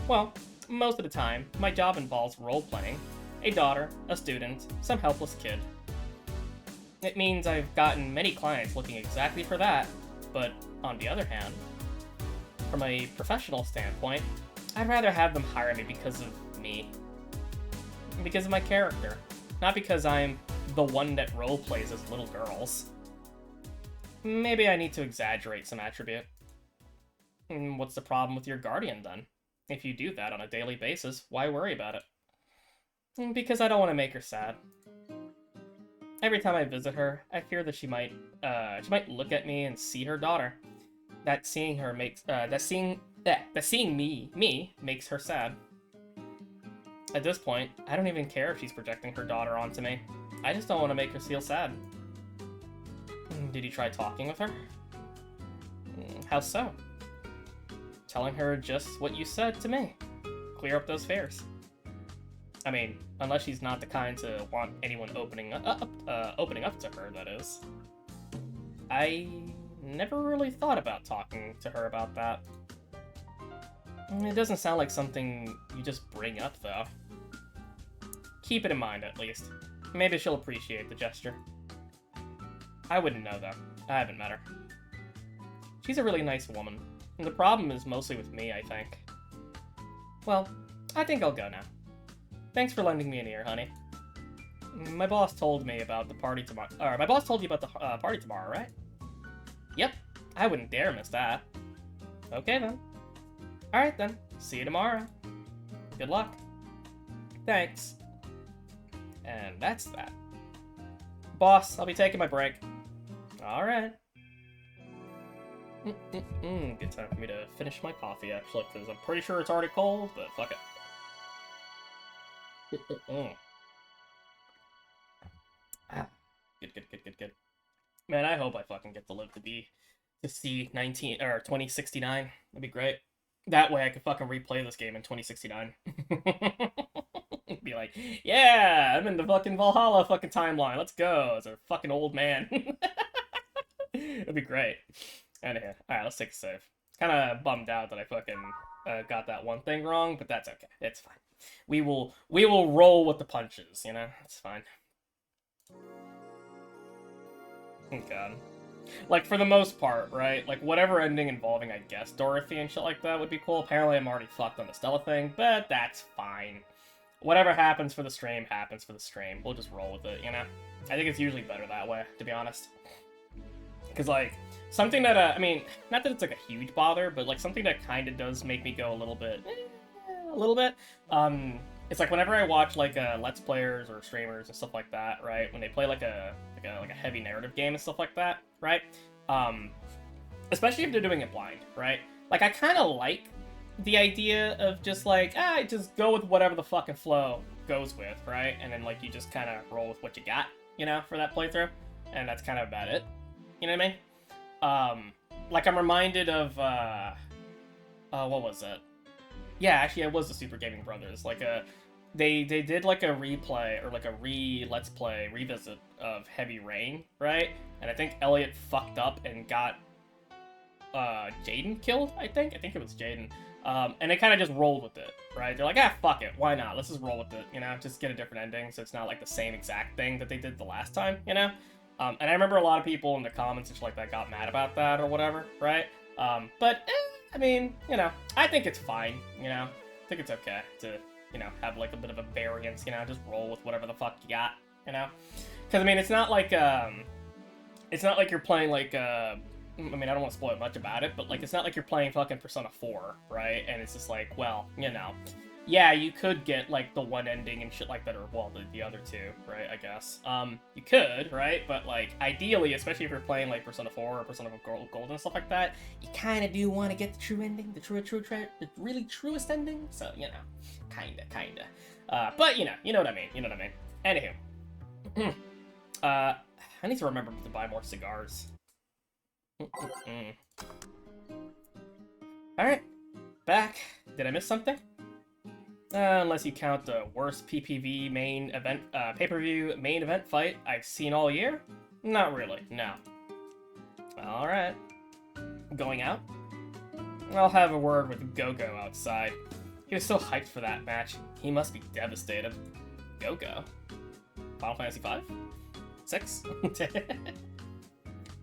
Well, most of the time, my job involves role-playing, a daughter, a student, some helpless kid. It means I've gotten many clients looking exactly for that, but on the other hand, from a professional standpoint, I'd rather have them hire me because of me. Because of my character, not because I'm the one that role-plays as little girls. Maybe I need to exaggerate some attribute. What's the problem with your Guardian, then? If you do that on a daily basis, why worry about it? Because I don't want to make her sad. Every time I visit her, I fear that she might look at me and see her daughter. That seeing me makes her sad. At this point, I don't even care if she's projecting her daughter onto me. I just don't want to make her feel sad. Did you try talking with her? How so? Telling her just what you said to me. Clear up those fears. I mean, unless she's not the kind to want anyone opening up to her, that is. I never really thought about talking to her about that. It doesn't sound like something you just bring up, though. Keep it in mind, at least. Maybe she'll appreciate the gesture. I wouldn't know, though. I haven't met her. She's a really nice woman. And the problem is mostly with me, I think. Well, I think I'll go now. Thanks for lending me an ear, honey. My boss told me about the party tomorrow. My boss told you about the party tomorrow, right? Yep. I wouldn't dare miss that. Okay, then. Alright, then. See you tomorrow. Good luck. Thanks. And that's that. Boss, I'll be taking my break. Alright. Good time for me to finish my coffee, actually, because I'm pretty sure it's already cold, but fuck it. Good. Man, I hope I fucking get to live to see 2069. That'd be great. That way I could fucking replay this game in 2069. Be like, yeah, I'm in the fucking Valhalla fucking timeline. Let's go. As a fucking old man. That'd be great. Anyhow, alright, let's take a save. Kind of bummed out that I fucking got that one thing wrong, but that's okay. It's fine. We will roll with the punches, you know? It's fine. Oh god. Like, for the most part, right? Like, whatever ending involving, I guess, Dorothy and shit like that would be cool. Apparently, I'm already fucked on the Stella thing, but that's fine. Whatever happens for the stream, happens for the stream. We'll just roll with it, you know? I think it's usually better that way, to be honest. Because, like, something that, I mean, not that it's, like, a huge bother, but, like, something that kind of does make me go a little bit, it's like whenever I watch, like, Let's Players or streamers and stuff like that, right? When they play, like a heavy narrative game and stuff like that, right? Especially if they're doing it blind, right? Like, I kind of like the idea of just, like, just go with whatever the fucking flow goes with, right? And then, like, you just kind of roll with what you got, you know, for that playthrough. And that's kind of about it. You know what I mean? Like, I'm reminded of, what was it? Yeah, actually, it was the Super Gaming Brothers. Like, they did like a replay or like a let's play revisit of Heavy Rain, right? And I think Elliot fucked up and got Jaden killed. I think it was Jaden. And they kind of just rolled with it, right? They're like, ah, fuck it, why not? Let's just roll with it, you know? Just get a different ending, so it's not like the same exact thing that they did the last time, you know? And I remember a lot of people in the comments and shit like that got mad about that or whatever, right? I mean, you know, I think it's fine, you know? I think it's okay to, you know, have like a bit of a variance, you know? Just roll with whatever the fuck you got, you know? Because, I mean, it's not like you're playing like, I mean, I don't want to spoil much about it, but, like, it's not like you're playing fucking Persona 4, right? And it's just like, well, you know, yeah, you could get, like, the one ending and shit like that, or, well, the other two, right, I guess. You could, right? But, like, ideally, especially if you're playing, like, Persona 4 or Persona Gold and stuff like that, you kind of do want to get the true ending, the really truest ending, so, you know, kinda. But, you know what I mean, Anywho. I need to remember to buy more cigars. Alright, back. Did I miss something? Unless you count the worst PPV main event, pay-per-view main event fight I've seen all year? Not really, no. Alright. Going out? I'll have a word with Go-Go outside. He was so hyped for that match. He must be devastated. Go-Go? Final Fantasy V? 6?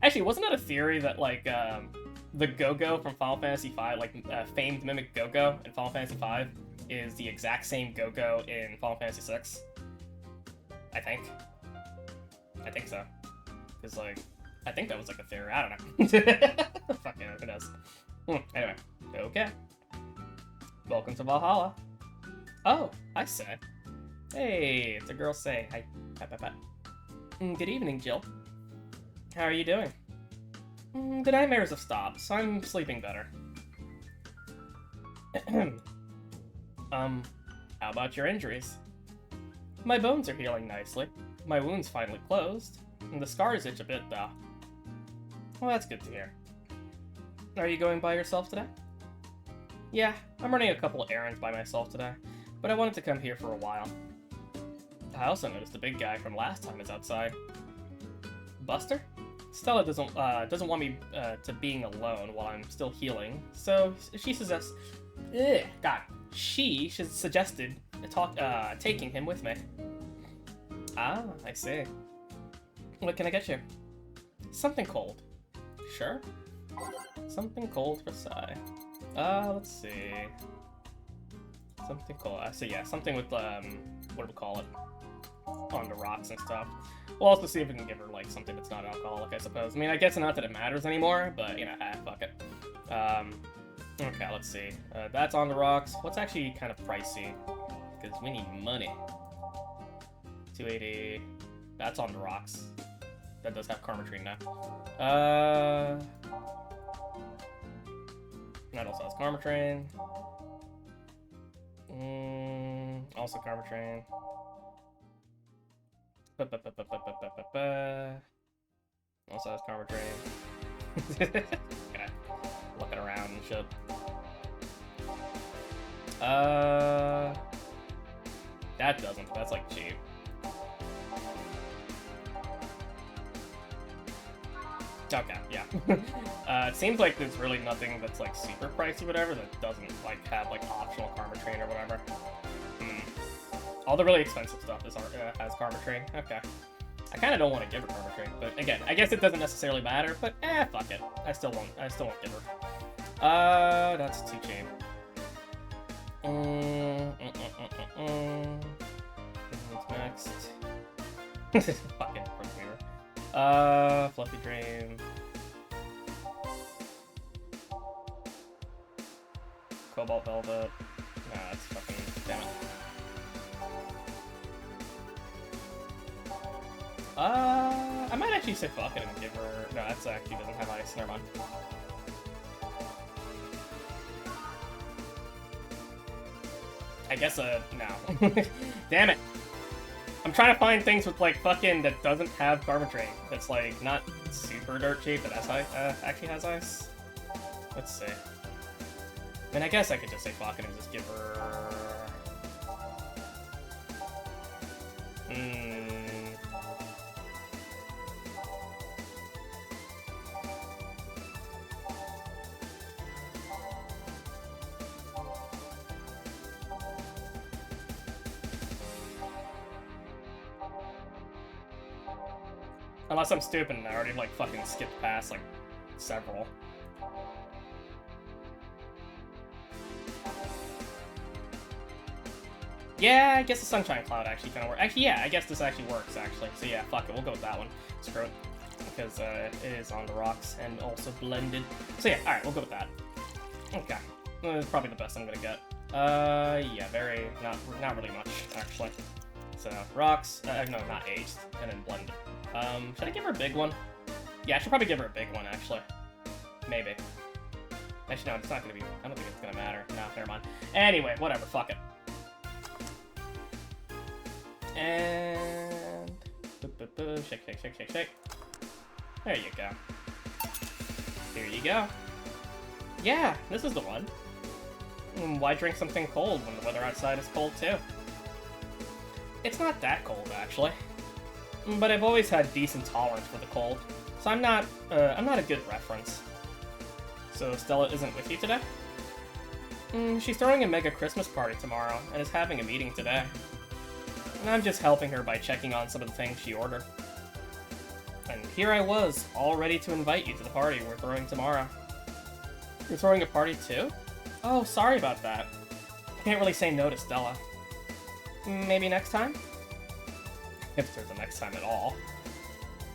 Actually, wasn't that a theory that, like, the Go-Go from Final Fantasy V, like, famed mimic Go-Go in Final Fantasy V, is the exact same Go-Go in Final Fantasy VI? I think so. Because, like, I think that was, like, a theory. I don't know. Fuck yeah, who knows? Anyway, okay. Welcome to Valhalla. Oh, I say. Hey, it's a girl say. Hi. Good evening, Jill. How are you doing? The nightmares have stopped, so I'm sleeping better. How about your injuries? My bones are healing nicely. My wound's finally closed. And the scars itch a bit, though. Well, that's good to hear. Are you going by yourself today? Yeah, I'm running a couple errands by myself today, but I wanted to come here for a while. I also noticed the big guy from last time is outside. Buster? Stella doesn't want me to being alone while I'm still healing, so she suggests. She suggested taking him with me. Ah, I see. What can I get you? Something cold. Sure. Something cold for Sai. Let's see. Something cold. So yeah, something with what do we call it? On the rocks and stuff. We'll also see if we can give her, like, something that's not alcoholic, I suppose. I mean, I guess not that it matters anymore, but, you know, fuck it. Okay, let's see. That's on the rocks. What's actually kind of pricey? Because we need money. 280. That's on the rocks. That does have Karmatrine now. That also has Karmatrine. Also Karmatrine. Also has Karmatrine. Okay. Looking around and shit. That doesn't. That's like cheap. Okay, yeah. It seems like there's really nothing that's like super pricey, whatever, that doesn't like have like optional Karmatrine or whatever. All the really expensive stuff has Karmatrine. Okay. I kind of don't want to give her Karmatrine, but again, I guess it doesn't necessarily matter. But fuck it. I still won't give her. That's too cheap. What's next? Fucking Mirror. Fluffy Dream. Cobalt Velvet. Nah, that's fucking. Damn it. I might actually say fuck it and give her. No, that's actually doesn't have ice. Never mind. I guess, no. Damn it. I'm trying to find things with, like, fucking that doesn't have Karmatrine. That's, like, not super dirt cheap, but actually has ice. Let's see. I mean, I guess I could just say fuck it and just give her. Unless I'm stupid and I already, like, fucking skipped past, like, several. Yeah, I guess the Sunshine Cloud actually kind of works. Actually, yeah, I guess this actually works, actually. So yeah, fuck it, we'll go with that one. Screw it. Because it is on the rocks and also blended. So yeah, alright, we'll go with that. Okay. It's probably the best I'm gonna get. Yeah, not really much, actually. So, rocks, no, not aged, and then blended. Should I give her a big one? Yeah, I should probably give her a big one, actually. Maybe. Actually, no, it's not gonna be, I don't think it's gonna matter. No, never mind. Anyway, whatever, fuck it. And... shake, shake, shake, shake, shake. There you go. Here you go. Yeah, this is the one. Why drink something cold when the weather outside is cold, too? It's not that cold, actually. But I've always had decent tolerance for the cold, so I'm not a good reference. So Stella isn't with you today? She's throwing a mega Christmas party tomorrow, and is having a meeting today. And I'm just helping her by checking on some of the things she ordered. And here I was, all ready to invite you to the party we're throwing tomorrow. You're throwing a party too? Oh, sorry about that. Can't really say no to Stella. Maybe next time? If there's a next time at all.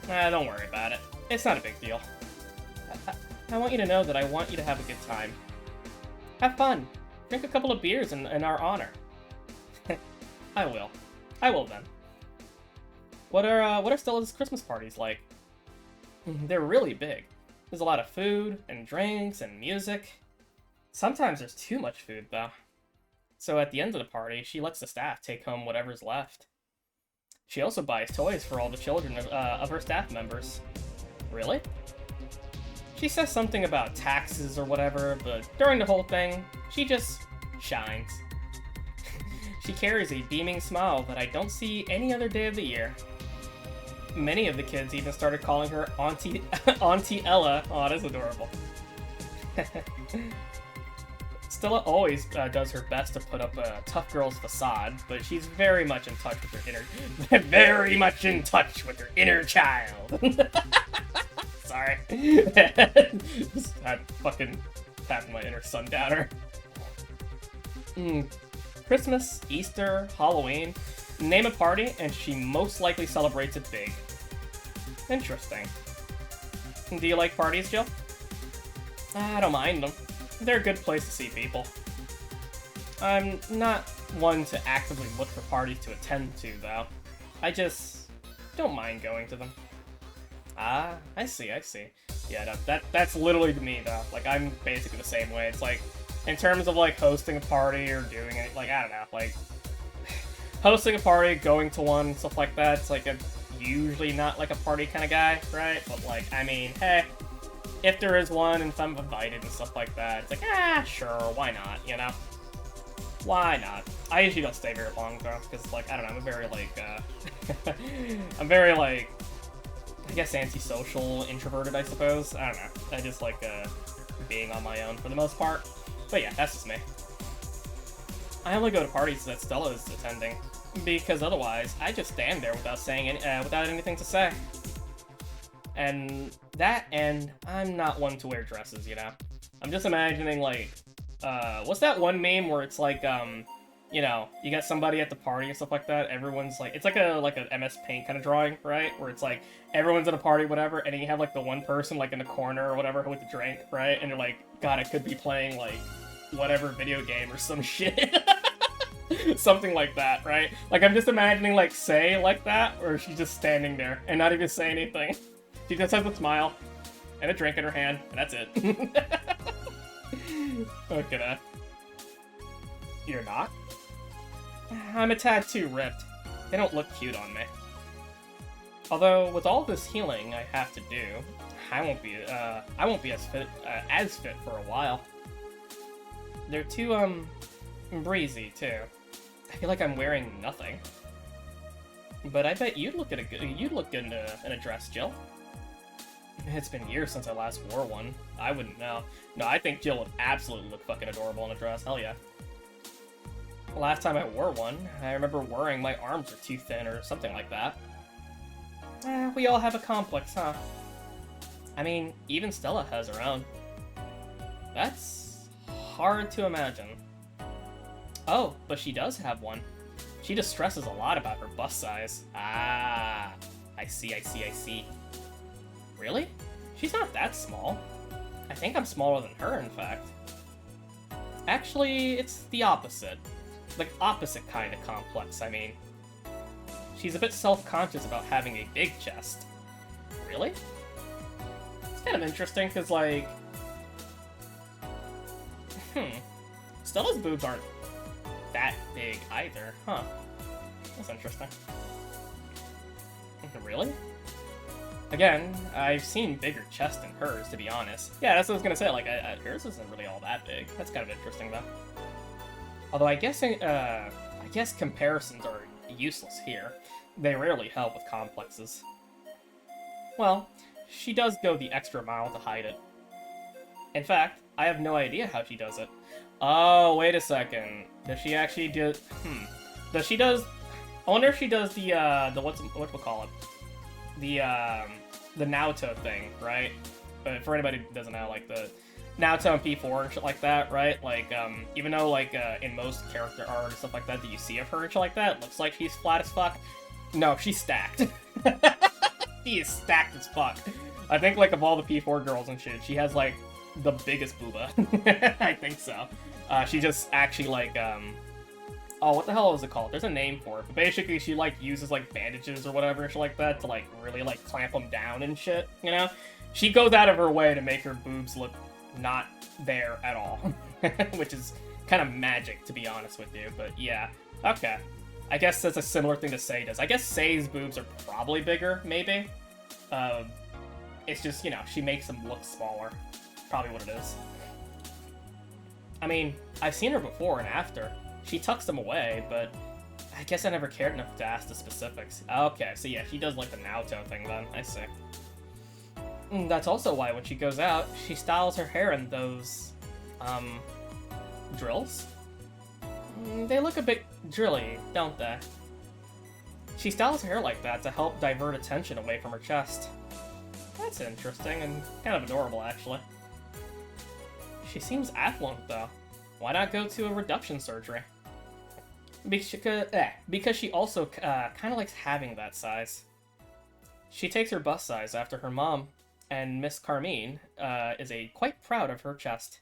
Don't worry about it. It's not a big deal. I want you to know that I want you to have a good time. Have fun. Drink a couple of beers in our honor. I will. I will then. What are Stella's Christmas parties like? They're really big. There's a lot of food, and drinks, and music. Sometimes there's too much food, though. So at the end of the party, she lets the staff take home whatever's left. She also buys toys for all the children of her staff members. Really? She says something about taxes or whatever, but during the whole thing, she just shines. She carries a beaming smile that I don't see any other day of the year. Many of the kids even started calling her Auntie Ella. Oh, that's adorable. Stella always does her best to put up a tough girl's facade, but she's very much in touch with her inner child. Sorry. Just had fucking tapping my inner sundowner. Christmas, Easter, Halloween. Name a party, and she most likely celebrates it big. Interesting. Do you like parties, Jill? I don't mind them. They're a good place to see people. I'm not one to actively look for parties to attend to, though. I just don't mind going to them. Ah, I see. Yeah, no, that's literally to me, though. Like, I'm basically the same way. It's like, in terms of, like, hosting a party or doing it, like, I don't know, like, hosting a party, going to one, stuff like that, it's like, I'm usually not, like, a party kind of guy, right? But, like, I mean, hey, if there is one, and if I'm invited and stuff like that, it's like, sure, why not, you know? Why not? I usually don't stay very long, though, because, like, I don't know, I'm very, like, I'm very, like, I guess antisocial, introverted, I suppose. I don't know. I just like, being on my own for the most part. But yeah, that's just me. I only go to parties that Stella is attending, because otherwise, I just stand there without saying without anything to say. And I'm not one to wear dresses, you know? I'm just imagining, like, what's that one meme where it's like, you know, you got somebody at the party and stuff like that, everyone's like, it's like an MS Paint kind of drawing, right? Where it's like, everyone's at a party, whatever, and then you have like the one person like in the corner or whatever with the drink, right? And you're like, God, I could be playing like, whatever video game or some shit. Something like that, right? Like, I'm just imagining like, Say like that, or she's just standing there and not even saying anything. She just has a smile and a drink in her hand, and that's it. Look at that. You're not? I'm a tad too ripped. They don't look cute on me. Although, with all this healing I have to do, I won't be as fit for a while. They're too, breezy, too. I feel like I'm wearing nothing. But I bet you'd look good in a dress, Jill. It's been years since I last wore one. I wouldn't know. No, I think Jill would absolutely look fucking adorable in a dress. Hell yeah. Last time I wore one, I remember worrying my arms were too thin or something like that. We all have a complex, huh? I mean, even Stella has her own. That's hard to imagine. Oh, but she does have one. She just stresses a lot about her bust size. Ah, I see. Really? She's not that small. I think I'm smaller than her, in fact. Actually, it's the opposite. Like, opposite kind of complex, I mean. She's a bit self-conscious about having a big chest. Really? It's kind of interesting, because, like... Stella's boobs aren't that big either, huh? That's interesting. Really? Again, I've seen bigger chest than hers, to be honest. Yeah, that's what I was gonna say, like, hers isn't really all that big. That's kind of interesting, though. Although I guess comparisons are useless here. They rarely help with complexes. Well, she does go the extra mile to hide it. In fact, I have no idea how she does it. Oh, wait a second. Does she actually do... Does she does... I wonder if she does the whatchamacallit? The Naoto thing, right? But for anybody who doesn't know, like, the Naoto and P4 and shit like that, right? Like, even though, like, in most character art and stuff like that you see of her and shit like that, it looks like she's flat as fuck. No, she's stacked. She is stacked as fuck. I think, like, of all the P4 girls and shit, she has, like, the biggest booba. I think so. She just actually, like, oh, what the hell is it called? There's a name for it. But basically, she, like, uses, like, bandages or whatever and shit like that to, like, really, like, clamp them down and shit, you know? She goes out of her way to make her boobs look not there at all. Which is kind of magic, to be honest with you. But, yeah. Okay. I guess that's a similar thing to Sei does. I guess Sei's boobs are probably bigger, maybe. It's just, you know, she makes them look smaller. Probably what it is. I mean, I've seen her before and after. She tucks them away, but I guess I never cared enough to ask the specifics. Okay, so yeah, she does like the Naoto thing then. I see. That's also why when she goes out, she styles her hair in those, drills? They look a bit drilly, don't they? She styles her hair like that to help divert attention away from her chest. That's interesting and kind of adorable, actually. She seems affluent, though. Why not go to a reduction surgery? Because she also kind of likes having that size. She takes her bust size after her mom, and Miss Carmine is quite proud of her chest.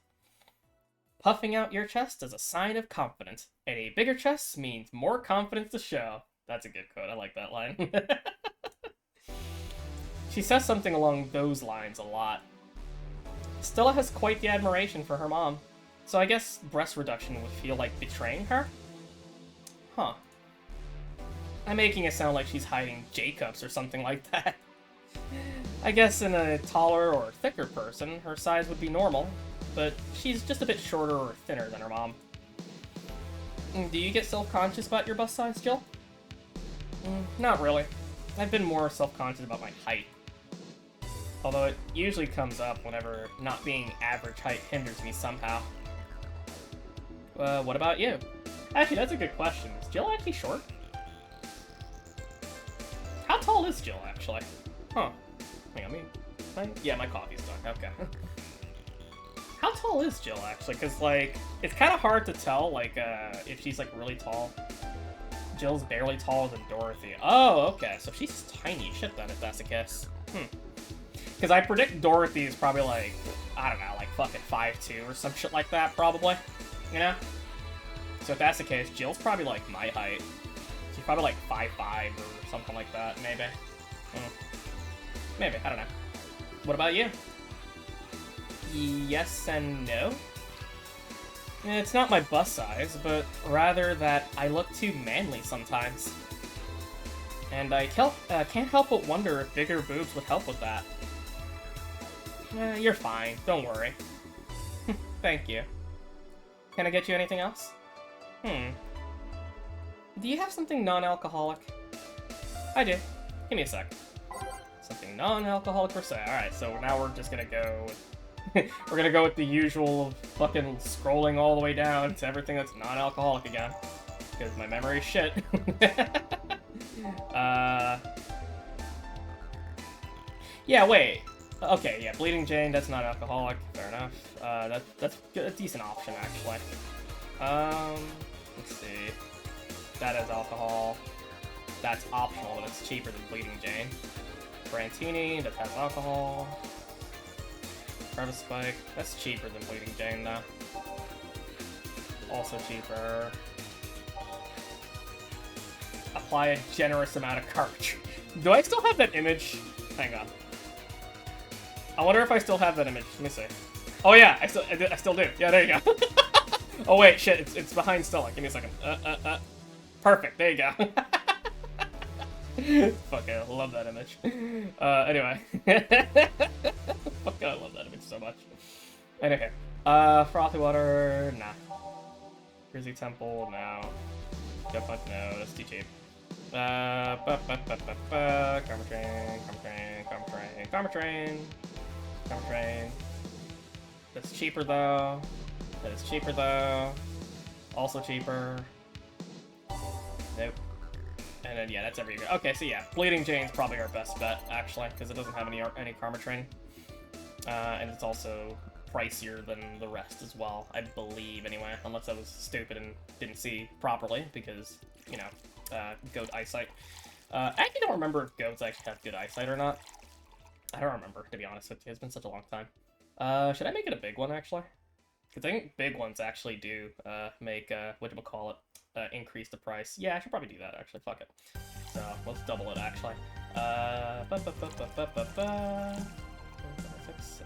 Puffing out your chest is a sign of confidence, and a bigger chest means more confidence to show. That's a good quote. I like that line. She says something along those lines a lot. Stella has quite the admiration for her mom, so I guess breast reduction would feel like betraying her? Huh. I'm making it sound like she's hiding Jacobs or something like that. I guess in a taller or thicker person, her size would be normal, but she's just a bit shorter or thinner than her mom. Do you get self-conscious about your bust size, Jill? Not really. I've been more self-conscious about my height. Although it usually comes up whenever not being average height hinders me somehow. What about you? Actually, that's a good question. Is Jill actually short? How tall is Jill, actually? Huh. Hang on, yeah, my coffee's done. Okay. How tall is Jill, actually? Because, like, it's kind of hard to tell, like, if she's, like, really tall. Jill's barely taller than Dorothy. Oh, okay. So she's tiny shit, then, if that's the case. Because I predict Dorothy is probably, like, I don't know, like, fucking 5'2" or some shit like that, probably. You know? So if that's the case, Jill's probably, like, my height. She's probably, like, 5'5" or something like that, maybe. Maybe, I don't know. What about you? Yes and no? It's not my bust size, but rather that I look too manly sometimes. And I can't help but wonder if bigger boobs would help with that. You're fine, don't worry. Thank you. Can I get you anything else? Do you have something non-alcoholic? I do. Give me a sec. Something non-alcoholic per se. Alright, so now we're just gonna go with... we're gonna go with the usual fucking scrolling all the way down to everything that's non-alcoholic again. Because my memory is shit. Yeah, wait. Okay, yeah, Bleeding Jane, that's not alcoholic. Fair enough. That's a decent option, actually. Let's see. That has alcohol. That's optional, but it's cheaper than Bleeding Jane. Brantini, that has alcohol. Crevice Spike, that's cheaper than Bleeding Jane, though. Also cheaper. Apply a generous amount of cartridge. Do I still have that image? Hang on. I wonder if I still have that image. Let me see. Oh yeah, I still do. Yeah, there you go. Oh wait, shit, it's behind Stella. Give me a second. Perfect, there you go. Fuck it, I love that image. Anyway. Fuck it, I love that image so much. Anyway. Frothy Water, nah. Grizzly Temple, no. Gut Punch, no, that's too cheap. Karma Train. That's cheaper though. That is cheaper though. Also cheaper. Nope. And then yeah, that's every year. Okay, so yeah, Bleeding Jane's probably our best bet actually, because it doesn't have any Karma Train. And it's also pricier than the rest as well, I believe anyway, unless I was stupid and didn't see properly because, you know, goat eyesight. I actually don't remember if goats actually have good eyesight or not. I don't remember, to be honest with you. It's been such a long time. Should I make it a big one, actually? Because I think big ones actually do make, whatchamacallit, increase the price. Yeah, I should probably do that, actually. Fuck it. So, let's double it, actually. And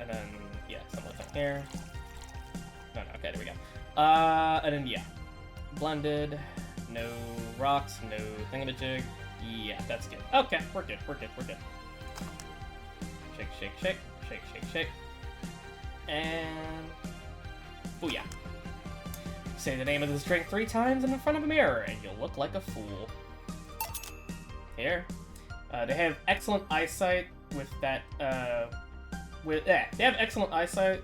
then, yeah, something like here. No, okay, there we go. And then, yeah. Blended. No rocks, no thingamajig. Yeah, that's good. Okay, we're good. Shake. And... booyah. Say the name of this drink 3 times in front of a mirror, and you'll look like a fool. Here. They have excellent eyesight with that, they have excellent eyesight,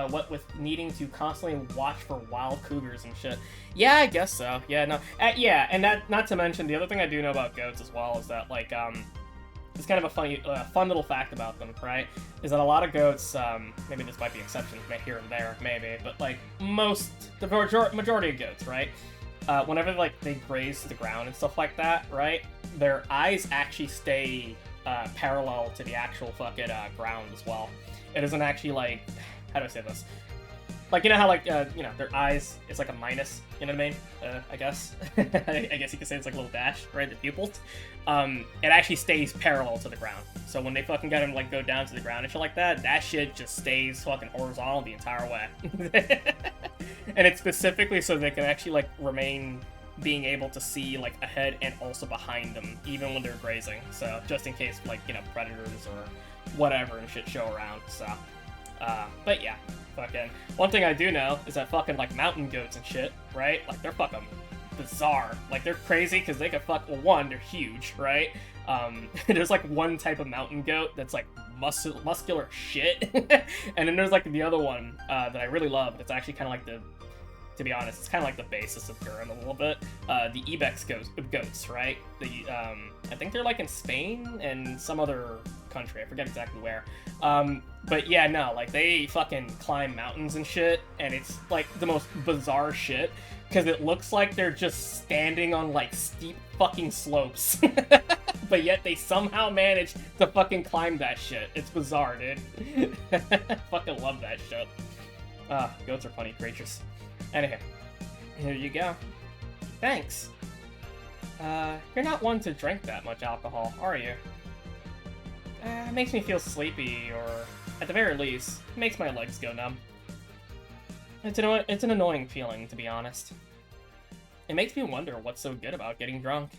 what with needing to constantly watch for wild cougars and shit. Yeah, I guess so. Yeah, no. Yeah, and that, not to mention, the other thing I do know about goats as well is that, like, it's kind of a funny, fun little fact about them, right? Is that a lot of goats, maybe this might be exceptions here and there, maybe, but, like, the majority of goats, right? Whenever, like, they graze to the ground and stuff like that, right? Their eyes actually stay parallel to the actual fucking ground as well. It isn't actually, like, how do I say this? Like, you know how, like, you know, their eyes, it's like a minus, you know what I mean? I guess. I guess you could say it's like a little dash, right? The pupils. It actually stays parallel to the ground. So when they fucking get them, like, go down to the ground and shit like that, that shit just stays fucking horizontal the entire way. And it's specifically so they can actually, like, remain being able to see, like, ahead and also behind them, even when they're grazing. So, just in case, like, you know, predators or whatever and shit show around, so. But yeah, fucking, one thing I do know is that fucking, like, mountain goats and shit, right? Like, they're fucking bizarre. Like, they're crazy because they can fuck, well, one, they're huge, right? There's, like, one type of mountain goat that's, like, muscular shit. And then there's, like, the other one, that I really love. It's actually kind of like to be honest, it's kind of like the basis of Gurren a little bit. The ibex goats, right? I think they're, like, in Spain and some other country. I forget exactly where. But yeah, no, like, they fucking climb mountains and shit, and it's, like, the most bizarre shit, because it looks like they're just standing on, like, steep fucking slopes. But yet they somehow manage to fucking climb that shit. It's bizarre, dude. Fucking love that shit. Goats are funny creatures. Anyway, here you go. Thanks. You're not one to drink that much alcohol, are you? It makes me feel sleepy, or at the very least, it makes my legs go numb. It's an annoying feeling, to be honest. It makes me wonder what's so good about getting drunk.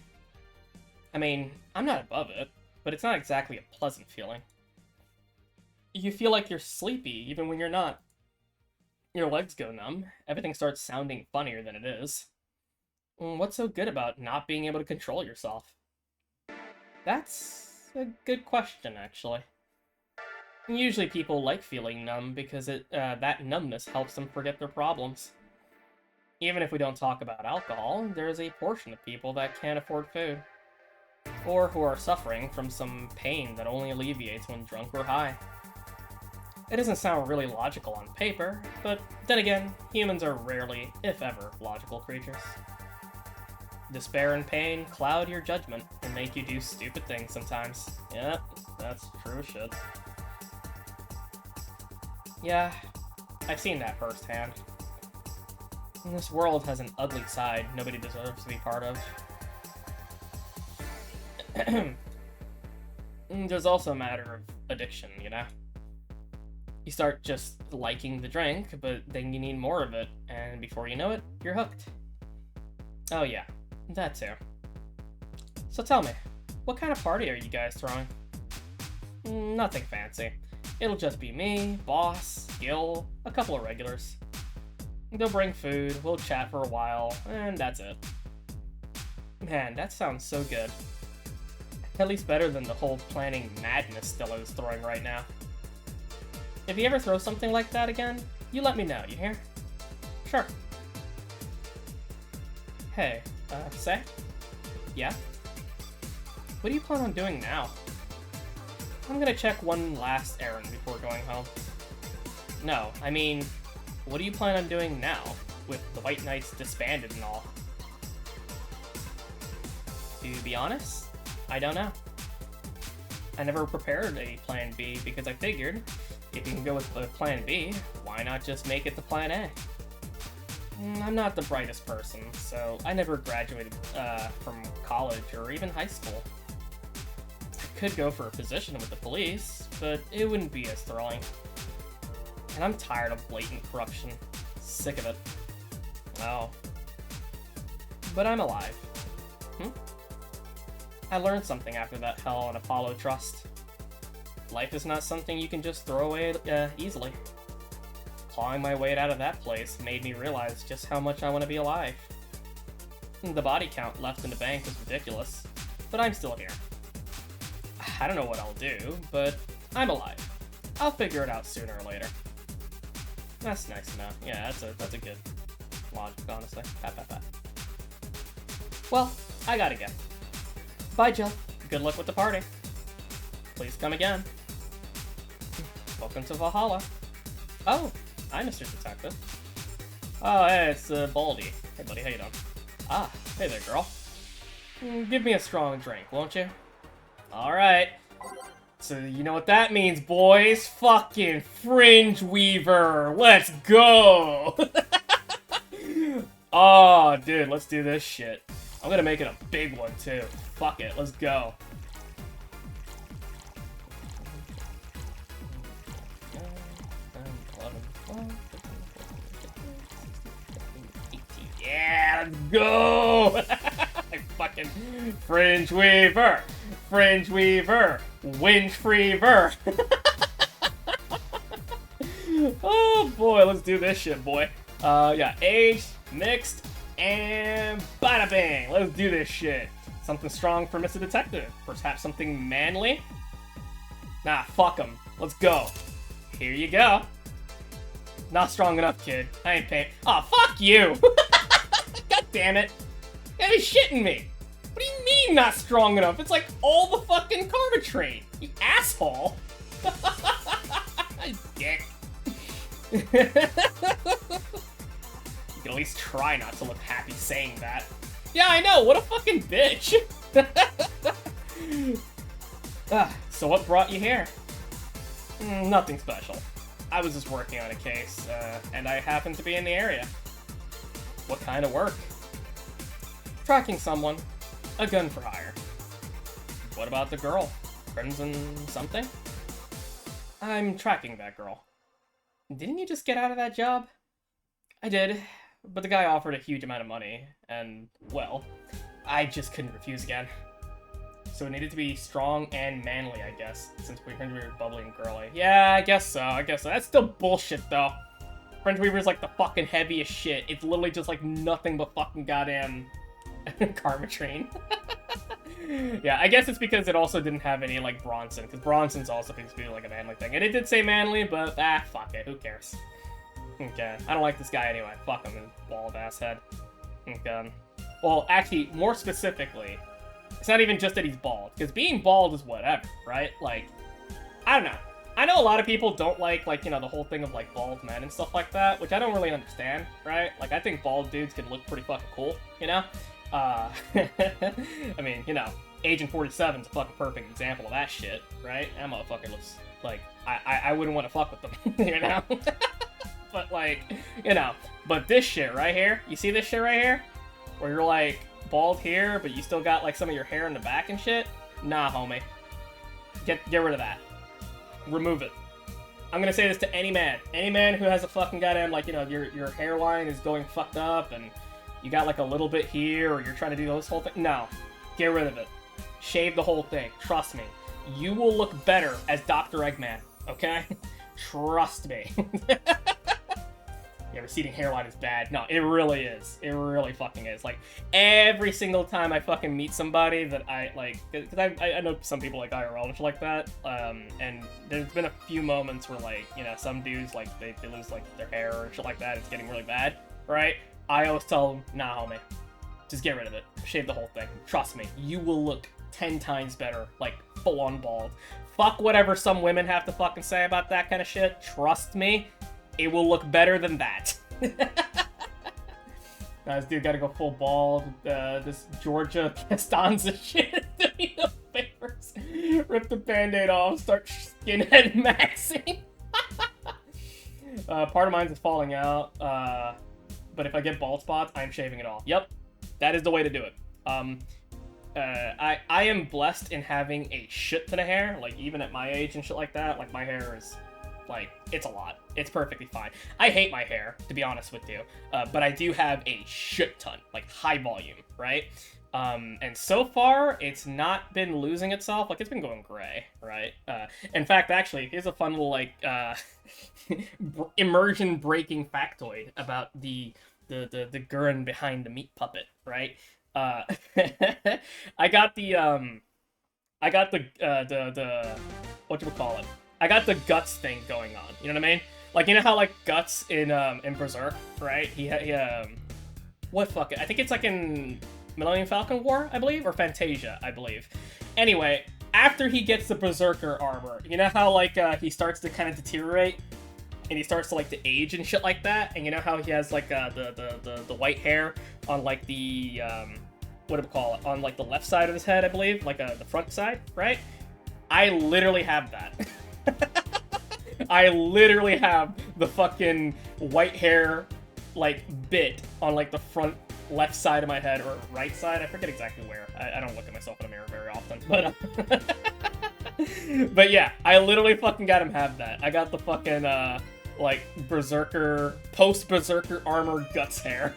I mean, I'm not above it, but it's not exactly a pleasant feeling. You feel like you're sleepy even when you're not. Your legs go numb, everything starts sounding funnier than it is. What's so good about not being able to control yourself? That's a good question, actually. Usually people like feeling numb because that numbness helps them forget their problems. Even if we don't talk about alcohol, there's a portion of people that can't afford food. Or who are suffering from some pain that only alleviates when drunk or high. It doesn't sound really logical on paper, but then again, humans are rarely, if ever, logical creatures. Despair and pain cloud your judgment and make you do stupid things sometimes. Yep, that's true shit. Yeah, I've seen that firsthand. And this world has an ugly side nobody deserves to be part of. There's also a matter of addiction, you know? You start just liking the drink, but then you need more of it, and before you know it, you're hooked. Oh yeah, that too. So tell me, what kind of party are you guys throwing? Nothing fancy. It'll just be me, Boss, Gil, a couple of regulars. They'll bring food, we'll chat for a while, and that's it. Man, that sounds so good. At least better than the whole planning madness Stella is throwing right now. If you ever throw something like that again, you let me know, you hear? Sure. Hey, say? Yeah? What do you plan on doing now? I'm gonna check one last errand before going home. No, I mean, what do you plan on doing now, with the White Knights disbanded and all? To be honest, I don't know. I never prepared a plan B because I figured, if you can go with the plan B, why not just make it the plan A? I'm not the brightest person, so I never graduated from college or even high school. I could go for a position with the police, but it wouldn't be as thrilling. And I'm tired of blatant corruption. Sick of it. Oh. But I'm alive. I learned something after that hell on Apollo Trust. Life is not something you can just throw away easily. Clawing my way out of that place made me realize just how much I want to be alive. The body count left in the bank is ridiculous, but I'm still here. I don't know what I'll do, but I'm alive. I'll figure it out sooner or later. That's nice to know. Yeah, that's a good logic, honestly. Pat, pat, pat. Well, I gotta go. Bye, Jill. Good luck with the party. Please come again. Welcome to Valhalla. Oh, hi, Mr. Detective. Oh, hey, it's Baldy. Hey, buddy, how you doing? Ah, hey there, girl. Give me a strong drink, won't you? Alright. So, you know what that means, boys. Fucking Fringe Weaver. Let's go! Oh, dude, let's do this shit. I'm gonna make it a big one, too. Fuck it, let's go. Yeah, let's go! Fucking Fringe Weaver! Fringe Weaver! Winch Freever! Oh boy, let's do this shit, boy. Yeah, aged, mixed, and bada bang! Let's do this shit. Something strong for Mr. Detective. Perhaps something manly? Nah, fuck him. Let's go. Here you go. Not strong enough, kid. I ain't paying. Aw, fuck you! God damn it. You're shitting me. What do you mean not strong enough? It's like all the fucking Karma Train. You asshole. Dick. You can at least try not to look happy saying that. Yeah, I know. What a fucking bitch. So what brought you here? Nothing special. I was just working on a case, and I happened to be in the area. What kind of work? Tracking someone. A gun for hire. What about the girl? Crimson something? I'm tracking that girl. Didn't you just get out of that job? I did, but the guy offered a huge amount of money, and, well, I just couldn't refuse again. So it needed to be strong and manly, I guess, since we were bubbly and girly. Yeah, I guess so. That's still bullshit, though. Fringe Weaver's like the fucking heaviest shit. It's literally just like nothing but fucking goddamn Karma Train. Yeah, I guess it's because it also didn't have any, like, Bronson, because Bronson's also supposed to be, like, a manly thing. And it did say manly, but, fuck it, who cares? Okay, I don't like this guy anyway. Fuck him, his bald-ass head. Okay. Well, actually, more specifically, it's not even just that he's bald, because being bald is whatever, right? Like, I don't know. I know a lot of people don't like, you know, the whole thing of, like, bald men and stuff like that, which I don't really understand, right? Like, I think bald dudes can look pretty fucking cool, you know? I mean, you know, Agent 47's a fucking perfect example of that shit, right? That motherfucker looks like, I wouldn't want to fuck with them, you know? But, like, you know, but this shit right here, you see this shit right here? Where you're, like, bald here, but you still got, like, some of your hair in the back and shit? Nah, homie. Get rid of that. Remove it. I'm gonna say this to any man who has a fucking goddamn, like, you know, your hairline is going fucked up and you got like a little bit here, or you're trying to do this whole thing. No, get rid of it. Shave the whole thing. Trust me, you will look better as Dr. Eggman. Okay, trust me. Yeah, receding hairline is bad. No, it really is. It really fucking is. Like, every single time I fucking meet somebody that I, like, because I know some people like IRL and shit like that, and there's been a few moments where, like, you know, some dudes, like, they lose, like, their hair or shit like that, it's getting really bad, right? I always tell them, nah, homie, just get rid of it. Shave the whole thing. Trust me, you will look 10 times better, like, full-on bald. Fuck whatever some women have to fucking say about that kind of shit. Trust me, it will look better than that. Nah, this dude gotta go full bald. This Georgia Costanza shit. Do me no favors. Rip the band-aid off, start skinhead maxing. Part of mine is falling out. But if I get bald spots, I'm shaving it all. Yep, that is the way to do it. I am blessed in having a shit ton of hair. Like, even at my age and shit like that, like, my hair is, like, it's a lot. It's perfectly fine. I hate my hair, to be honest with you, but I do have a shit ton, like, high volume, right? And so far, it's not been losing itself. Like, it's been going gray, right? In fact, actually, here's a fun little, like, immersion-breaking factoid about the Gurren behind the meat puppet, right? I got the whatchamacallit? I got the Guts thing going on. You know what I mean? Like, you know how, like, Guts in Berserk, right? He what fuck it? I think it's like in Millennium Falcon War, I believe, or Fantasia, I believe. Anyway, after he gets the Berserker armor, you know how, like, he starts to kind of deteriorate, and he starts to, like, to age and shit like that, and you know how he has, like, the white hair on, like, the on, like, the left side of his head, I believe, like, the front side, right? I literally have that. I literally have the fucking white hair, like, bit on, like, the front left side of my head, or right side, I forget exactly where. I don't look at myself in a mirror very often, but, but yeah, I literally fucking got him have that. I got the fucking, like, Berserker, post-Berserker armor Guts hair.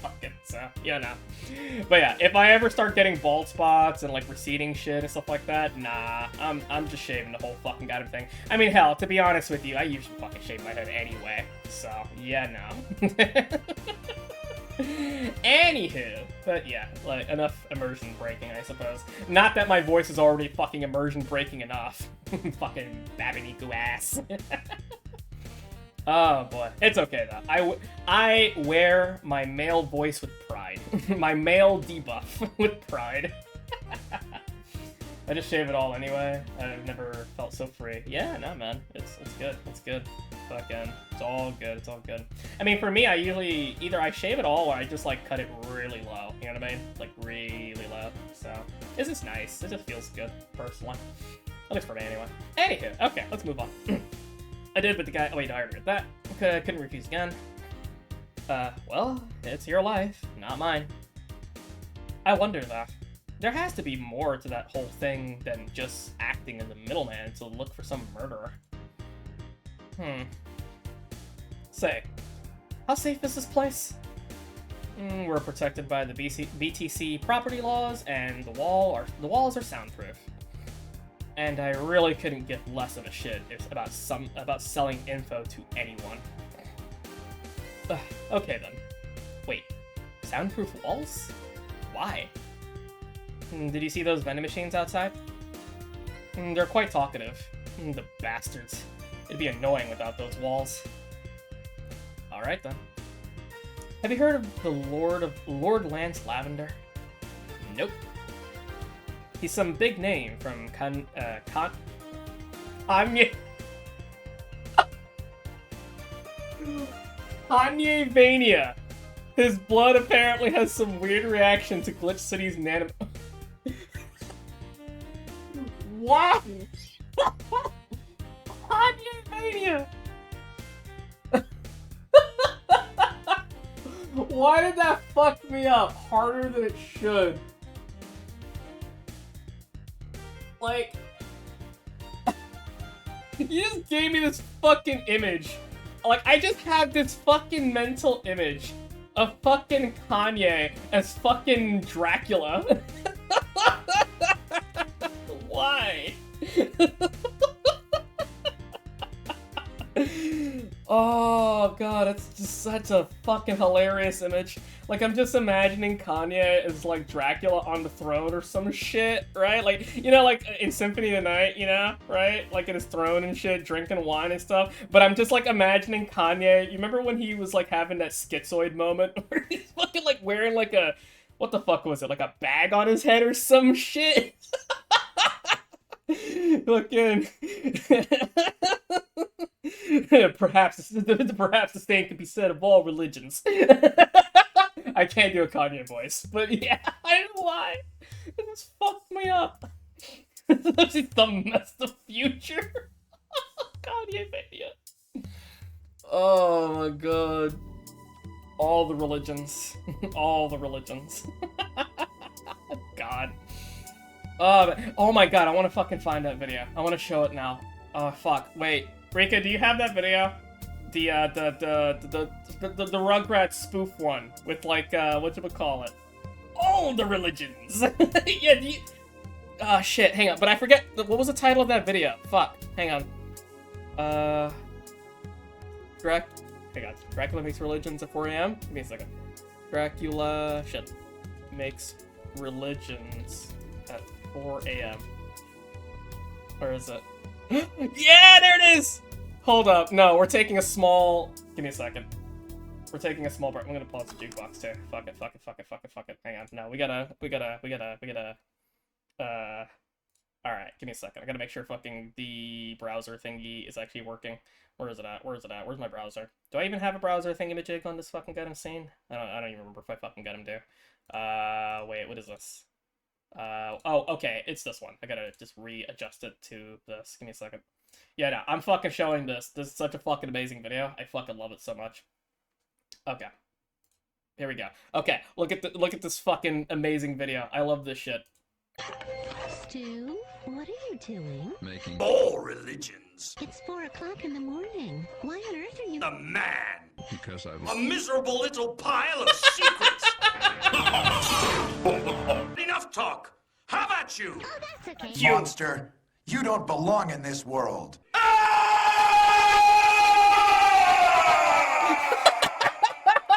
Fucking, so, yeah, no. But yeah, if I ever start getting bald spots and, like, receding shit and stuff like that, nah, I'm just shaving the whole fucking goddamn thing. I mean, hell, to be honest with you, I usually fucking shave my head anyway, so, yeah, no. Anywho, but yeah, like, enough immersion breaking, I suppose. Not that my voice is already fucking immersion breaking enough. Fucking Babiniku ass. Oh boy, it's okay though. I wear my male voice with pride. My male debuff with pride. I just shave it all anyway. I've never felt so free. Yeah, no man, it's good. It's good. Fucking, it's all good. It's all good. I mean, for me, I usually either I shave it all or I just like cut it really low. You know what I mean? Like really low. So this is nice. It just feels good personally. At least for me anyway. Anywho, okay, let's move on. I did, but the guy. Oh wait, I already read that. Okay, couldn't refuse again. Well, it's your life, not mine. I wonder that. There has to be more to that whole thing than just acting as a middleman to look for some murderer. Say, how safe is this place? We're protected by the BTC property laws, and the walls are soundproof. And I really couldn't give less of a shit about selling info to anyone. Okay then. Wait, soundproof walls? Why? Did you see those vending machines outside? They're quite talkative. The bastards. It'd be annoying without those walls. Alright then. Have you heard of the Lord Lance Lavender? Nope. He's some big name from Kanye-vania. His blood apparently has some weird reaction to Glitch City's nanim- What? Kanye-vania! Why did that fuck me up harder than it should? Like... You just gave me this fucking image. Like, I just have this fucking mental image of fucking Kanye as fucking Dracula. Why? Oh god, it's just such a fucking hilarious image. Like, I'm just imagining Kanye as, like, Dracula on the throne or some shit, right? Like, you know, like, in Symphony of the Night, you know, right? Like, in his throne and shit, drinking wine and stuff. But I'm just, like, imagining Kanye. You remember when he was, like, having that schizoid moment where he's fucking, like, wearing, like, a... What the fuck was it? Like, a bag on his head or some shit? Fucking... perhaps the same could be said of all religions. I can't do a Kanye voice, but yeah, I don't know why. It just fucked me up. This is the future. Kanye mania. Oh my god. All the religions. All the religions. God. Oh my god, I want to fucking find that video. I want to show it now. Oh fuck. Wait. Rika, do you have that video? The Rugrats spoof one with, like, whatchamacallit? All the religions! Yeah, ah, shit, hang on, but I forget, what was the title of that video? Fuck, hang on. Dracula makes religions at 4 AM? Give me a second. Dracula, shit, makes religions at 4 AM. Where is it? Yeah, there it is! Hold up, no, we're taking a small... Give me a second. We're taking a small break. I'm gonna pause the jukebox too. Fuck it. Hang on. No, we gotta... Alright, give me a second. I gotta make sure fucking the browser thingy is actually working. Where is it at? Where's my browser? Do I even have a browser thingy-majig on this fucking goddamn scene? I don't even remember if I fucking got him to. Wait, what is this? Oh, okay, it's this one. I gotta just readjust it to this. Give me a second. Yeah, no, I'm fucking showing this. This is such a fucking amazing video. I fucking love it so much. Okay. Here we go. Okay, look at this fucking amazing video. I love this shit.
Stu, what are you doing?
Making
All religions.
It's 4 o'clock in the morning. Why on earth are you...
A man.
because I
A
was
miserable little pile of secrets. Enough talk. How about you?
Oh, that's okay.
Monster, you don't belong in this world.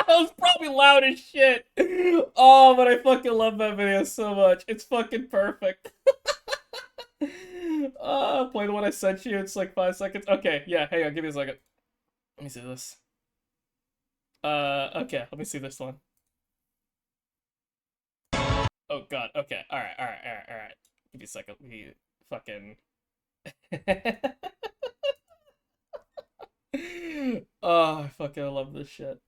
That was probably loud as shit. Oh, but I fucking love that video so much. It's fucking perfect. Play the one I sent you. It's like 5 seconds. Okay, yeah, hang on, give me a second. Let me see this. Okay, let me see this one. Oh god, okay, alright. Give me a second, let me fucking... Oh, I fucking love this shit.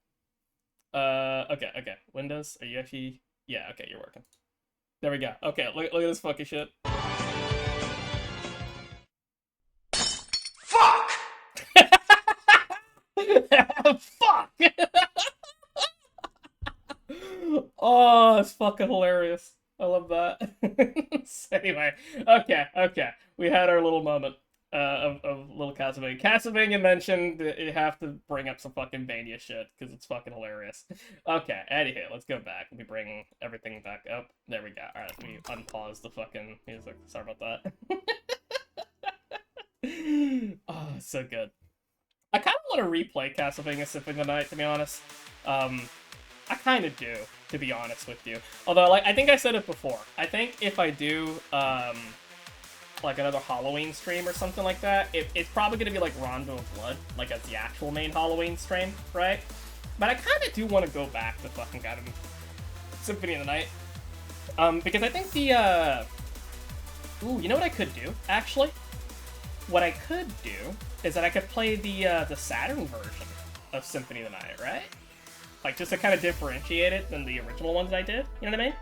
Okay. Windows, are you actually... Yeah, okay, you're working. There we go. Okay, look at this fucking shit.
Fuck!
Fuck! Oh, it's fucking hilarious. I love that. So anyway, okay. We had our little moment of little Castlevania. Castlevania mentioned that you have to bring up some fucking Vania shit, because it's fucking hilarious. Okay, anywho, let's go back. Let me bring everything back up. There we go. Alright, let me unpause the fucking music. Sorry about that. Oh, it's so good. I kind of want to replay Castlevania Symphony of the Night, to be honest. I kind of do, to be honest with you. Although, like, I think I said it before. I think if I do, like, another Halloween stream or something like that, it's probably going to be, like, Rondo of Blood, like, as the actual main Halloween stream, right? But I kind of do want to go back to fucking Gotham Symphony of the Night. Because I think the, Ooh, you know what I could do, actually? What I could do is that I could play the Saturn version of Symphony of the Night, right? Like, just to kind of differentiate it than the original ones I did, you know what I mean?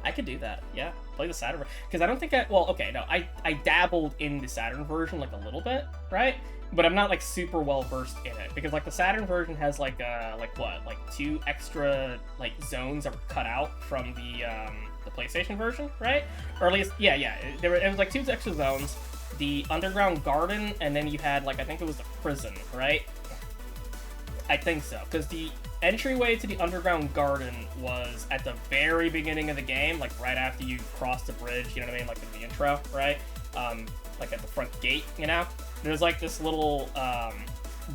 I could do that, yeah. Play the Saturn version. Because I don't think well, okay, no, I dabbled in the Saturn version, like, a little bit, right? But I'm not, like, super well-versed in it. Because, like, the Saturn version has, like, what? Like, 2 extra, like, zones that were cut out from the PlayStation version, right? Or at least, yeah, it was, like, 2 extra zones. The underground garden, and then you had, like, I think it was the prison, right? I think so, because the entryway to the underground garden was at the very beginning of the game, like right after you cross the bridge, you know what I mean, like in the intro, right? Like at the front gate, you know? There's like this little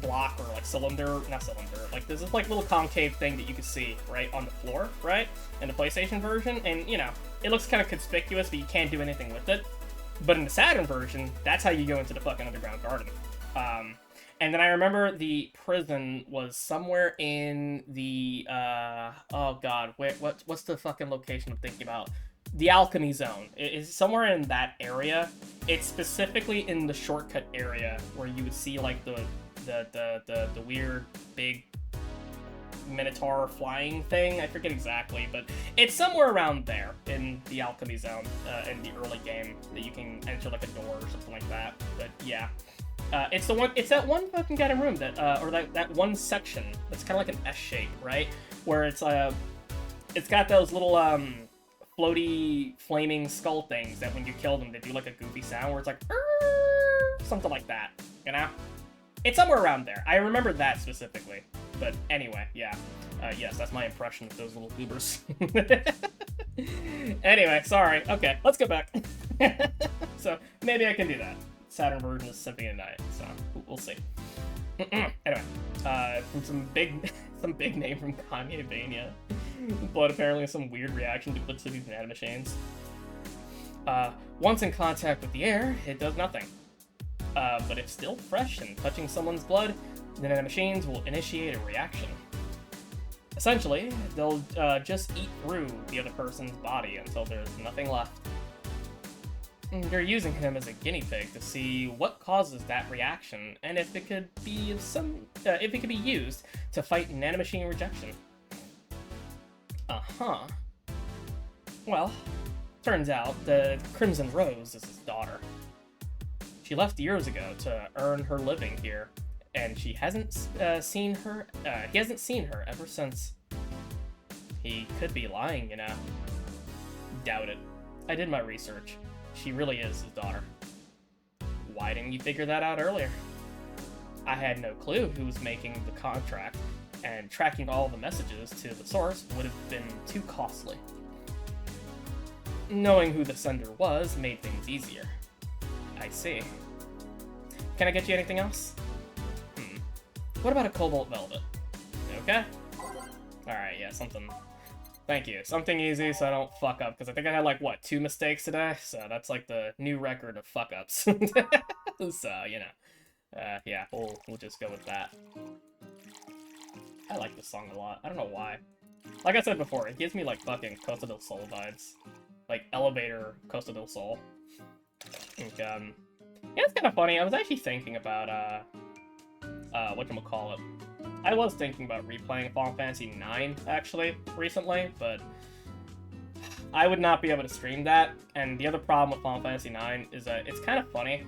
block or like cylinder, not cylinder, like there's this like little concave thing that you can see right on the floor, right? In the PlayStation version, and you know, it looks kind of conspicuous, but you can't do anything with it. But in the Saturn version, that's how you go into the fucking underground garden. And then I remember the prison was somewhere in the, oh god, what's the fucking location I'm thinking about? The Alchemy Zone. It's somewhere in that area. It's specifically in the shortcut area where you would see, like, the weird, big Minotaur flying thing. I forget exactly, but it's somewhere around there in the Alchemy Zone, in the early game, that you can enter, like, a door or something like that. But, yeah. It's that one fucking goddamn room that, or that one section that's kind of like an S shape, right? Where it's got those little, floaty, flaming skull things that when you kill them, they do like a goofy sound where it's like, something like that, you know? It's somewhere around there. I remember that specifically. But anyway, yeah. Yes, that's my impression of those little goobers. Anyway, sorry. Okay, let's go back. So, maybe I can do that. Saturn version of Symphony of the Night, so we'll see. Anyway, from some big name from Kanye Bania, but apparently some weird reaction to duplicities and nanomachines. Once in contact with the air, it does nothing. But if still fresh and touching someone's blood, the nanomachines will initiate a reaction. Essentially, they'll just eat through the other person's body until there's nothing left. You're using him as a guinea pig to see what causes that reaction, and if it could be used to fight nanomachine rejection. Well, turns out the Crimson Rose is his daughter. She left years ago to earn her living here, and he hasn't seen her ever since. He could be lying, you know. Doubt it. I did my research. She really is his daughter. Why didn't you figure that out earlier? I had no clue who was making the contract, and tracking all the messages to the source would have been too costly. Knowing who the sender was made things easier. I see. Can I get you anything else? What about a cobalt velvet? Okay? Alright, yeah, something... Thank you. Something easy so I don't fuck up, because I think I had, like, what, 2 mistakes today? So that's, like, the new record of fuck-ups. So, you know. Yeah, we'll just go with that. I like this song a lot. I don't know why. Like I said before, it gives me, like, fucking Costa del Sol vibes. Like, elevator Costa del Sol. And, yeah, it's kind of funny. I was actually thinking about, whatchamacallit. I was thinking about replaying Final Fantasy IX, actually, recently, but I would not be able to stream that, and the other problem with Final Fantasy IX is that it's kind of funny.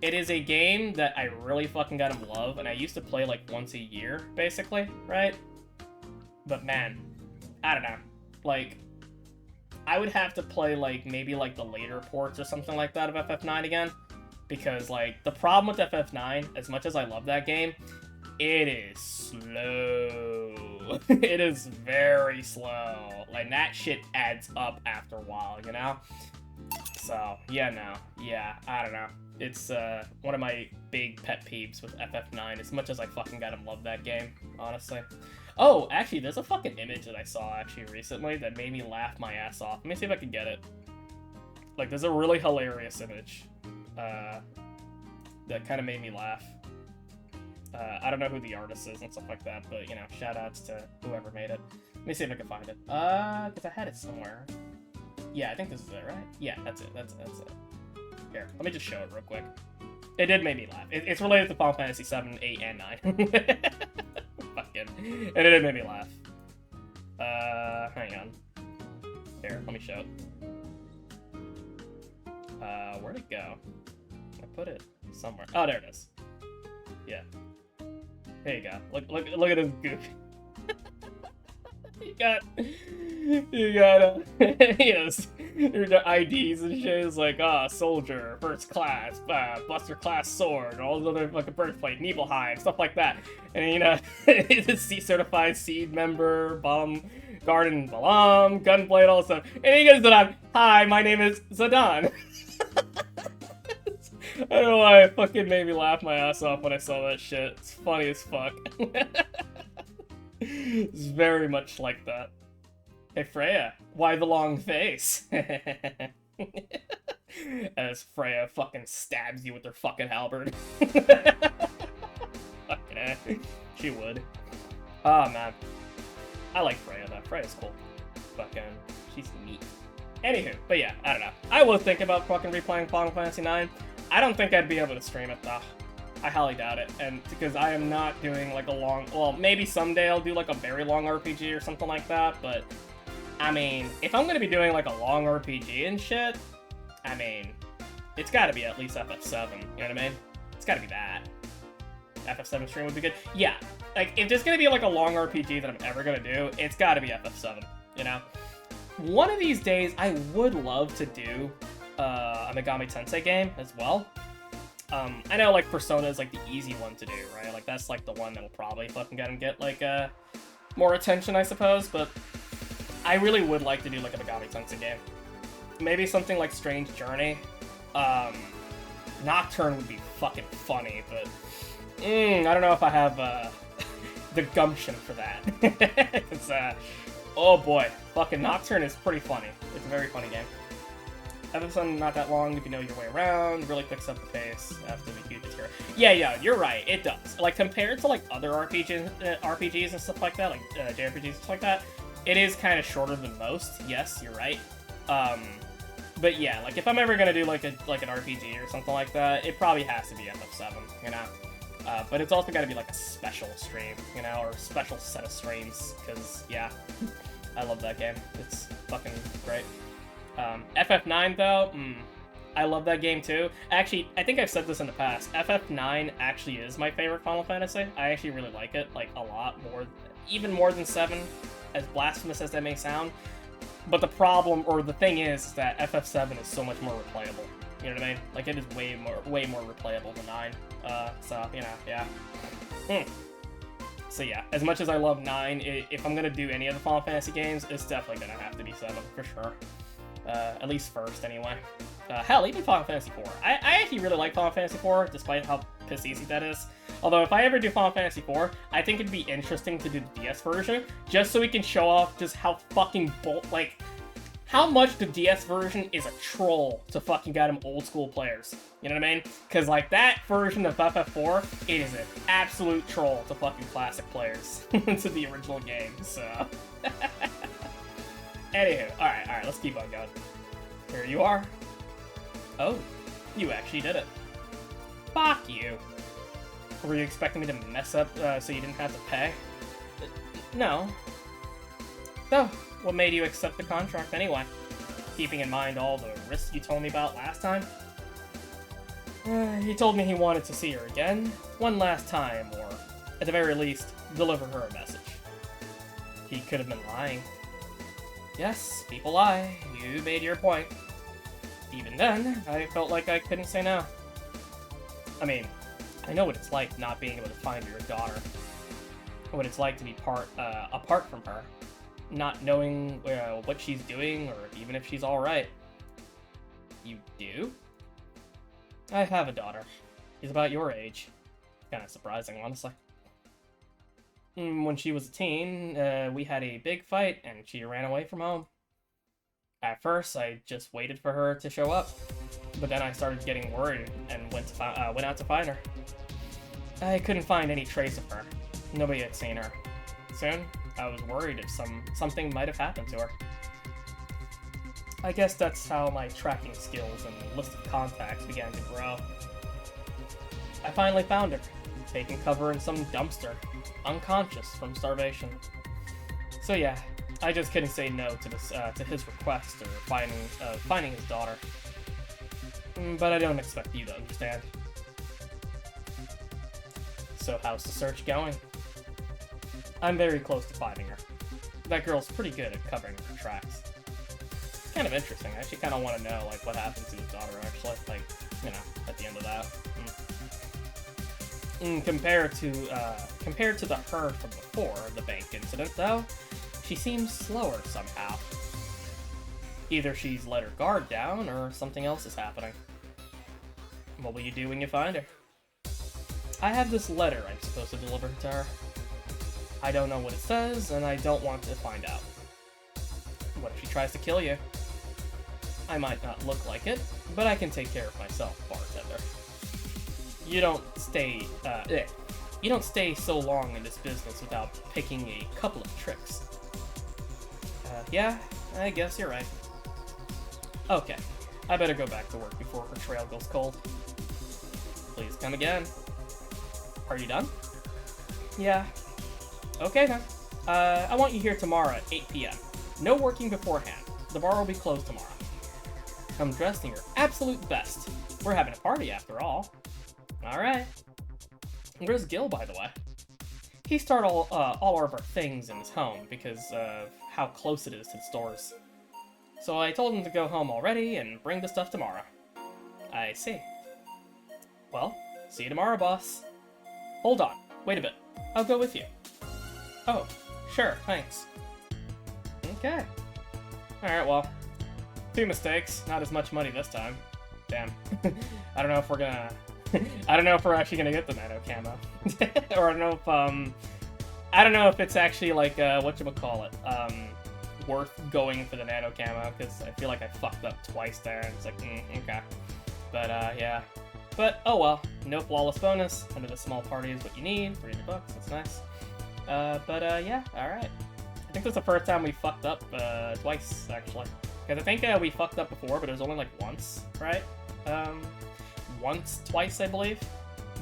It is a game that I really fucking got in love, and I used to play, like, once a year, basically, right? But man, I don't know. Like, I would have to play, like, maybe, like, the later ports or something like that of FF9 again, because, like, the problem with FF9, as much as I love that game, it is slow. It is very slow. Like, that shit adds up after a while, you know? So, yeah, no. Yeah, I don't know. It's one of my big pet peeves with FF9, as much as I fucking gotta love that game, honestly. Oh, actually, there's a fucking image that I saw actually recently that made me laugh my ass off. Let me see if I can get it. Like, there's a really hilarious image that kind of made me laugh. I don't know who the artist is and stuff like that, but, you know, shout-outs to whoever made it. Let me see if I can find it. Because I had it somewhere. Yeah, I think this is it, right? Yeah, that's it. That's it. Here, let me just show it real quick. It did make me laugh. It's related to Final Fantasy 7, 8, and 9. Fucking. And it did make me laugh. Hang on. Here, let me show it. Where'd it go? I put it somewhere. Oh, there it is. Yeah. There you go. Look at this goof. you got your IDs and shit. It's like, soldier, first class, Buster class sword, all those other fucking birthplate, Nibelheim, stuff like that. And you know, it's a certified seed member, bomb, garden, balam, gunblade, all stuff. And he goes to hi, my name is Zidane. I don't know why it fucking made me laugh my ass off when I saw that shit. It's funny as fuck. It's very much like that. Hey Freya, why the long face? As Freya fucking stabs you with her fucking halberd. She would. Oh man. I like Freya though. Freya's cool. Fucking, she's neat. Anywho, but yeah, I don't know. I was thinking about fucking replaying Final Fantasy 9. I don't think I'd be able to stream it though. I highly doubt it, and because I am not doing like a long, well, maybe someday I'll do like a very long RPG or something like that, but I mean, if I'm gonna be doing like a long RPG and shit, I mean, it's gotta be at least FF7, you know what I mean? It's gotta be that. FF7 stream would be good. Yeah, like, if there's gonna be like a long RPG that I'm ever gonna do, it's gotta be FF7, you know? One of these days, I would love to do a Megami Tensei game as well. I know like Persona is like the easy one to do, right? Like that's like the one that'll probably fucking get like more attention, I suppose. But I really would like to do like a Megami Tensei game. Maybe something like Strange Journey. Nocturne would be fucking funny, but I don't know if I have the gumption for that. It's oh boy, fucking Nocturne is pretty funny. It's a very funny game. FF7 not that long if you know your way around, really picks up the pace after the huge material. Yeah, you're right, it does. Like, compared to, like, other RPGs and stuff like that, like, JRPGs and stuff like that, it is kind of shorter than most. Yes, you're right. But yeah, like, if I'm ever gonna do, like, an RPG or something like that, it probably has to be FF7, you know? But it's also gotta be, like, a special stream, you know, or a special set of streams, because, yeah, I love that game. It's fucking great. FF9 though, I love that game too. Actually, I think I've said this in the past. FF9 actually is my favorite Final Fantasy. I actually really like it, like, a lot more, even more than 7, as blasphemous as that may sound. But the problem, or the thing is that FF7 is so much more replayable. You know what I mean? Like, it is way more replayable than 9. So, you know, yeah. So yeah, as much as I love 9, if I'm gonna do any of the Final Fantasy games, it's definitely gonna have to be 7, for sure. At least first, anyway. Hell, even Final Fantasy 4. I actually really like Final Fantasy 4, despite how piss easy that is. Although, if I ever do Final Fantasy 4, I think it'd be interesting to do the DS version, just so we can show off just how fucking how much the DS version is a troll to fucking goddamn old school players. You know what I mean? Because, like, that version of FF4, it is an absolute troll to fucking classic players. To the original game, so... Anywho, alright, let's keep on going. Here you are. Oh, you actually did it. Fuck you. Were you expecting me to mess up so you didn't have to pay? No. So, what made you accept the contract anyway? Keeping in mind all the risks you told me about last time? He told me he wanted to see her again, one last time, or, at the very least, deliver her a message. He could have been lying. Yes, people lie. You made your point. Even then, I felt like I couldn't say no. I mean, I know what it's like not being able to find your daughter. What it's like to be apart from her. Not knowing what she's doing, or even if she's alright. You do? I have a daughter. She's about your age. Kind of surprising, honestly. When she was a teen, we had a big fight, and she ran away from home. At first, I just waited for her to show up, but then I started getting worried and went out to find her. I couldn't find any trace of her. Nobody had seen her. Soon, I was worried if something might have happened to her. I guess that's how my tracking skills and list of contacts began to grow. I finally found her, taking cover in some dumpster, unconscious from starvation. So yeah, I just couldn't say no to his request or finding his daughter. But I don't expect you to understand. So how's the search going? I'm very close to finding her. That girl's pretty good at covering her tracks. It's kind of interesting. I actually kind of want to know like what happened to his daughter. Actually, like at the end of that. Compared to the her from before the bank incident, though, she seems slower somehow. Either she's let her guard down, or something else is happening. What will you do when you find her? I have this letter I'm supposed to deliver to her. I don't know what it says, and I don't want to find out. What if she tries to kill you? I might not look like it, but I can take care of myself, bartender. You don't stay so long in this business without picking a couple of tricks. Yeah, I guess you're right. Okay, I better go back to work before her trail goes cold. Please come again. Are you done? Yeah. Okay then. I want you here tomorrow at 8 p.m. No working beforehand. The bar will be closed tomorrow. Come dressed in your absolute best. We're having a party after all. Alright. Where's Gil, by the way? He stored all of our things in his home because of how close it is to the stores. So I told him to go home already and bring the stuff tomorrow. I see. Well, see you tomorrow, boss. Hold on. Wait a bit. I'll go with you. Oh, sure, thanks. Okay. Alright, well. 2 mistakes. Not as much money this time. Damn. I don't know if we're gonna... I don't know if we're actually gonna get the nano camo. Or I don't know if it's actually like, whatchamacallit, worth going for the nano camo, because I feel like I fucked up twice there, and it's like, okay. But, yeah. But, oh well. No flawless bonus. Under the small party is what you need. $300, that's nice. Yeah, alright. I think that's the first time we fucked up, twice, actually. Because I think, we fucked up before, but it was only, like, once, right? Twice, I believe.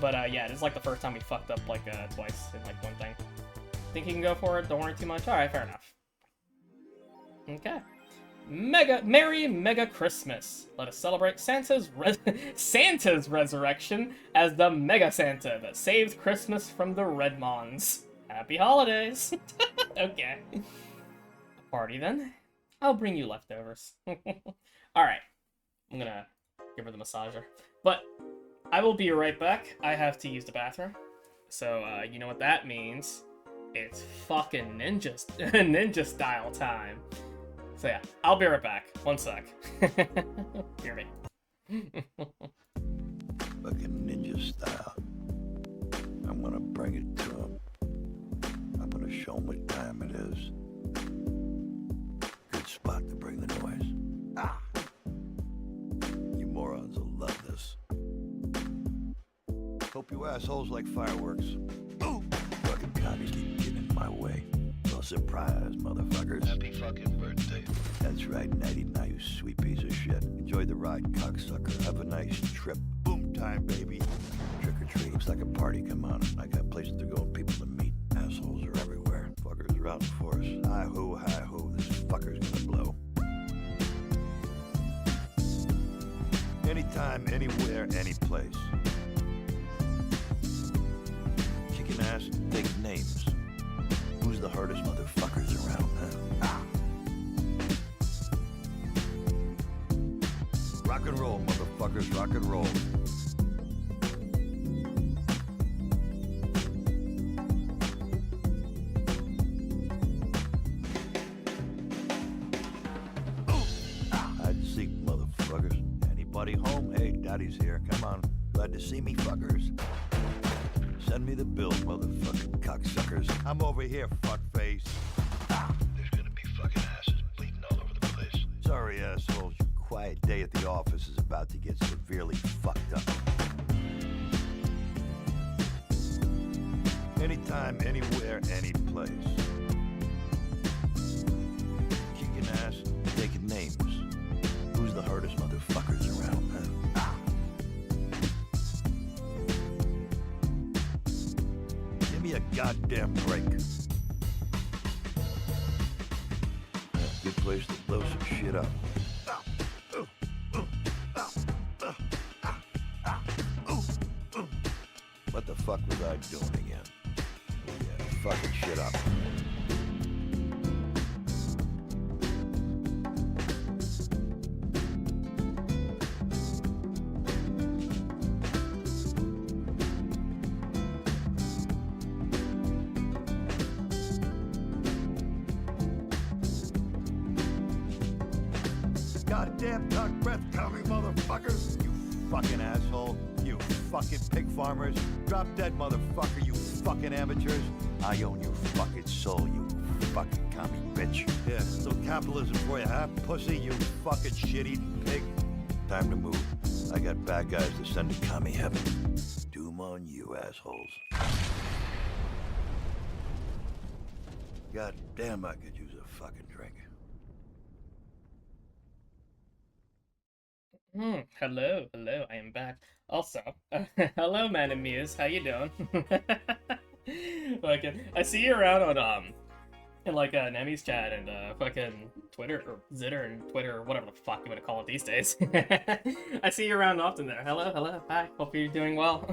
But, yeah, it is, like, the first time we fucked up, like, twice in, like, one thing. Think you can go for it? Don't worry too much? Alright, fair enough. Okay. Merry Mega Christmas! Let us celebrate Santa's resurrection as the Mega Santa that saved Christmas from the Redmons. Happy holidays! Okay. Party then? I'll bring you leftovers. Alright. I'm gonna give her the massager. But I will be right back. I have to use the bathroom. So, you know what that means. It's fucking ninja style time. So yeah, I'll be right back. 1 sec. Hear me.
Fucking ninja style. I'm gonna bring it to him. I'm gonna show him what time it is. Good spot to bring the noise. Ah! You morons will love this. Hope you assholes like fireworks. Ooh! Fucking commies keep getting in my way. No surprise, motherfuckers.
Happy fucking birthday.
That's right, Nighty Night, you sweet piece of shit. Enjoy the ride, cocksucker. Have a nice trip. Boom time, baby. Trick or treat. Looks like a party, come on. I got places to go and people to meet. Assholes are everywhere. Fuckers are out in force. Hi-ho, hi-ho. This fucker's gonna blow. Anytime, anywhere, any place. Kicking ass, take names. Who's the hardest motherfuckers around, huh? Ah. Rock and roll, motherfuckers, rock and roll. Hide and seek, motherfuckers. Anybody Anybody home? Hey, Daddy's here. Come on. Glad to see me, fuckers. Send me the bill, motherfucking cocksuckers. I'm over here, fuckface. There's gonna be fucking asses bleeding all over the place. Sorry, assholes. Your quiet day at the office is about to get severely fucked up. Anytime, anywhere, any place. Kicking ass, taking names. Who's the hardest motherfuckers around, huh? Give me a goddamn break. Good place to blow some shit up. What the fuck was I doing again? Yeah, fucking shit up. Goddamn tuck breath coming, motherfuckers! You fucking asshole. You fucking pig farmers. Drop dead, motherfucker, you fucking amateurs. I own your fucking soul, you fucking commie bitch. Yeah, so capitalism for you, huh, pussy, you fucking shit-eating pig? Time to move. I got bad guys to send to commie heaven. Doom on you, assholes. God damn, I could use a fucking drink.
Hello, I am back. Also, hello, man and Muse, how you doing? Fucking, I see you around on in like Nemi's chat and fucking Twitter or Zitter and Twitter or whatever the fuck you want to call it these days. I see you around often there. Hello, hi. Hope you're doing well.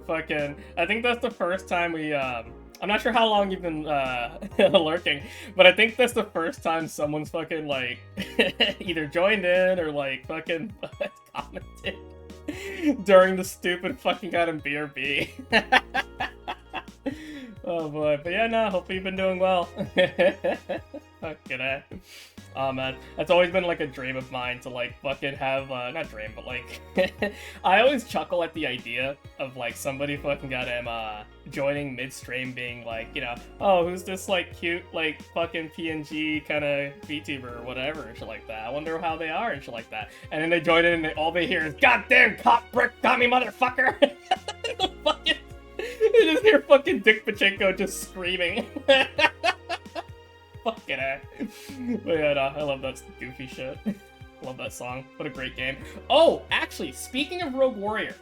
Fucking, I think that's the first time we I'm not sure how long you've been lurking, but I think that's the first time someone's fucking like either joined in or like fucking commented during the stupid fucking goddamn BRB. Oh boy, but yeah, no, hopefully you've been doing well. Fucking oh man, that's always been like a dream of mine to like fucking have, not dream, but like, I always chuckle at the idea of like somebody fucking joining midstream being like, you know, oh, who's this like cute, like fucking PNG kind of VTuber or whatever and shit like that. I wonder how they are and shit like that. And then they join in and all they hear is, goddamn cop brick dummy motherfucker! Fucking, you just hear fucking Dick Pachenko just screaming. Fucking A. But yeah, no, I love that goofy shit. Love that song. What a great game. Oh, actually, speaking of Rogue Warrior,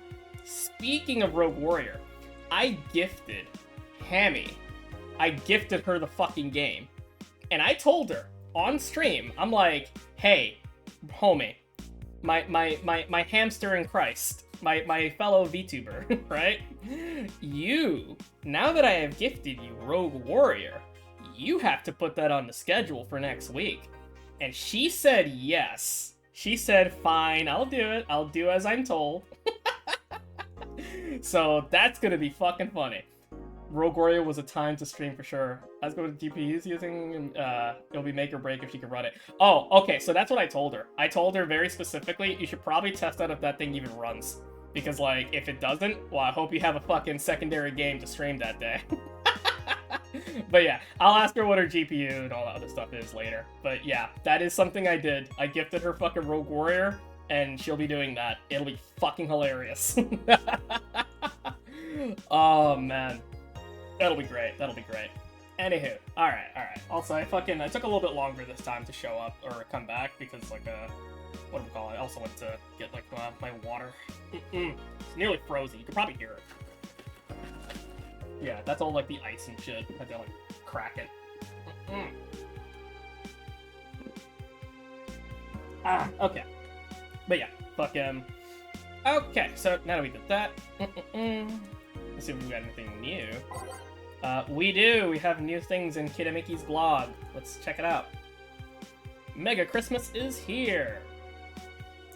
I gifted Hammy. I gifted her the fucking game. And I told her on stream, I'm like, hey, homie, my hamster in Christ, my fellow VTuber, right? You, now that I have gifted you Rogue Warrior, you have to put that on the schedule for next week. And she said yes. She said, fine, I'll do it. I'll do as I'm told. So that's gonna be fucking funny. Rogue Warrior was a time to stream for sure. Let's go to GPUs using, it'll be make or break if she can run it. Oh, okay, so that's what I told her. I told her very specifically, you should probably test out if that thing even runs. Because, like, if it doesn't, well, I hope you have a fucking secondary game to stream that day. But yeah, I'll ask her what her GPU and all that other stuff is later. But yeah, that is something I did. I gifted her fucking Rogue Warrior, and she'll be doing that. It'll be fucking hilarious. Oh, man. That'll be great. That'll be great. Anywho, alright. Also, I took a little bit longer this time to show up, or come back, because, like, what do we call it? I also went to get, like, my water. It's nearly frozen. You can probably hear it. Yeah, that's all, like, the ice and shit. I had to, like, crack it. Okay. But yeah, fucking... Okay, so now that we did that... Let's see if we got anything new. We do! We have new things in Kidamiki's blog. Let's check it out. Mega Christmas is here!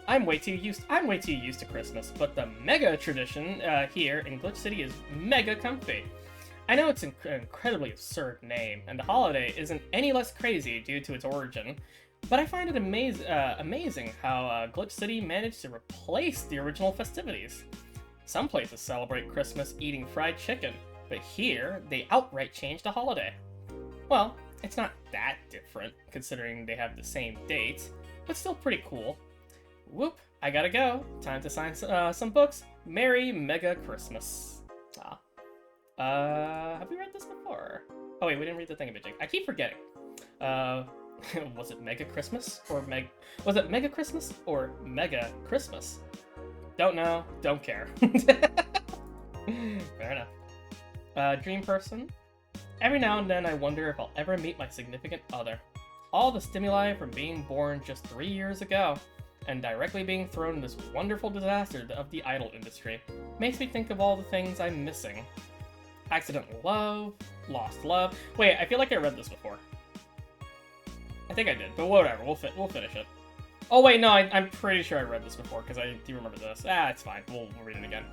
I'm way too used to Christmas, but the Mega tradition here in Glitch City is mega comfy. I know it's an incredibly absurd name, and the holiday isn't any less crazy due to its origin, But I find it amazing how Glitch City managed to replace the original festivities. Some places celebrate Christmas eating fried chicken, but here they outright changed the holiday. Well, it's not that different, considering they have the same date, but still pretty cool. Whoop, I gotta go. Time to sign some books. Merry Mega Christmas. Have we read this before? Oh wait, we didn't read the thing of it, Jake. I keep forgetting. Was it Mega Christmas or Was it Mega Christmas or Mega Christmas? Don't know. Don't care. Fair enough. Dream person. Every now and then I wonder if I'll ever meet my significant other. All the stimuli from being born just 3 years ago, and directly being thrown in this wonderful disaster of the idol industry, makes me think of all the things I'm missing. Accidental love, lost love. Wait, I feel like I read this before. I think I did, but whatever, we'll finish it. Oh wait, no, I'm pretty sure I read this before, because I do remember this. It's fine, we'll read it again.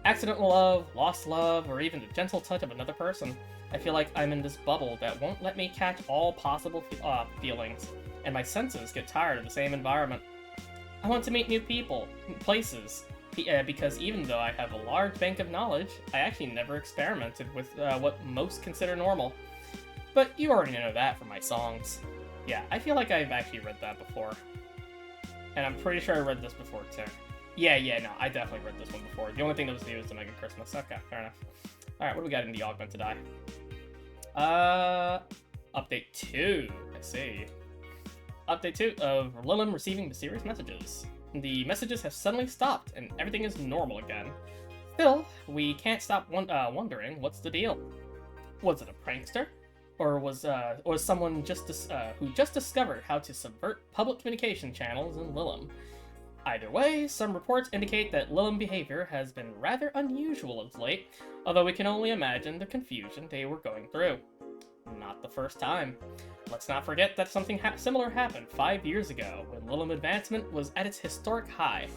Accidental love, lost love, or even the gentle touch of another person. I feel like I'm in this bubble that won't let me catch all possible feelings, and my senses get tired of the same environment. I want to meet new people, places, because even though I have a large bank of knowledge, I actually never experimented with what most consider normal. But you already know that from my songs. Yeah, I feel like I've actually read that before. And I'm pretty sure I read this before, too. Yeah, no, I definitely read this one before. The only thing that was new is the Mega Christmas. Okay, fair enough. Alright, what do we got in the Augmented Eye? Update 2. I see. Update 2 of Lilum receiving mysterious messages. The messages have suddenly stopped, and everything is normal again. Still, we can't stop wondering what's the deal. Was it a prankster? Or was someone who just discovered how to subvert public communication channels in Lilum? Either way, some reports indicate that Lilum behavior has been rather unusual of late, although we can only imagine the confusion they were going through. Not the first time. Let's not forget that something similar happened 5 years ago, when Lilum advancement was at its historic high.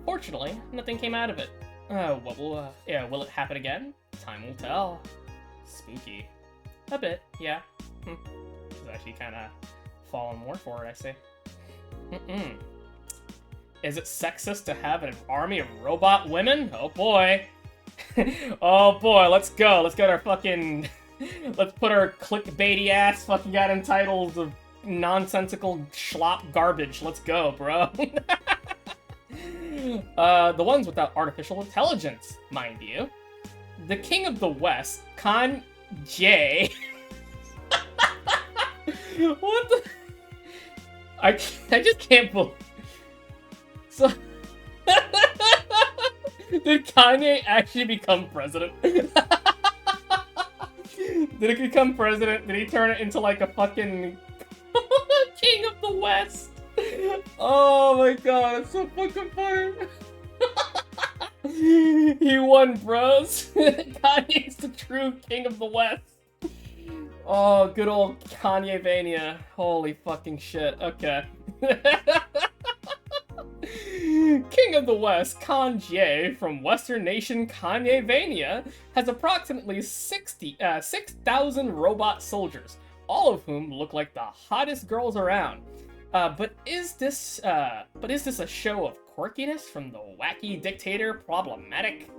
Fortunately, nothing came out of it. Will it happen again? Time will tell. Spooky. A bit, yeah. It's actually kind of fallen more for it, I see. Is it sexist to have an army of robot women? Oh boy. Oh boy, let's go. Let's get our fucking... Let's put our clickbaity ass fucking goddamn titles of nonsensical schlop garbage. Let's go, bro. The ones without artificial intelligence, mind you. The King of the West, Khan J. What the? I just can't believe. So, did Kanye actually become president? Did he become president? Did he turn it into like a fucking King of the West? Oh my god, it's so fucking funny. He won, bros. Kanye's the true King of the West. Oh, good old Kanye-vania. Holy fucking shit. Okay. King of the West, Kanye, from Western nation Kanye-vania, has approximately 6,000 robot soldiers, all of whom look like the hottest girls around. But is this a show of quirkiness from the wacky dictator problematic?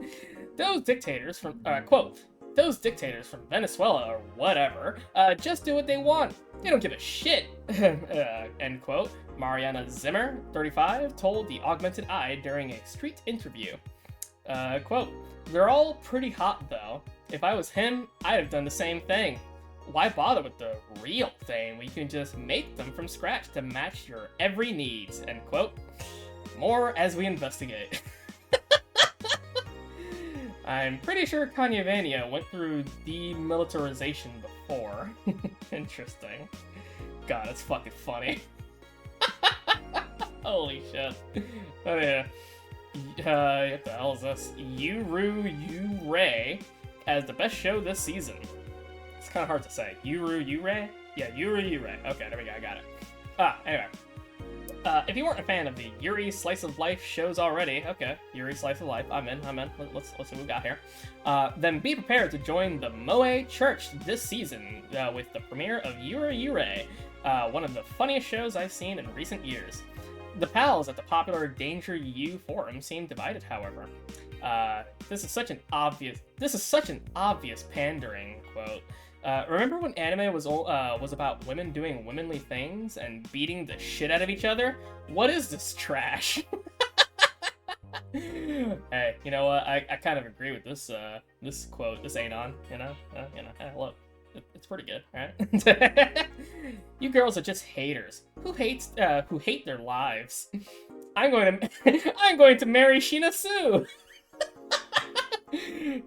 Those dictators from, quote, those dictators from Venezuela or whatever, just do what they want. They don't give a shit, end quote. Mariana Zimmer, 35, told the Augmented Eye during a street interview. Quote, they're all pretty hot though. If I was him, I'd have done the same thing. Why bother with the real thing when you can just make them from scratch to match your every needs, end quote. More as we investigate. I'm pretty sure Kanye-vania went through demilitarization before. Interesting. God, it's fucking funny. Holy shit. Oh yeah. What the hell is this? Yuru Ray as the best show this season. It's kind of hard to say. Yuru Ray? Yeah, Yuru Ray. Okay, there we go, I got it. Anyway. If you weren't a fan of the Yuri Slice of Life shows already, okay, Yuri Slice of Life, I'm in. Let's see what we got here. Then be prepared to join the Moe Church this season with the premiere of Yura Yure. one of the funniest shows I've seen in recent years. The pals at the popular Danger U forum seem divided, however. This is such an obvious pandering quote. Remember when anime was about women doing womanly things and beating the shit out of each other? What is this trash? Hey, you know what? I kind of agree with this this quote. This ain't on, you know. Hey, look, it's pretty good, right? You girls are just haters who hate their lives. I'm going to marry Shina Sue.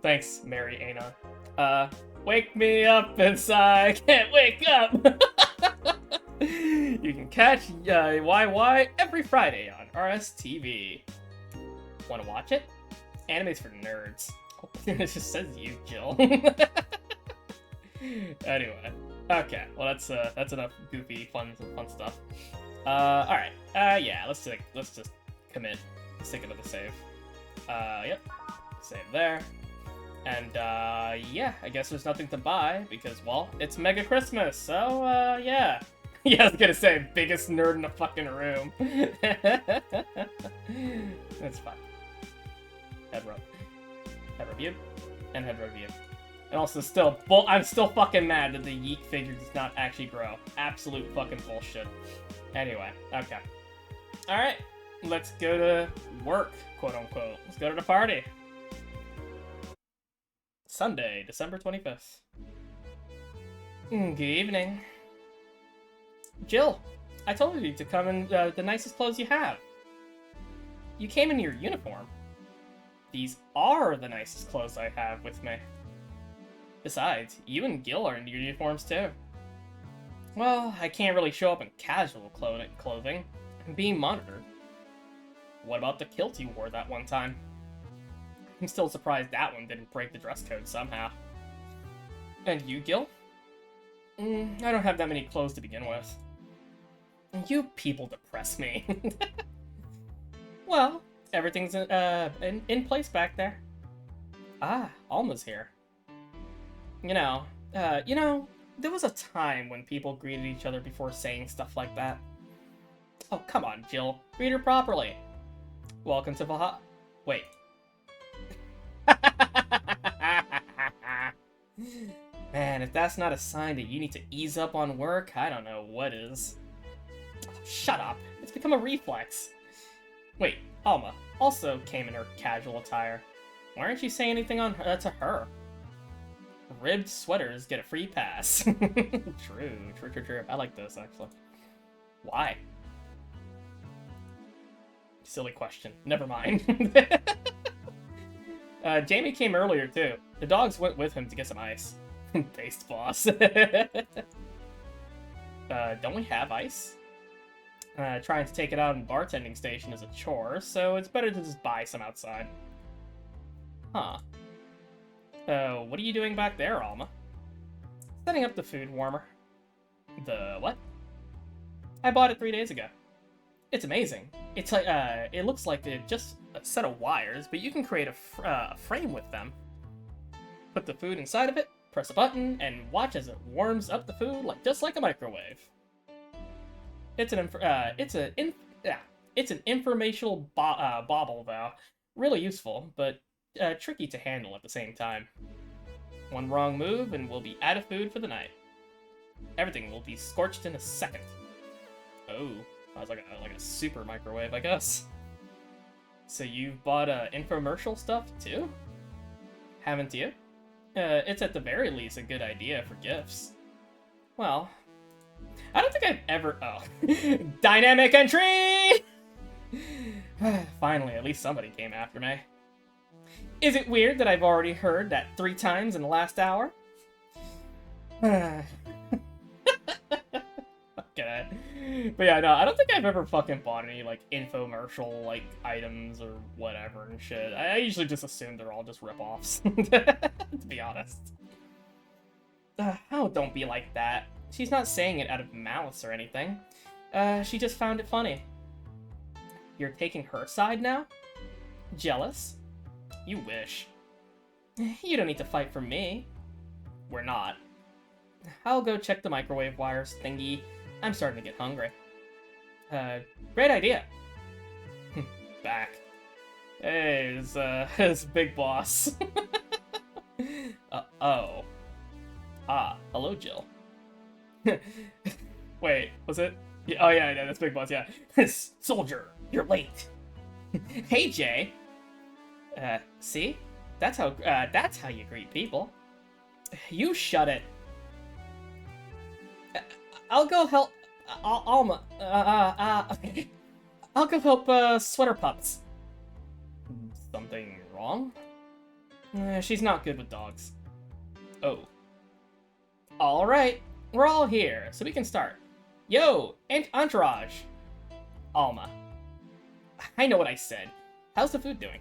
Thanks, Mary Anon. Wake me up inside. Can't wake up. You can catch YY every Friday on RSTV. Want to watch it? Anime's for nerds. It just says you, Jill. Anyway, okay. Well, that's enough goofy, fun stuff. All right. Yeah. Let's just commit. Stick it to the save. Yep. Save there. And yeah. I guess there's nothing to buy because, well, it's Mega Christmas. So yeah. Yeah, I was gonna say biggest nerd in the fucking room. That's fine. Head rub. Head review. And head review. And also I'm still fucking mad that the Yeek figure does not actually grow. Absolute fucking bullshit. Anyway, okay. Alright, let's go to work, quote unquote. Let's go to the party. Sunday, December 25th. Good evening. Jill, I told you to come in the nicest clothes you have. You came in your uniform. These are the nicest clothes I have with me. Besides, you and Gil are in your uniforms too. Well, I can't really show up in casual clothing. I'm being monitored. What about the kilt you wore that one time? I'm still surprised that one didn't break the dress code somehow. And you, Gil? I don't have that many clothes to begin with. You people depress me. Well, everything's in place back there. Ah, Alma's here. You know, there was a time when people greeted each other before saying stuff like that. Oh, come on, Jill. Greet her properly. Welcome to Valhalla. Wait. Man, if that's not a sign that you need to ease up on work, I don't know what is. Oh, shut up. It's become a reflex. Wait, Alma also came in her casual attire. Why aren't you saying anything on to her? Ribbed sweaters get a free pass. True. I like this, actually. Why? Silly question. Never mind. Jamie came earlier, too. The dogs went with him to get some ice. Based boss. Don't we have ice? Trying to take it out in bartending station is a chore, so it's better to just buy some outside. Huh. What are you doing back there, Alma? Setting up the food warmer. The what? I bought it 3 days ago. It's amazing. It's like, it looks like just a set of wires, but you can create a frame with them. Put the food inside of it, press a button, and watch as it warms up the food just like a microwave. It's an informational bauble, though. Really useful, but tricky to handle at the same time. One wrong move and we'll be out of food for the night. Everything will be scorched in a second. Oh, that was like a super microwave, I guess. So you've bought infomercial stuff too? Haven't you? It's at the very least a good idea for gifts. Well, I don't think I've ever... Oh. Dynamic entry! Finally, at least somebody came after me. Is it weird that I've already heard that 3 times in the last hour? Okay. But yeah, no, I don't think I've ever fucking bought any, infomercial, items or whatever and shit. I usually just assume they're all just rip-offs, to be honest. Oh, don't be like that. She's not saying it out of malice or anything. She just found it funny. You're taking her side now? Jealous? You wish. You don't need to fight for me. We're not. I'll go check the microwave wires thingy. I'm starting to get hungry. Great idea. Back. Hey, it's Big Boss. Oh. Ah, hello, Jill. Wait, was it? Yeah, oh yeah, that's Big Boss, yeah. Soldier, you're late. Hey, Jay. See? That's how you greet people. You shut it. I'll go help Alma. I'll go help Sweater Pups. Something wrong? She's not good with dogs. Oh. Alright, we're all here, so we can start. Yo, Entourage! Alma. I know what I said. How's the food doing?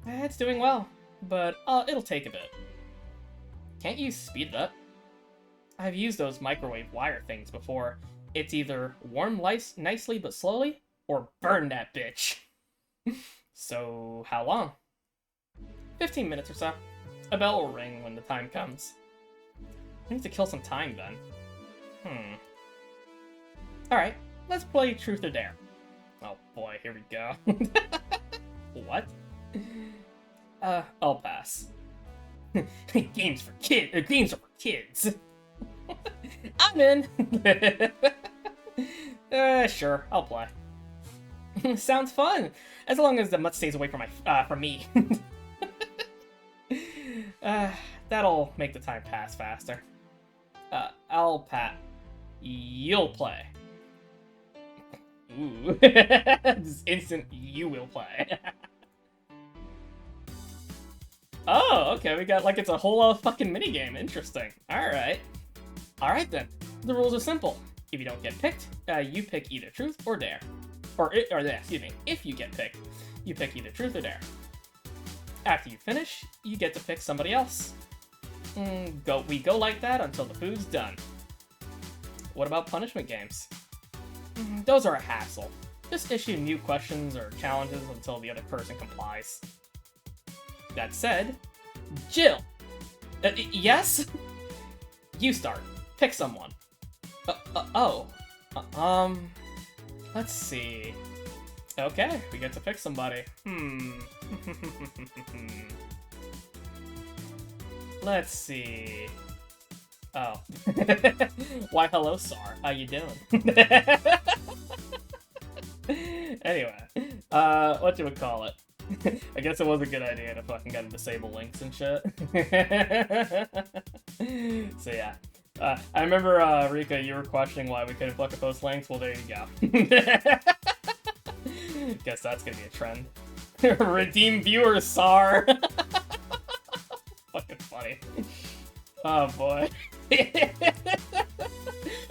It's doing well, but it'll take a bit. Can't you speed it up? I've used those microwave wire things before. It's either warm nicely but slowly, or burn that bitch. So, how long? 15 minutes or so. A bell will ring when the time comes. I need to kill some time then. Alright, let's play Truth or Dare. Oh boy, here we go. What? I'll pass. Games are for kids. I'm in. Sure, I'll play. Sounds fun, as long as the mutt stays away from me. That'll make the time pass faster. I'll pat. You'll play. Ooh. This instant, you will play. Oh, okay, we got like it's a whole fucking minigame. Interesting. Alright. Alright then. The rules are simple. If you don't get picked, you pick either truth or dare. Excuse me, if you get picked, you pick either truth or dare. After you finish, you get to pick somebody else. We go like that until the food's done. What about punishment games? Those are a hassle. Just issue new questions or challenges until the other person complies. That said, Jill! Yes? You start. Pick someone. Let's see. Okay, we get to pick somebody. Let's see. Oh. Why, hello, Sar. How you doing? Anyway, whatchamacallit? I guess it was a good idea to fucking get him disable links and shit. So yeah. I remember, Rika, you were questioning why we couldn't fucking post links. Well, there you go. Guess that's gonna be a trend. Redeem viewers, Sar! Fucking funny. Oh boy.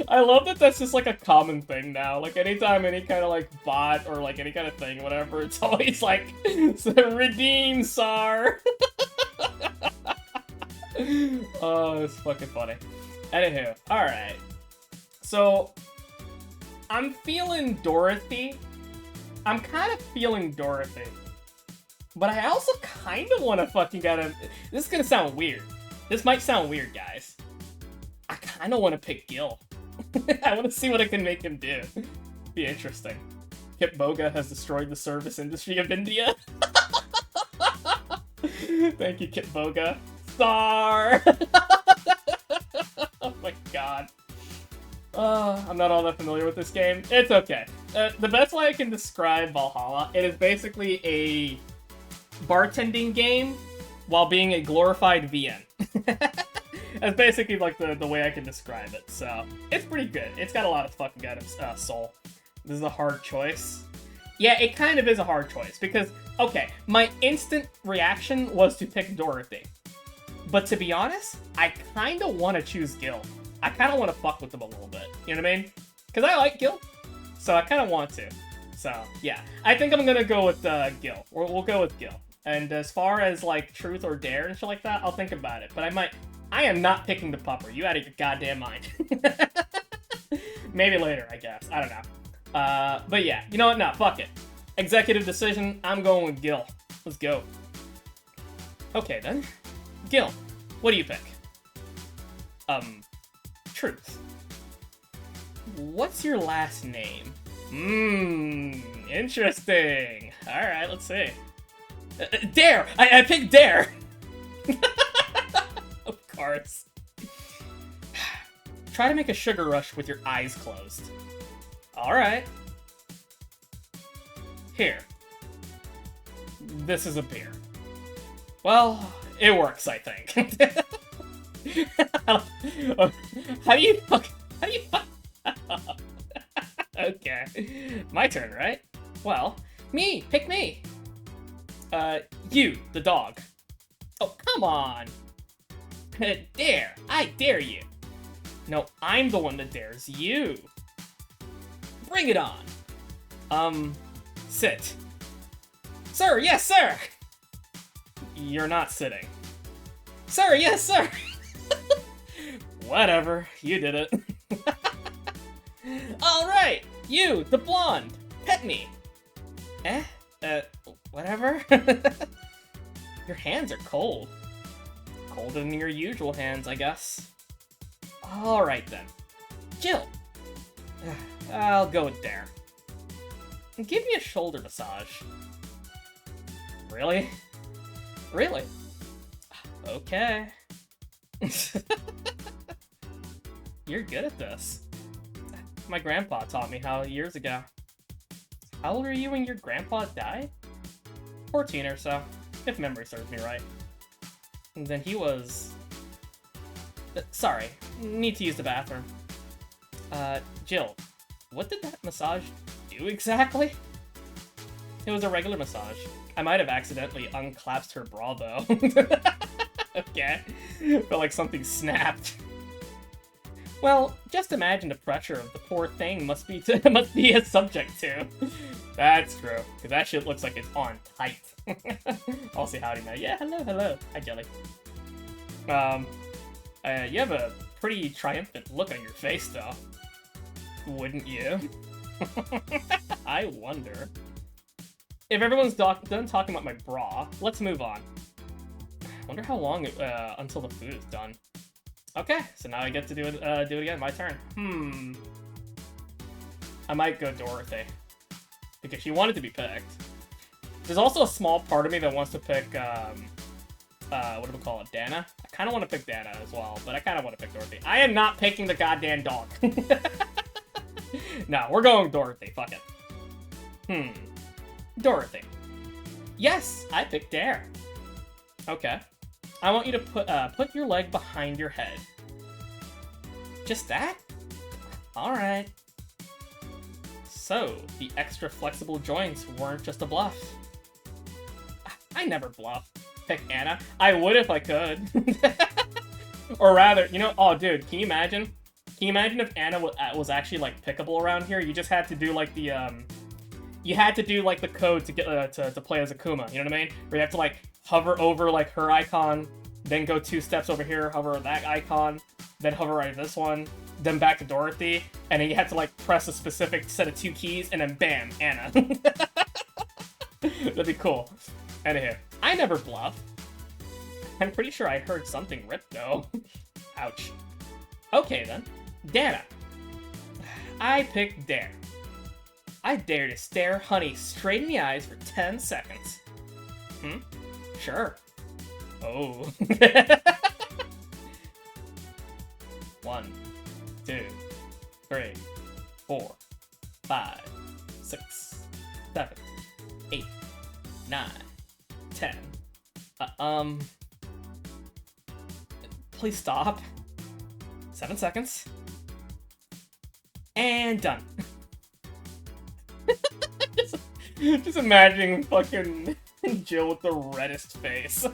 I love that that's just like a common thing now. Like anytime any kind of like bot or like any kind of thing, whatever, it's always like, redeem, Sar! Oh, it's fucking funny. Anywho, alright. So, I'm feeling Dorothy. I'm kind of feeling Dorothy. But I also kind of want to fucking get him. This is gonna sound weird. This might sound weird, guys. I kind of want to pick Gil. I want to see what I can make him do. Be interesting. Kip Boga has destroyed the service industry of India. Thank you, Kip Boga. Star! Oh my god. I'm not all that familiar with this game. It's okay. The best way I can describe Valhalla, it is basically a bartending game while being a glorified VN. That's basically like the way I can describe it. So it's pretty good. It's got a lot of fucking goddamn soul. This is a hard choice. Yeah, it kind of is a hard choice because, okay, my instant reaction was to pick Dorothy. But to be honest, I kind of want to choose Gil. I kind of want to fuck with him a little bit. You know what I mean? Because I like Gil. So I kind of want to. So, yeah. I think I'm going to go with Gil. We'll go with Gil. And as far as, like, truth or dare and shit like that, I'll think about it. But I am not picking the pupper. You out of your goddamn mind. Maybe later, I guess. I don't know. But yeah, you know what? No, fuck it. Executive decision, I'm going with Gil. Let's go. Okay, then. Gil, what do you pick? Truth. What's your last name? Interesting. Alright, let's see. Dare! I picked Dare! Of course. Try to make a sugar rush with your eyes closed. Alright. Here. This is a beer. Well, it works, I think. How do you Okay. My turn, right? Well, me! Pick me! You, the dog. Oh, come on! Dare! I dare you! No, I'm the one that dares you! Bring it on! Sit. Sir, yes, sir! You're not sitting. Sir, yes, sir! Whatever, you did it. Alright! You, the blonde! Pet me! Whatever? Your hands are cold. Colder than your usual hands, I guess. Alright then. Jill! I'll go with Dare. Give me a shoulder massage. Really? Really? Okay. You're good at this. My grandpa taught me how years ago. How old were you when your grandpa died? 14 or so, if memory serves me right. And then he was... sorry, need to use the bathroom. Jill, what did that massage do exactly? It was a regular massage. I might have accidentally unclasped her bra, though. Okay. Felt like something snapped. Well, just imagine the pressure of the poor thing must be a subject to. That's true, because that shit looks like it's on tight. I'll say howdy now. Yeah, hello, hello. Hi, Jelly. You have a pretty triumphant look on your face, though. Wouldn't you? I wonder. If everyone's done talking about my bra, let's move on. Wonder how long until the food is done. Okay, so now I get to do it again. My turn. I might go Dorothy because she wanted to be picked. There's also a small part of me that wants to pick what do we call it, Dana? I kind of want to pick Dana as well, but I kind of want to pick Dorothy. I am not picking the goddamn dog. No, we're going Dorothy. Fuck it. Dorothy. Yes, I picked Dare. Okay. I want you to put your leg behind your head. Just that? Alright. So, the extra flexible joints weren't just a bluff. I never bluff. Pick Anna. I would if I could. Or rather, you know, oh dude, can you imagine? Can you imagine if Anna was actually like pickable around here? You just had to do like the you had to do like the code to get to play as Akuma, you know what I mean? Where you have to like hover over like her icon, then go 2 steps over here, hover that icon, then hover right this one, then back to Dorothy, and then you have to like press a specific set of 2 keys, and then bam, Anna. That'd be cool. Anywho, I never bluff. I'm pretty sure I heard something rip though. Ouch. Okay then, Dana. I picked Dare. I dare to stare Honey straight in the eyes for 10 seconds. Sure. Oh. 1, 2, 3, 4, 5, 6, 7, 8, 9, 10. Please stop. 7 seconds. And done. just imagining fucking Jill with the reddest face.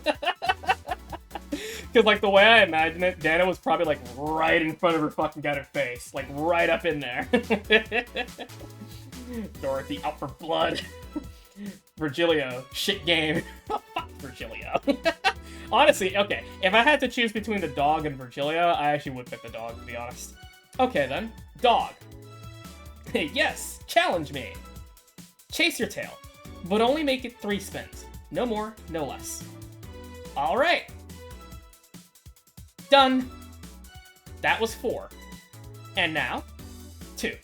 Because, like, the way I imagine it, Dana was probably, like, right in front of her fucking got her face. Like, right up in there. Dorothy out for blood. Virgilio, shit game. Fuck Virgilio. Honestly, okay, if I had to choose between the dog and Virgilio, I actually would pick the dog, to be honest. Okay, then. Dog. Yes, challenge me. Chase your tail, but only make it 3 spins. No more, no less. Alright. Done. That was 4. And now, 2.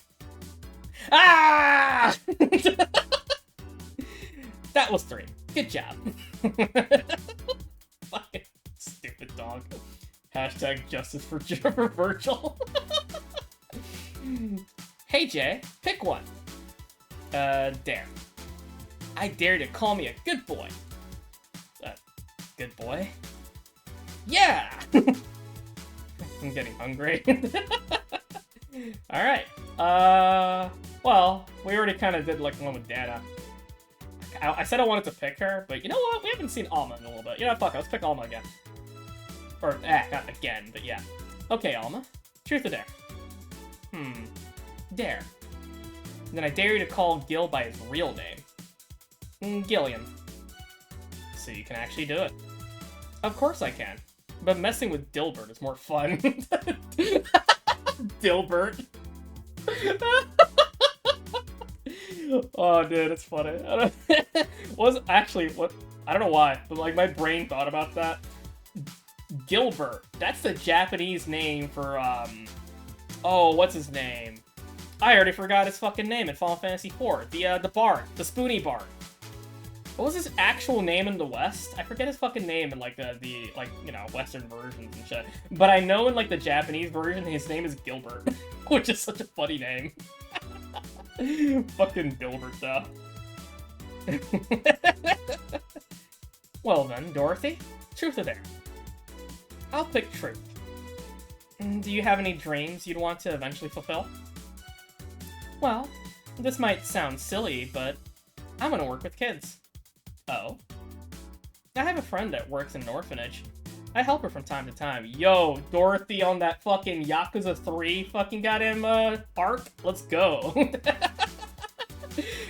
Ah! That was 3. Good job. Fucking stupid dog. Hashtag justice for Virgil. Hey Jay, pick one. Dare. I dare you to call me a good boy. Good boy? Yeah! I'm getting hungry. Alright. Well, we already kind of did like one with Dana. I said I wanted to pick her, but you know what? We haven't seen Alma in a little bit. You know, fuck it, let's pick Alma again. Or, not again, but yeah. Okay, Alma. Truth or dare? Dare. And then I dare you to call Gil by his real name. Gilliam. So you can actually do it. Of course I can. But messing with Dilbert is more fun. Dilbert. Oh, dude, it's funny. Was actually what I don't know why, but like my brain thought about that. Gilbert. That's the Japanese name for oh, what's his name? I already forgot his fucking name in Final Fantasy IV. The Bard, the Spoony Bard. What was his actual name in the West? I forget his fucking name in like the like, you know, Western versions and shit. But I know in like the Japanese version his name is Gilbert, which is such a funny name. Fucking Gilbert though. Well then, Dorothy, truth or dare? I'll pick truth. Do you have any dreams you'd want to eventually fulfill? Well, this might sound silly, but I'm gonna work with kids. Oh? I have a friend that works in an orphanage. I help her from time to time. Yo, Dorothy on that fucking Yakuza 3 fucking goddamn arc? Let's go.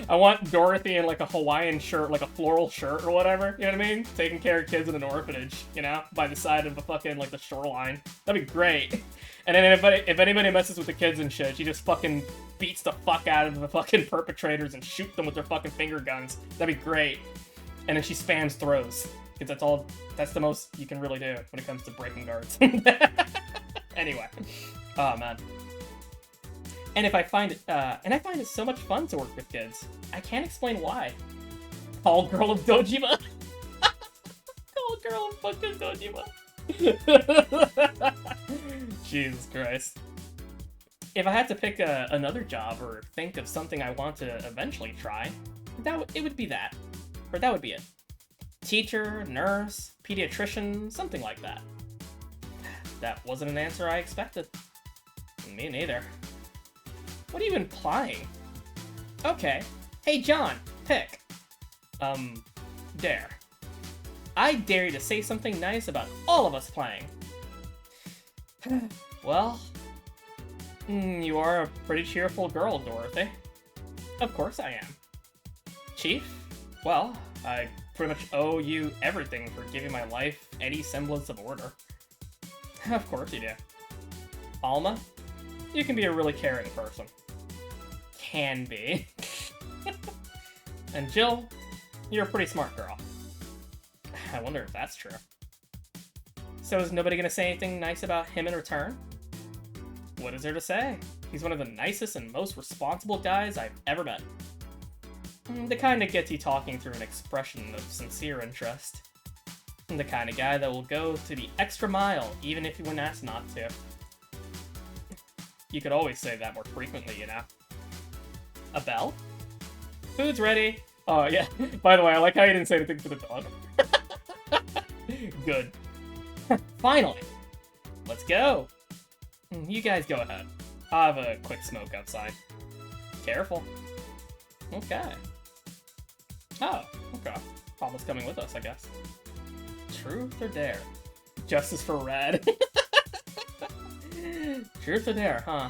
I want Dorothy in like a Hawaiian shirt, like a floral shirt or whatever, you know what I mean? Taking care of kids in an orphanage, you know? By the side of the fucking, like, the shoreline. That'd be great. And then if anybody messes with the kids and shit, she just fucking beats the fuck out of the fucking perpetrators and shoot them with their fucking finger guns. That'd be great. And then she spams throws. Because that's the most you can really do when it comes to breaking guards. Anyway. Oh, man. And I find it so much fun to work with kids. I can't explain why. Call girl of Dojima. Call girl of fucking Dojima. Jesus Christ. If I had to pick another job or think of something I want to eventually try, it would be that. Or that would be it. Teacher, nurse, pediatrician, something like that. That wasn't an answer I expected. Me neither. What are you implying? Okay. Hey, John, pick. Dare. I dare you to say something nice about all of us playing. Well, you are a pretty cheerful girl, Dorothy. Of course I am. Chief? Well, I pretty much owe you everything for giving my life any semblance of order. Of course you do. Alma? You can be a really caring person. Can be. And Jill, you're a pretty smart girl. I wonder if that's true. So is nobody gonna say anything nice about him in return? What is there to say? He's one of the nicest and most responsible guys I've ever met. The kind that gets you talking through an expression of sincere interest. The kind of guy that will go to the extra mile, even if you when asked not to. You could always say that more frequently, you know? A bell? Food's ready. Oh, yeah. By the way, I like how you didn't say anything for the dog. Good. Finally. Let's go. You guys go ahead. I'll have a quick smoke outside. Careful. Okay. Oh, okay. Almost coming with us, I guess. Truth or dare? Justice for Rad. Truth or dare, huh?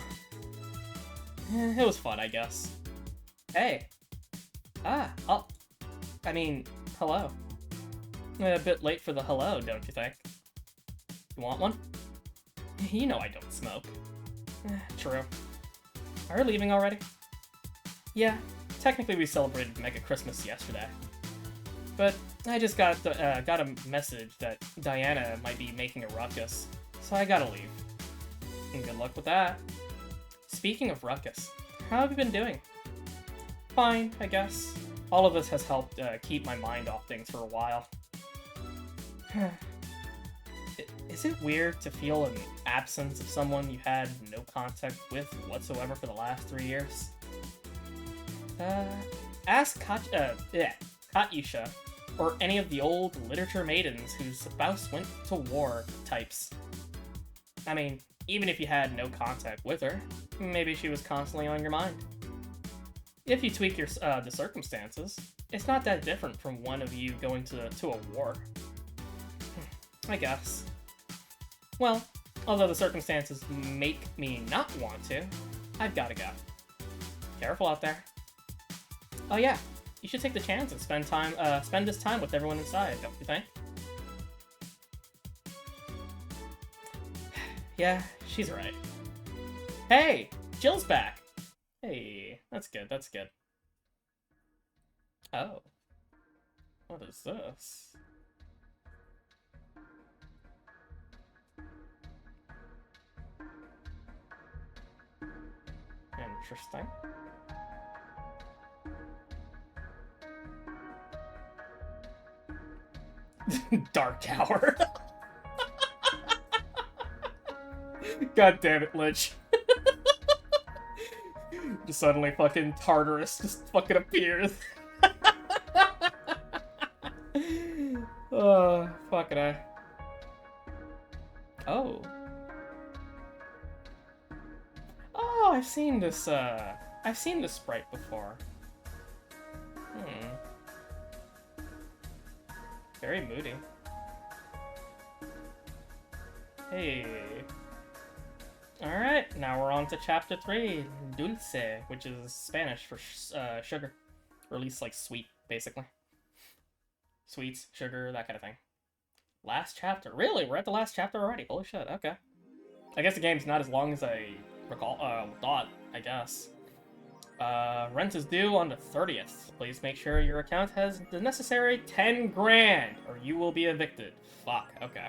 It was fun, I guess. Hey. Oh. I mean, hello. A bit late for the hello, don't you think? You want one? You know I don't smoke. True. Are we leaving already? Yeah, technically we celebrated Mega Christmas yesterday. But I just got a message that Diana might be making a ruckus, so I gotta leave. And good luck with that. Speaking of ruckus, how have you been doing? fine, I guess. All of this has helped keep my mind off things for a while. Is it weird to feel an absence of someone you had no contact with whatsoever for the last 3 years? Ask Katyusha, or any of the old literature maidens whose spouse went to war types. I mean, even if you had no contact with her, maybe she was constantly on your mind. If you tweak your the circumstances, it's not that different from one of you going to a war. I guess. Well, although the circumstances make me not want to, I've gotta go. Careful out there. Oh yeah, you should take the chance and spend this time with everyone inside, don't you think? Yeah, she's right. Hey, Jill's back! Hey, that's good, that's good. Oh. What is this? Interesting. Dark Tower. God damn it, Lich. Just suddenly fucking Tartarus just fucking appears. Oh, fucking I. Oh. Oh, I've seen this sprite before. Very moody. Hey. Alright, now we're on to chapter 3, Dulce, which is Spanish for sugar. Or at least, like, sweet, basically. Sweets, sugar, that kind of thing. Last chapter. Really? We're at the last chapter already? Holy shit, okay. I guess the game's not as long as I thought, I guess. Rent is due on the 30th. Please make sure your account has the necessary 10 grand, or you will be evicted. Fuck, okay.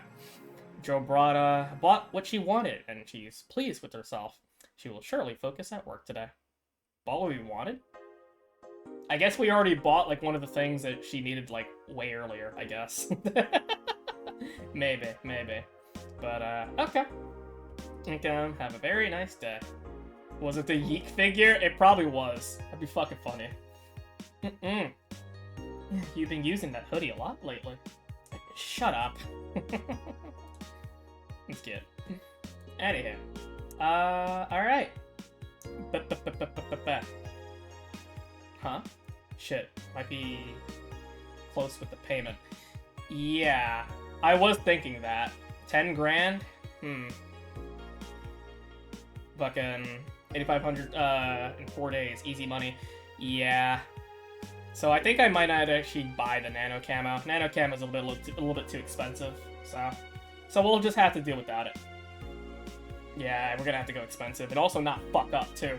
Jo bought what she wanted, and she's pleased with herself. She will surely focus at work today. Bought what we wanted? I guess we already bought, like, one of the things that she needed, like, way earlier, I guess. Maybe. But, okay. Have a very nice day. Was it the Yeek figure? It probably was. That'd be fucking funny. You've been using that hoodie a lot lately. Shut up. It's cute. Anywho. Alright. Huh? Shit. Might be close with the payment. Yeah. I was thinking that. 10 grand? Fucking 8,500 in 4 days. Easy money. Yeah. So I think I might not actually buy the nano camo. Nano camo is a little bit too expensive. So we'll just have to deal without it. Yeah, we're gonna have to go expensive. And also not fuck up, too.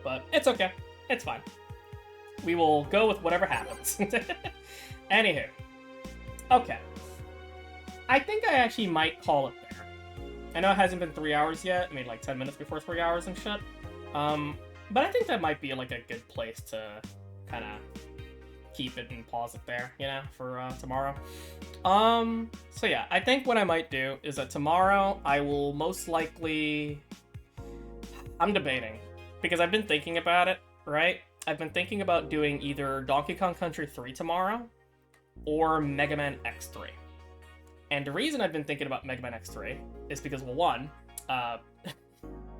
But it's okay. It's fine. We will go with whatever happens. Anywho. Okay. I think I actually might call it there. I know it hasn't been 3 hours yet. I mean, like 10 minutes before 3 hours and shit. But I think that might be, like, a good place to kind of keep it and pause it there, you know, for tomorrow. So yeah, I think what I might do is that tomorrow I will most likely... I'm debating, because I've been thinking about it, right? I've been thinking about doing either Donkey Kong Country 3 tomorrow, or Mega Man X3. And the reason I've been thinking about Mega Man X3 is because, well, one,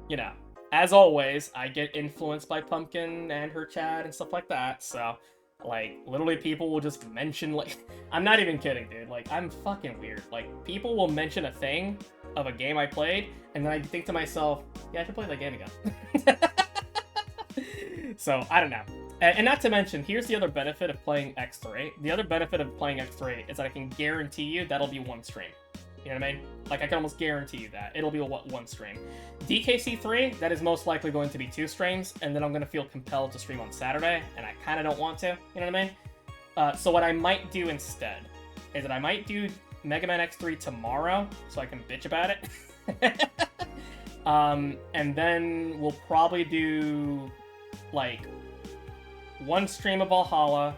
you know, as always, I get influenced by Pumpkin and her chat and stuff like that, so, like, literally people will just mention, like, I'm not even kidding, dude, like, I'm fucking weird. Like, people will mention a thing of a game I played, and then I think to myself, yeah, I should play that game again. So, I don't know. And not to mention, here's the other benefit of playing X3. The other benefit of playing X3 is that I can guarantee you that'll be one stream. You know what I mean? Like, I can almost guarantee you that. It'll be one stream. DKC3, that is most likely going to be 2 streams, and then I'm going to feel compelled to stream on Saturday, and I kind of don't want to, you know what I mean? So what I might do instead is that I might do Mega Man X3 tomorrow, so I can bitch about it. And then we'll probably do, like, one stream of Valhalla,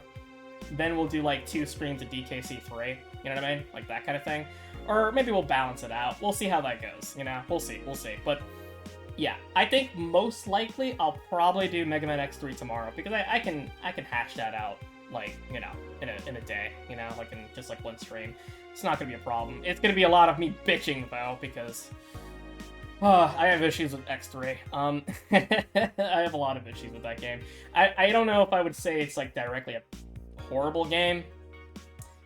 then we'll do like 2 streams of DKC3. You know what I mean? Like that kind of thing. Or maybe we'll balance it out. We'll see how that goes. You know, we'll see. But yeah, I think most likely I'll probably do Mega Man X3 tomorrow because I can hash that out like, you know, in a day. You know, like in just like one stream. It's not gonna be a problem. It's gonna be a lot of me bitching though because I have issues with X3. I have a lot of issues with that game. I don't know if I would say it's like directly a horrible game,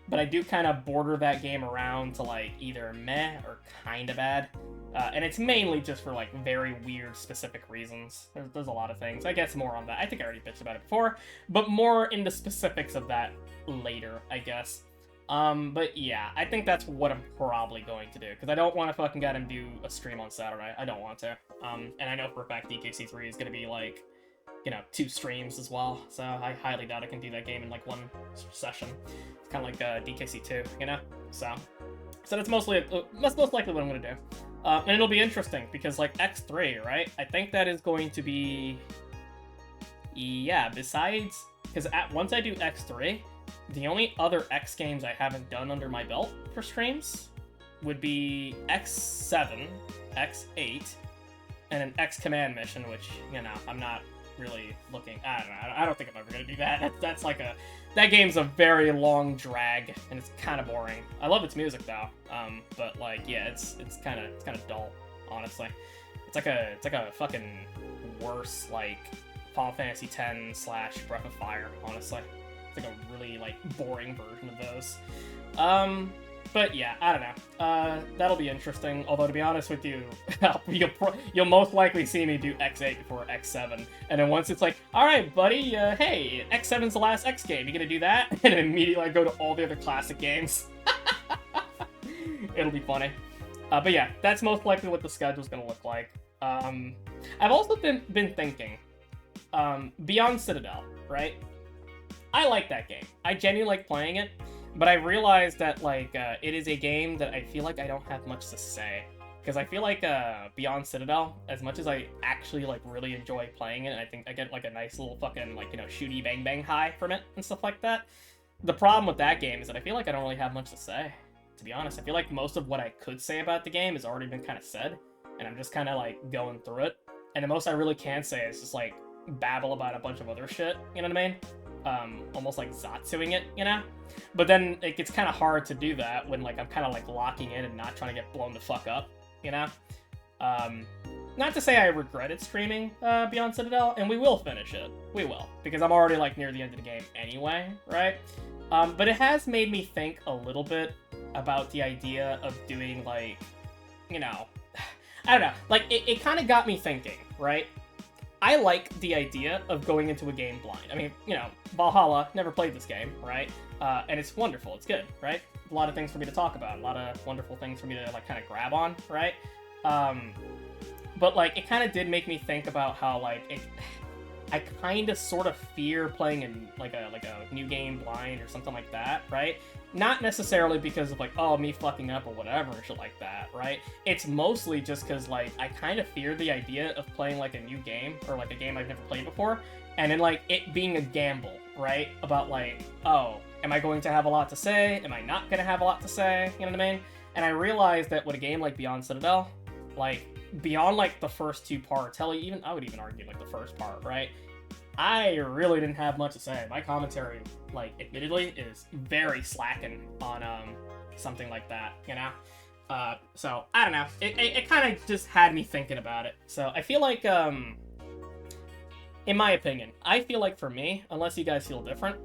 but I do kind of border that game around to like either meh or kind of bad. And it's mainly just for like very weird specific reasons. There's a lot of things. I guess more on that. I think I already bitched about it before, but more in the specifics of that later, I guess. But yeah, I think that's what I'm probably going to do, because I don't want to fucking get him do a stream on Saturday. I don't want to. And I know for a fact DKC3 is going to be like, you know, 2 streams as well, so I highly doubt I can do that game in like one session. It's kind of like DKC2, you know? So that's most likely what I'm going to do. And it'll be interesting, because like X3, right? I think that is going to be... Yeah, besides... Because once I do X3, the only other X games I haven't done under my belt for streams would be X7, X8, and an X Command mission, which, you know, I'm not really looking... I don't know. I don't think I'm ever going to do that. That's like a... That game's a very long drag, and it's kind of boring. I love its music, though. But, like, yeah, it's kind of dull, honestly. It's like a fucking worse, like, Final Fantasy X / Breath of Fire, honestly. It's like a really, like, boring version of those. But yeah, I don't know. That'll be interesting. Although, to be honest with you, you'll most likely see me do X8 before X7. And then once it's like, alright, buddy, hey, X7's the last X game. You gonna do that? And then immediately I go to all the other classic games. It'll be funny. But yeah, that's most likely what the schedule's gonna look like. I've also been thinking, Beyond Citadel, right? I like that game. I genuinely like playing it, but I realized that, like, it is a game that I feel like I don't have much to say. Because I feel like Beyond Citadel, as much as I actually, like, really enjoy playing it, and I think I get, like, a nice little fucking, like, you know, shooty bang bang high from it and stuff like that, the problem with that game is that I feel like I don't really have much to say. To be honest, I feel like most of what I could say about the game has already been kind of said, and I'm just kind of, like, going through it. And the most I really can say is just, like, babble about a bunch of other shit, you know what I mean? Almost like Zatsuing it, you know? But then it gets kind of hard to do that when, like, I'm kind of, like, locking in and not trying to get blown the fuck up, you know? Not to say I regretted streaming Beyond Citadel, and we will finish it. We will, because I'm already, like, near the end of the game anyway, right? But it has made me think a little bit about the idea of doing, like, you know... I don't know. Like, it kind of got me thinking, right? I like the idea of going into a game blind. I mean, you know, Valhalla, never played this game, right? And it's wonderful, it's good, right? A lot of things for me to talk about, a lot of wonderful things for me to, like, kind of grab on, right? But, like, it kind of did make me think about how, like, I kind of sort of fear playing in, like a new game blind or something like that, right? Not necessarily because of, like, oh, me fucking up or whatever and shit like that, right? It's mostly just because, like, I kind of fear the idea of playing, like, a new game, or, like, a game I've never played before, and then, like, it being a gamble, right? About, like, oh, am I going to have a lot to say? Am I not going to have a lot to say? You know what I mean? And I realized that with a game like Beyond Citadel, like, beyond, like, the first 2 parts, hell, I would even argue, like, the first part, right? I really didn't have much to say. My commentary, like, admittedly, is very slacking on, something like that, you know? So, I don't know. It kind of just had me thinking about it. So, I feel like, in my opinion, I feel like for me, unless you guys feel different,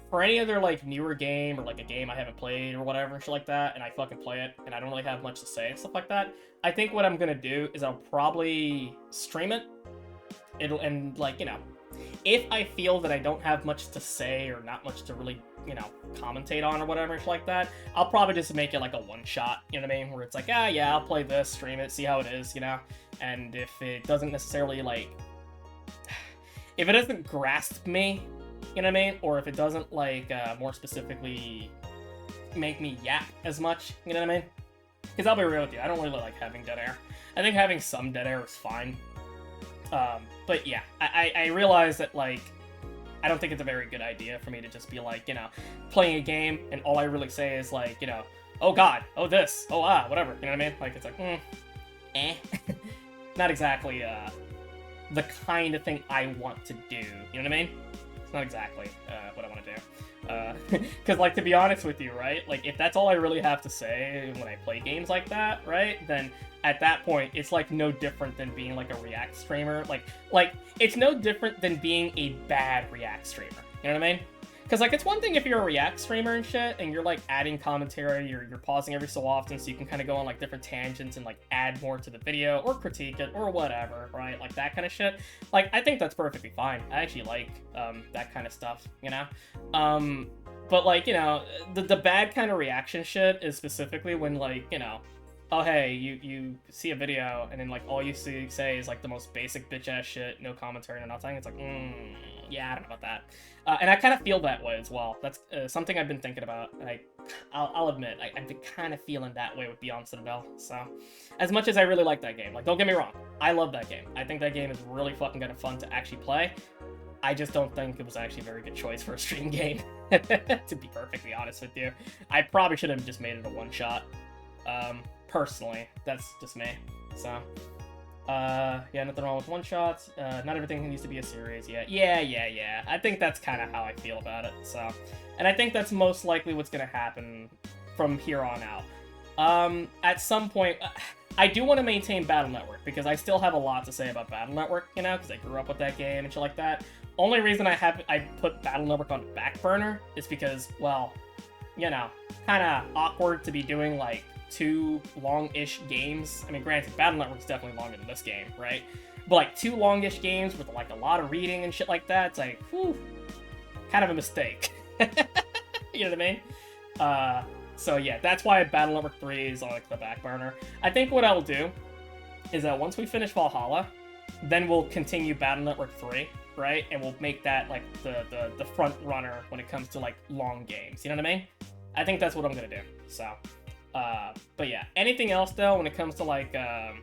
for any other, like, newer game, or, like, a game I haven't played, or whatever, shit like that, and I fucking play it, and I don't really have much to say, and stuff like that, I think what I'm gonna do is I'll probably stream it. And, like, you know, if I feel that I don't have much to say or not much to really, you know, commentate on or whatever like that, I'll probably just make it like a one-shot, you know what I mean? Where it's like, ah, yeah, I'll play this, stream it, see how it is, you know? And if it doesn't necessarily, like... If it doesn't grasp me, you know what I mean? Or if it doesn't, like, more specifically make me yap as much, you know what I mean? Because I'll be real with you, I don't really like having dead air. I think having some dead air is fine. But yeah, I realize that, like, I don't think it's a very good idea for me to just be like, you know, playing a game and all I really say is like, you know, oh god, oh this, oh whatever, you know what I mean? Like, it's like, eh. Not exactly, the kind of thing I want to do, you know what I mean? It's not exactly, what I want to do. Because, like, to be honest with you, right? Like, if that's all I really have to say when I play games like that, right? Then at that point, it's, like, no different than being, like, a React streamer. Like, it's no different than being a bad React streamer. You know what I mean? Because, like, it's one thing if you're a React streamer and shit, and you're, like, adding commentary, you're pausing every so often so you can kind of go on, like, different tangents and, like, add more to the video, or critique it, or whatever, right? Like, that kind of shit. Like, I think that's perfectly fine. I actually like, that kind of stuff, you know? But, like, you know, the bad kind of reaction shit is specifically when, like, you know, oh, hey, you see a video, and then, like, all you say is, like, the most basic bitch-ass shit, no commentary, no nothing. It's like, yeah, I don't know about that. And I kind of feel that way as well. That's something I've been thinking about, and I'll admit, I've been kind of feeling that way with Beyond Citadel, so. As much as I really like that game, like, don't get me wrong, I love that game. I think that game is really fucking kind of fun to actually play. I just don't think it was actually a very good choice for a stream game, to be perfectly honest with you. I probably should have just made it a one-shot. Personally, that's just me. So, yeah, nothing wrong with one-shots. Not everything needs to be a series. Yeah. I think that's kind of how I feel about it. So, and I think that's most likely what's gonna happen from here on out. At some point, I do want to maintain Battle Network because I still have a lot to say about Battle Network, you know, because I grew up with that game and shit like that. Only reason I put Battle Network on the back burner is because, well, you know, kind of awkward to be doing like 2 long-ish games. I mean, granted, Battle Network's definitely longer than this game, right? But like 2 long-ish games with like a lot of reading and shit like that, it's like, whew, kind of a mistake. You know what I mean? So yeah, that's why Battle Network 3 is on like the back burner. I think what I'll do is that once we finish Valhalla, then we'll continue Battle Network 3, right? And we'll make that like the front runner when it comes to like long games. You know what I mean? I think that's what I'm gonna do. So. But yeah, anything else though, when it comes to like a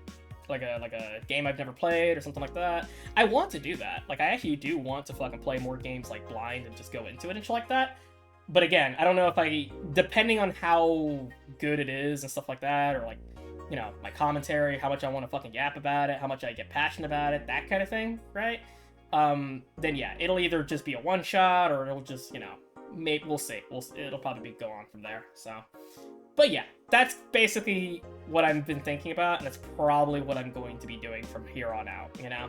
game I've never played or something like that, I want to do that. Like, I actually do want to fucking play more games like blind and just go into it and shit like that. But again, I don't know if depending on how good it is and stuff like that, or like, you know, my commentary, how much I want to fucking yap about it, how much I get passionate about it, that kind of thing, right? Then yeah, it'll either just be a one shot or it'll just, you know, maybe we'll see. It'll probably go on from there. So. But yeah, that's basically what I've been thinking about, and that's probably what I'm going to be doing from here on out, you know?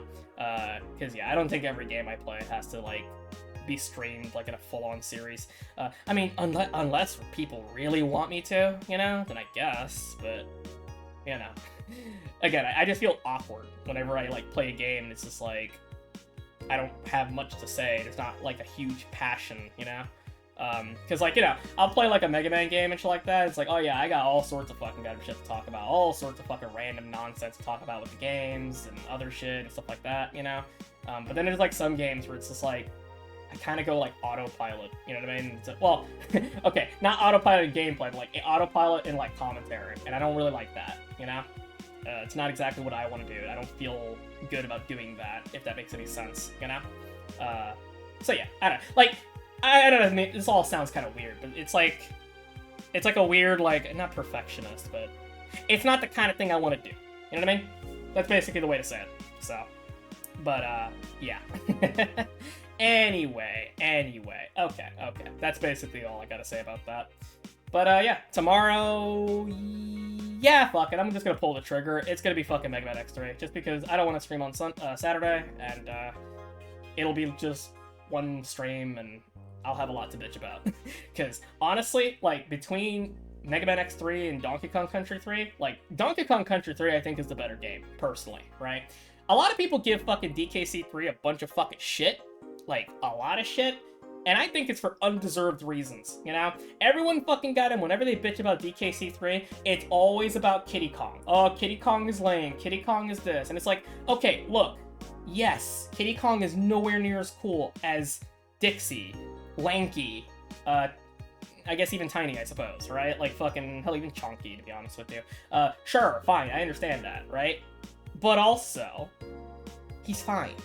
Because, yeah, I don't think every game I play has to, like, be streamed, like, in a full-on series. I mean, unless people really want me to, you know? Then I guess, but, you know. Again, I just feel awkward whenever I, like, play a game, and it's just, like, I don't have much to say. There's not, like, a huge passion, you know? Because, like, you know, I'll play, like, a Mega Man game and shit like that. It's like, oh, yeah, I got all sorts of fucking goddamn shit to talk about. All sorts of fucking random nonsense to talk about with the games and other shit and stuff like that, you know? But then there's, like, some games where it's just, like, I kind of go, like, autopilot, you know what I mean? It's like, well, okay, not autopilot in gameplay, but, like, autopilot in, like, commentary. And I don't really like that, you know? It's not exactly what I want to do. I don't feel good about doing that, if that makes any sense, you know? So, yeah, I don't know. Like, I don't know, this all sounds kind of weird, but it's like a weird, like, not perfectionist, but it's not the kind of thing I want to do. You know what I mean? That's basically the way to say it. So, but, yeah. Anyway. Okay. That's basically all I gotta say about that. But, yeah, tomorrow, yeah, fuck it, I'm just gonna pull the trigger. It's gonna be fucking Mega Man X3, just because I don't want to stream on Saturday, and, it'll be just one stream, and I'll have a lot to bitch about. Because, honestly, like, between Mega Man X3 and Donkey Kong Country 3, like, Donkey Kong Country 3, I think, is the better game, personally, right? A lot of people give fucking DKC3 a bunch of fucking shit, like, a lot of shit, and I think it's for undeserved reasons, you know? Everyone fucking got him, whenever they bitch about DKC3, it's always about Kiddy Kong. Oh, Kiddy Kong is lame, Kiddy Kong is this, and it's like, okay, look, yes, Kiddy Kong is nowhere near as cool as Dixie, Lanky, I guess even Tiny, I suppose, right? Like, fucking, hell, even Chonky, to be honest with you. Sure, fine, I understand that, right? But also, he's fine.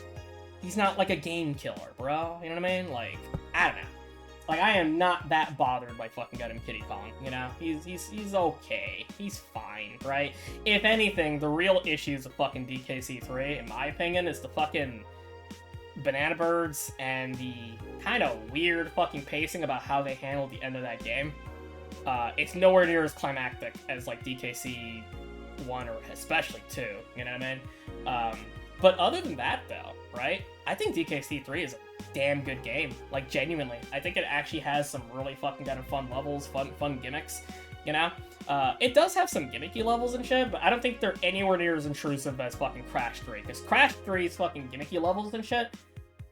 he's not like a game killer, bro. You know what I mean? Like, I don't know. Like, I am not that bothered by fucking goddamn Kitty Kong, you know? He's okay. He's fine, right? If anything, the real issues of fucking DKC3, in my opinion, is the fucking Banana Birds and the kind of weird fucking pacing about how they handled the end of that game. It's nowhere near as climactic as, like, DKC 1 or especially 2, you know what I mean? But other than that, though, right? I think DKC 3 is a damn good game. Like, genuinely. I think it actually has some really fucking kind of fun levels, fun gimmicks, you know? It does have some gimmicky levels and shit, but I don't think they're anywhere near as intrusive as fucking Crash 3. Because Crash 3's fucking gimmicky levels and shit,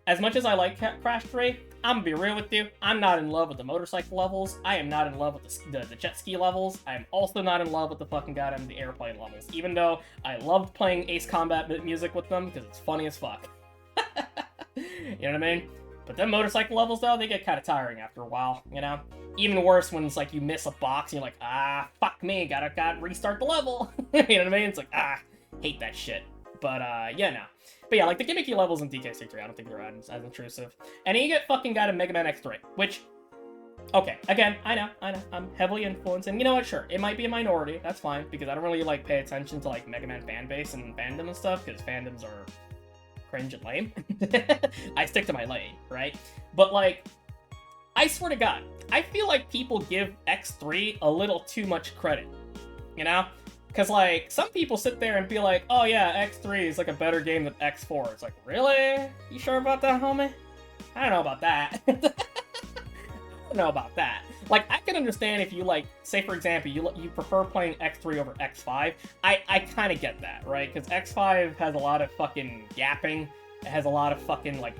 as much as I like Crash 3, I'm gonna be real with you, I'm not in love with the motorcycle levels, I am not in love with the jet ski levels, I am also not in love with the fucking goddamn the airplane levels, even though I loved playing Ace Combat music with them, because it's funny as fuck. You know what I mean? But them motorcycle levels, though, they get kind of tiring after a while, you know? Even worse when it's like you miss a box and you're like, ah, fuck me, gotta restart the level. You know what I mean? It's like, ah, hate that shit. But, yeah, no. But yeah, like, the gimmicky levels in DKC3, I don't think they're as intrusive. And then you get fucking got a Mega Man X3, which, okay, again, I know, I'm heavily influenced, and you know what, sure, it might be a minority, that's fine, because I don't really, like, pay attention to, like, Mega Man fan base and fandom and stuff, because fandoms are cringe and lame. I stick to my lane, right? But, like, I swear to God, I feel like people give X3 a little too much credit, you know? Because, like, some people sit there and be like, oh yeah, X3 is, like, a better game than X4. It's like, really? You sure about that, homie? I don't know about that. I don't know about that. Like, I can understand if you, like, say, for example, you prefer playing X3 over X5. I kind of get that, right? Because X5 has a lot of fucking yapping. It has a lot of fucking, like,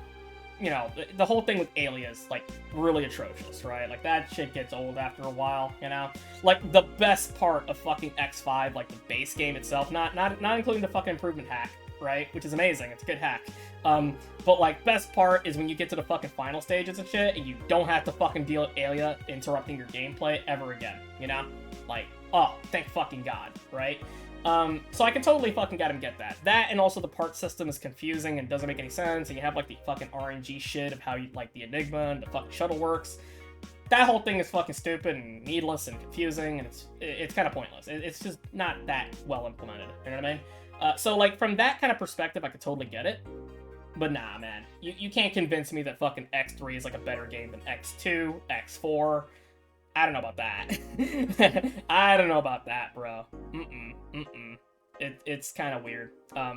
you know, the whole thing with Alias, like, really atrocious, right? Like, that shit gets old after a while, you know? Like, the best part of fucking X5, like, the base game itself, not including the fucking improvement hack, right? Which is amazing, it's a good hack. But, like, best part is when you get to the fucking final stages and shit, and you don't have to fucking deal with Alia interrupting your gameplay ever again, you know? Like, oh, thank fucking God, right? So I can totally fucking get that. That, and also the part system is confusing and doesn't make any sense, and you have, like, the fucking RNG shit of how, you like, the Enigma and the fucking shuttle works. That whole thing is fucking stupid and needless and confusing, and it's kind of pointless. It's just not that well implemented, you know what I mean? So, like, from that kind of perspective, I could totally get it. But nah, man. You can't convince me that fucking X3 is, like, a better game than X2, X4. I don't know about that. I don't know about that, bro. It's kind of weird.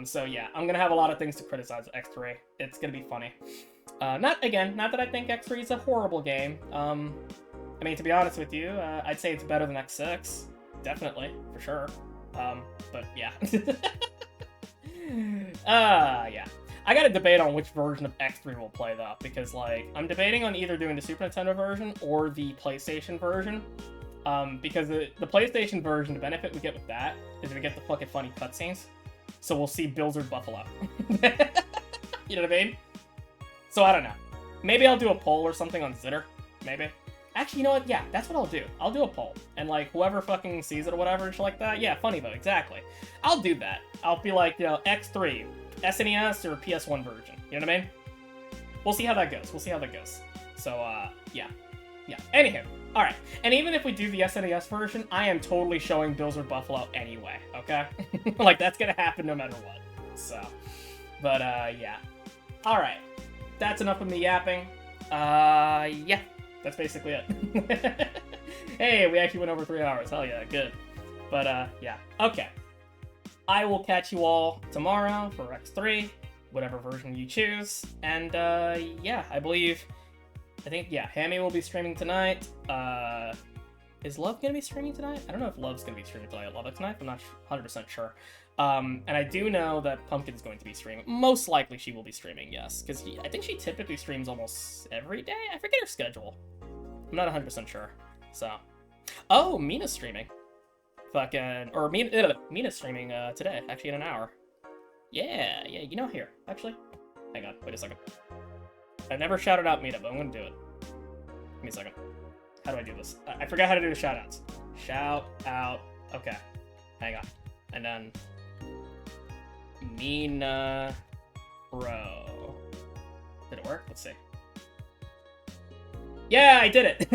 So yeah, I'm gonna have a lot of things to criticize X3. It's gonna be funny. Not that I think X3 is a horrible game. I mean, to be honest with you, I'd say it's better than X6. Definitely, for sure. But yeah. Yeah. I got a debate on which version of X3 we'll play, though, because, like, I'm debating on either doing the Super Nintendo version or the PlayStation version, because the PlayStation version, the benefit we get with that is we get the fucking funny cutscenes, so we'll see Blizzard Buffalo. You know what I mean? So, I don't know. Maybe I'll do a poll or something on Zitter, maybe. Actually, you know what? Yeah, that's what I'll do. I'll do a poll, and, like, whoever fucking sees it or whatever and shit like that, yeah, funny vote, exactly. I'll do that. I'll be like, you know, X3, SNES or PS1 version. You know what I mean? We'll see how that goes. So, yeah. Anywho, alright. And even if we do the SNES version, I am totally showing Blizzard Buffalo anyway, okay? Like, that's gonna happen no matter what. So, but, yeah. Alright. That's enough of me yapping. Yeah. That's basically it. Hey, we actually went over 3 hours. Hell yeah, good. But, yeah. Okay. I will catch you all tomorrow for X3, whatever version you choose. And, yeah, I think, yeah, Hammy will be streaming tonight. Is Love gonna be streaming tonight? I don't know if Love's gonna be streaming tonight. I'm not 100% sure. And I do know that Pumpkin's going to be streaming. Most likely she will be streaming, yes. Because I think she typically streams almost every day? I forget her schedule. I'm not 100% sure. So. Oh, Mina's streaming. Mina's streaming today, actually in an hour. Yeah, you know, here. Actually, hang on, wait a second. I've never shouted out Mina, but I'm gonna do it. Give me a second. How do I do this? I forgot how to do the shout-outs. Shout out. Okay, hang on. And then Mina Bro. Did it work? Let's see. Yeah, I did it!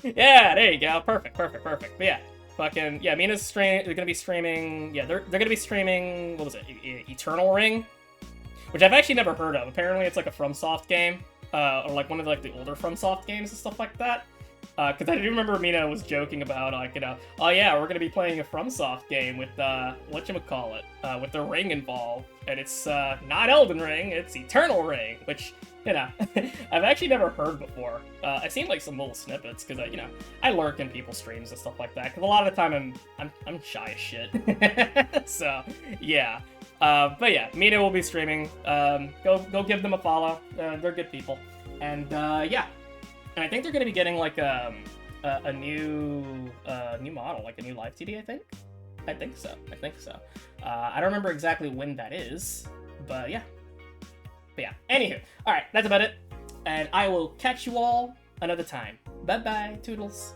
Yeah, there you go. Perfect. But yeah, fucking, yeah, Mina's they're gonna be streaming, yeah, they're gonna be streaming, what was it, Eternal Ring? Which I've actually never heard of. Apparently it's like a FromSoft game, or like one of like the older FromSoft games and stuff like that. Because I do remember Mina was joking about, like, you know, oh yeah, we're gonna be playing a FromSoft game with, whatchamacallit, with the ring involved. And it's, not Elden Ring, it's Eternal Ring, which, you know, I've actually never heard before. I've seen, like, some little snippets, because, you know, I lurk in people's streams and stuff like that, because a lot of the time I'm shy as shit. So, yeah. But yeah, Mina will be streaming. Go give them a follow. They're good people. And, yeah. And I think they're going to be getting, like, a new model, like a new live TD, I think? I think so. I don't remember exactly when that is, but yeah. But yeah, anywho. Alright, that's about it. And I will catch you all another time. Bye-bye, toodles.